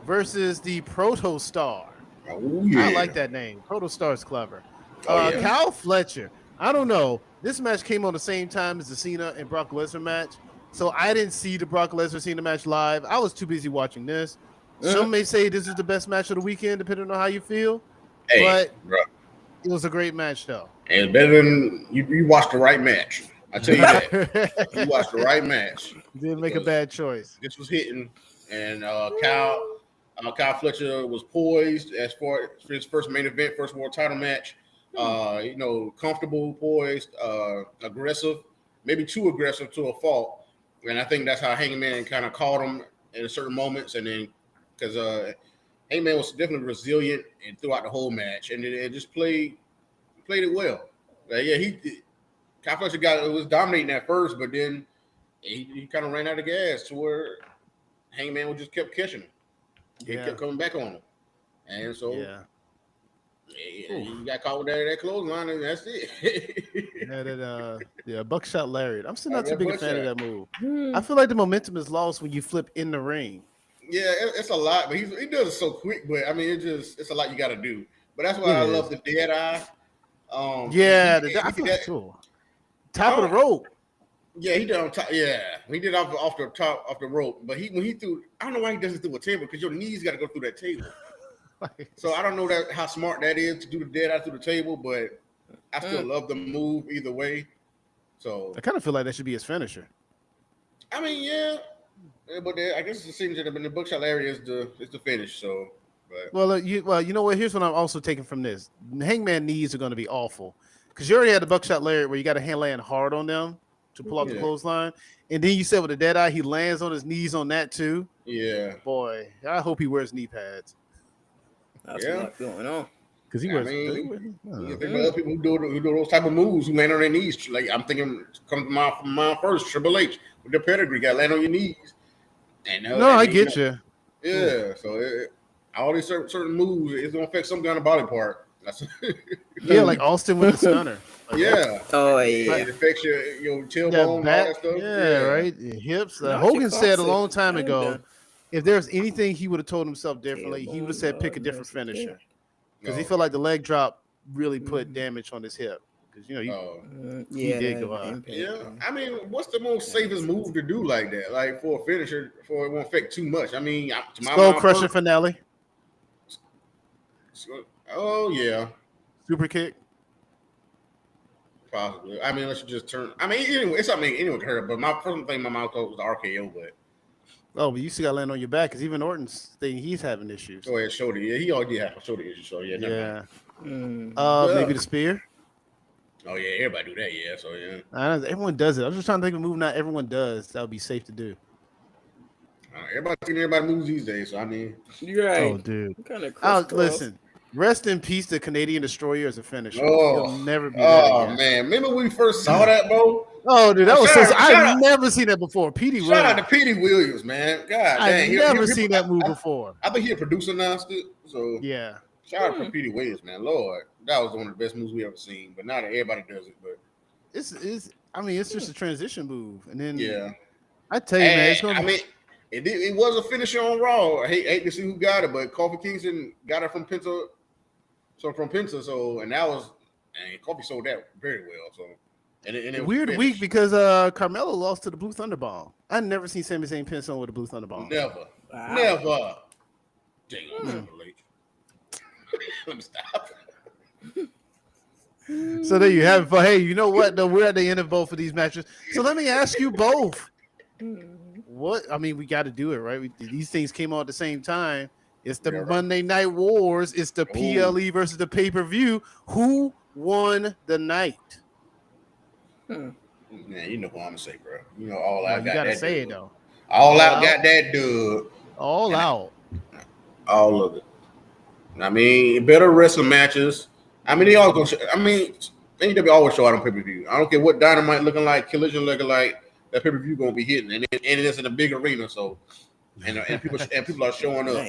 versus the Proto Star. Oh, yeah. I like that name. Proto Star is clever. Kyle Fletcher. I don't know. This match came on the same time as the Cena and Brock Lesnar match. So I didn't see the Brock Lesnar Cena match live. I was too busy watching this. Some may say this is the best match of the weekend, depending on how you feel. Hey, but bro. It was a great match, though. And it's better than you watched the right match. I tell you that. You watched the right match. You didn't make a bad choice. This was hitting, and Kyle Fletcher was poised as far for his first main event, first world title match. Comfortable, poised, aggressive, maybe too aggressive to a fault. And I think that's how Hangman kind of caught him in certain moments, and then because Hangman was definitely resilient and throughout the whole match, and it just played it well. Kyle Fletcher was dominating at first, but then he kind of ran out of gas to where Hangman just kept catching him. He kept coming back on him, and so he got caught with that clothesline, and that's it. Buckshot lariat. I'm still not too big a fan of that move. I feel like the momentum is lost when you flip in the ring. Yeah, it's a lot, but he does it so quick. But I mean, it's a lot you got to do. But that's why I love the dead eye. I feel that cool. Top of the rope. Yeah, he did on top. Yeah, he did off the top off the rope. But when he threw, I don't know why he does it through a table because your knees got to go through that table. So I don't know how smart that is to do the dead eye through the table, but I still love the move either way. So I kind of feel like that should be his finisher. I mean, yeah, but I guess it seems that in the buckshot area is the finish. So, but. You know what? Here's what I'm also taking from this: Hangman knees are going to be awful because you already had the buckshot lariat where you got to land hard on them to pull off the clothesline, and then you said with the dead eye he lands on his knees on that too. Yeah, boy, I hope he wears knee pads. That's a lot going on. Because he wears. You think about people who do those type of moves who land on their knees. Like I'm thinking, come to my first Triple H with the pedigree, got to land on your knees. I get you. Yeah, so all these certain moves, it's gonna affect some kind of body part. Like Austin with the stunner. Yeah. Oh yeah. It affects your tailbone, all that stuff. Yeah, right. Your hips. Hogan said a long time ago, if there's anything he would have told himself differently, he would have said pick a different finisher because he felt like the leg drop really put damage on his hip. Because he did go out. Yeah, I mean, what's the most safest move to do like that? Like for a finisher, for it won't affect too much. I mean, to my skull crusher finale. Oh yeah, super kick. Possibly. I mean, let's just turn. I mean, anyway, it's something anyone can hurt. But my first thing my mouth told was the RKO. But you still got to land on your back because even Orton's thing, he's having issues. Oh yeah, shoulder. Yeah, he already had a shoulder issue. So yeah. Maybe the spear. Oh yeah, everybody do that. Yeah, so yeah. Everyone does it. I'm just trying to think of a move not everyone does that would be safe to do. Everybody moves these days. So I mean, you're right. Oh, dude. Listen. Rest in peace, the Canadian Destroyer as a finisher. He'll never be that again. Man, remember when we first saw that, bro? Oh, dude, that was I've never seen that before. Petey Williams. Shout out to Petey Williams, man. God dang. I've never seen that move before. I think he a producer now, so yeah. Shout out to Petey Williams, man. Lord, that was one of the best moves we ever seen. But now that everybody does it, but it's just a transition move, and then I tell you, man, it was a finisher on Raw. I hate to see who got it, but Kofi Kingston got it from Penta. So and that was, and Kofi sold that very well. So, and it was weird week because Carmelo lost to the Blue Thunder Bomb. I never seen Sami Zayn pin someone with a Blue Thunder Bomb. Never. Damn, Triple H. Let me stop. So there you have it. But hey, you know what? Though we're at the end of both of these matches. So let me ask you both. What? I mean, we got to do it, right? These things came out at the same time. It's the Monday Night Wars. It's the PLE versus the pay-per-view. Who won the night? Man, you know who I'm gonna say, bro. You know, All Out. You gotta say it though. All Out got that dub. All Out. All of it. I mean, better wrestling matches. I mean, they all gonna. AEW always show out on pay-per-view. I don't care what Dynamite looking like, Collision looking like. That pay-per-view gonna be hitting, and it's in a big arena. So, and people are showing up.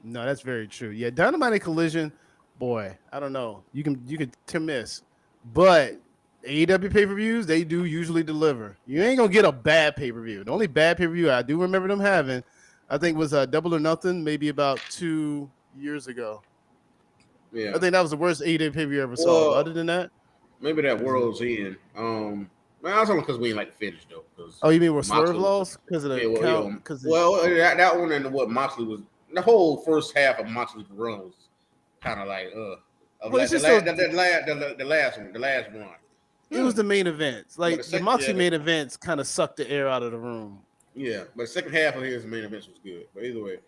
No, that's very true. Yeah, Dynamite and Collision, boy, I don't know. You can miss, but AEW pay-per-views, they do usually deliver. You ain't gonna get a bad pay-per-view. The only bad pay-per-view I do remember them having, I think, was Double or Nothing, maybe about 2 years ago. Yeah, I think that was the worst AEW pay-per-view I ever saw. Other than that, maybe that World's End. Man, that's only because we ain't like the finish though. Oh, you mean with Swerve lost because of the count? That one and what Moxley was. The whole first half of Moxley's run was kind of like the last one. It was the main events. Like the Moxley main events kind of sucked the air out of the room. Yeah, but the second half of his main events was good. But either way,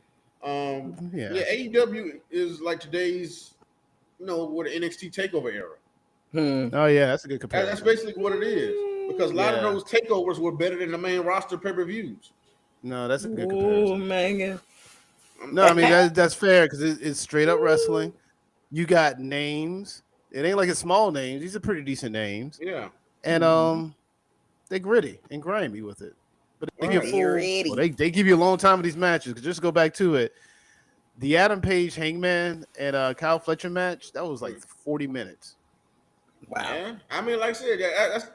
AEW is like today's, what an NXT takeover era. Oh yeah, that's a good comparison. That's basically what it is. Because a lot of those takeovers were better than the main roster pay-per-views. No, that's a good comparison. Oh man. No, I mean that's fair because it's straight up wrestling. You got names. It ain't like it's small names. These are pretty decent names. Yeah. And they're gritty and grimy with it. But they give you a long time with these matches. Just go back to it. The Adam Page Hangman and Kyle Fletcher match, that was like 40 minutes. Wow. Yeah. I mean, like I said, that's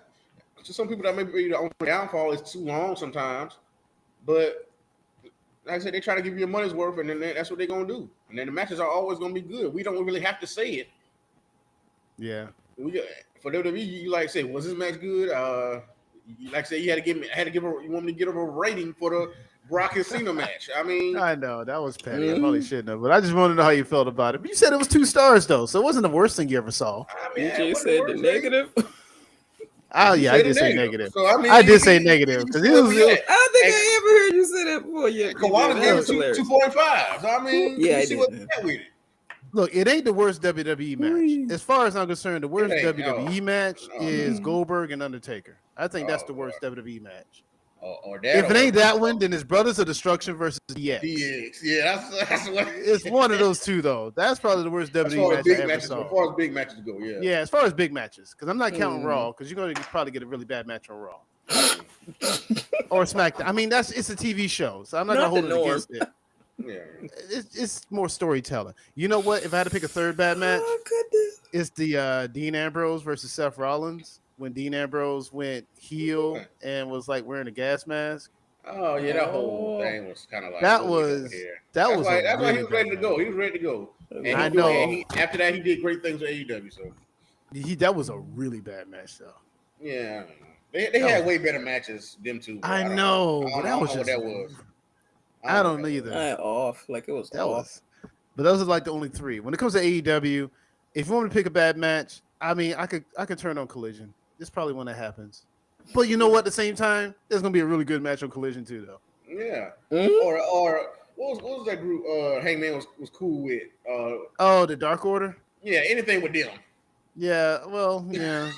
to some people that may be the only downfall is too long sometimes. But like I said, they try to give you your money's worth, and then that's what they're gonna do. And then the matches are always gonna be good. We don't really have to say it. Yeah. For WWE, you like say, was this match good? You like say you had to give her. You want me to give her a rating for the Brock and Cena match? I mean, I know that was petty. I probably shouldn't have, but I just wanted to know how you felt about it. But you said it was 2 stars though, so it wasn't the worst thing you ever saw. I mean, you just said the negative. Oh yeah, I did say negative. So, I did say negative because it was. I don't think I ever heard you say that before. Yeah, Kawhi gave it 2.5. So I mean, yeah, you see what's that with it. Look, it ain't the worst WWE match. As far as I'm concerned, the worst WWE match is Goldberg and Undertaker. I think that's the worst WWE match. If it ain't that one, then it's Brothers of Destruction versus DX. Yeah, that's what it's one of those two though. That's probably the worst WWE match I ever saw. As far as big matches go, yeah. Yeah, as far as big matches, because I'm not counting Raw, because you're going to probably get a really bad match on Raw or SmackDown. I mean, it's a TV show, so I'm not going to hold it against it. Yeah, it's more storytelling. You know what? If I had to pick a third bad match, it's the Dean Ambrose versus Seth Rollins. When Dean Ambrose went heel and was like wearing a gas mask. Oh yeah, that whole thing was kind of like that's why he was ready to go. He was ready to go. And I know. After that, he did great things with AEW. So that was a really bad match, though. Yeah, they had way better matches. Them two. I know, but that was what that was. I don't know either. Like it was off. But those are like the only 3. When it comes to AEW, if you want me to pick a bad match, I mean, I could turn on Collision. It's probably when that happens. But you know what? At the same time, there's gonna be a really good match on Collision too, though. Yeah. Or what was that group? Hangman was cool with. The Dark Order. Yeah, anything with them. Yeah. Well, yeah.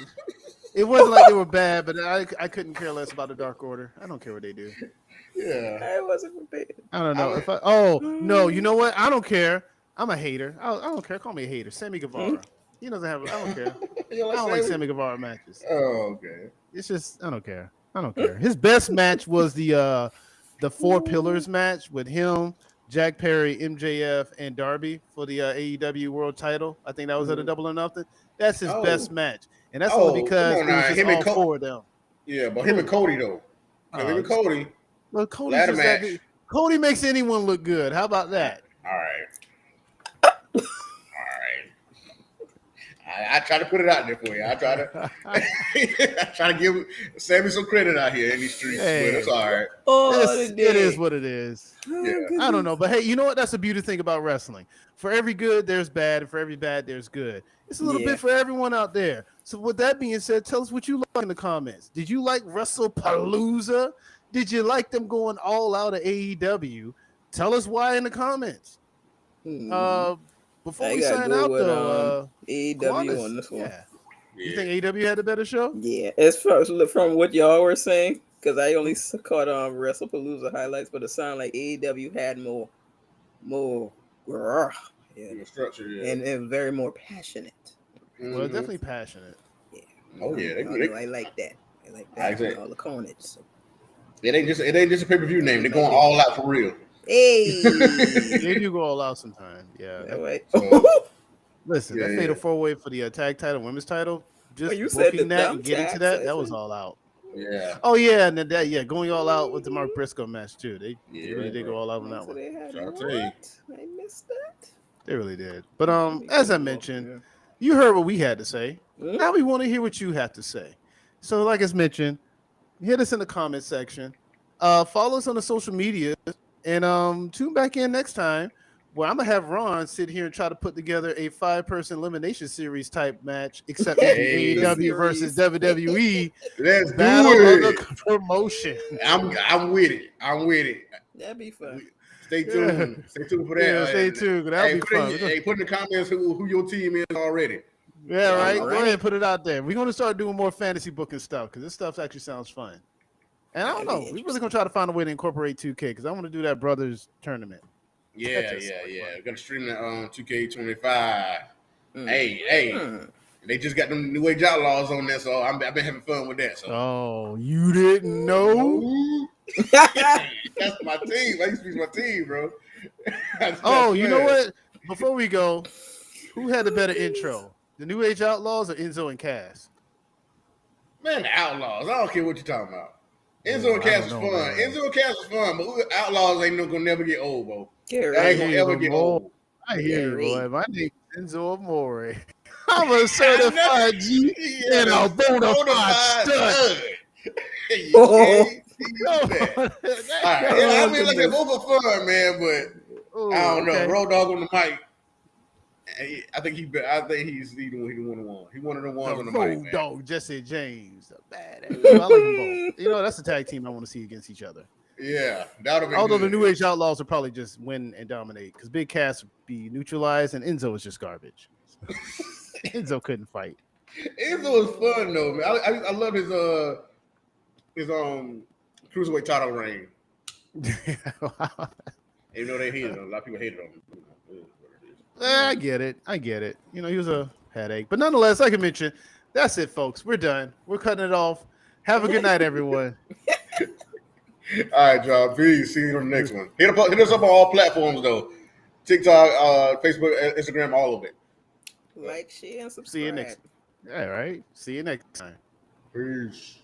It wasn't like they were bad, but I couldn't care less about the Dark Order. I don't care what they do. Yeah. It wasn't bad. I don't know. No, you know what? I don't care. I'm a hater. I don't care. Call me a hater. Sammy Guevara. He doesn't have. I don't care. I don't like Sammy Guevara matches. Oh, okay. It's just I don't care. His best match was the 4 Pillars match with him, Jack Perry, MJF, and Darby for the AEW World Title. I think that was at a Double or Nothing. That's his best match, and that's only because it was just all 4 of them. Yeah, but him and Cody though. Him and Cody. Well, Cody makes anyone look good. How about that? All right. I try to put it out there for you. I try to give Sammy some credit out here in these streets, but it's all right. Oh, it is what it is. Yeah. I don't know, but hey, you know what? That's the beautiful thing about wrestling. For every good, there's bad, and for every bad, there's good. It's a little bit for everyone out there. So with that being said, tell us what you like in the comments. Did you like Wrestlepalooza? Did you like them going all out at AEW? Tell us why in the comments. Before we sign out, though, AEW on this one. Yeah. You think AEW had a better show? Yeah, as far as from what y'all were saying, because I only caught Wrestlepalooza highlights, but it sounded like AEW had more structure, and very more passionate. Well, definitely passionate. Yeah. Oh yeah, I like that. I like that. Exactly. All the carnage. So. It ain't just a pay-per-view name. They're going all out for real. Hey, they do go all out sometime. Yeah. That way. Listen, that fatal 4-way for the tag title, women's title, just booking that and getting to that was all out. Yeah. Oh yeah, and then going all out with the Mark Briscoe match too. They really did go all out on that one. I missed that. They really did. But as I mentioned, you heard what we had to say. Now we want to hear what you have to say. So, like as mentioned, hit us in the comment section. Follow us on the social media, and tune back in next time. Well, I'm gonna have Ron sit here and try to put together a 5-person elimination series type match, except AEW versus WWE. Let's battle do of it. the promotion. I'm with it. That'd be fun. Stay tuned. Yeah. Stay tuned for that. Yeah, stay tuned. That'll be fun. Put in the comments who your team is already. Yeah, right. Go ahead and put it out there. We're gonna start doing more fantasy booking stuff because this stuff actually sounds fun. And I don't know. We're really gonna try to find a way to incorporate 2K because I want to do that brothers tournament. Yeah. We're gonna stream that on 2K25. Hey. They just got them New Age Outlaws on there, so I've been having fun with that. So. Oh, you didn't know? That's my team. I used to be my team, bro. Oh, you know what? Before we go, who had a better intro? The New Age Outlaws or Enzo and Cass? Man, the Outlaws. I don't care what you're talking about. Enzo and Cass was fun. Enzo and Cass was fun, but Outlaws ain't gonna never get old, bro. Ain't gonna ever get old. I hear you, boy. My name is Enzo Amore. I'm a certified G and a bona fide stud. All right. I mean, like they're both for fun, man, but I don't know. Road Dogg on the mic. I think he's one of the ones. He one of the ones on the mic. Road Dogg, Jesse James, badass. I like them both. You know, that's a tag team I want to see against each other. Yeah, that would be. Although good. the New Age Outlaws will probably just win and dominate because Big Cass would be neutralized and Enzo is just garbage. Enzo couldn't fight. Enzo was fun though, man. I love his cruiserweight title reign. Even though they hated him, a lot of people hated him. I get it. You know, he was a headache, but nonetheless, like I mentioned, that's it, folks. We're done. We're cutting it off. Have a good night, everyone. All right, y'all. Peace. See you on the next one. Hit us up on all platforms though. TikTok, Facebook, Instagram, all of it. Like, share, and subscribe. See you next. All right. See you next time. Peace.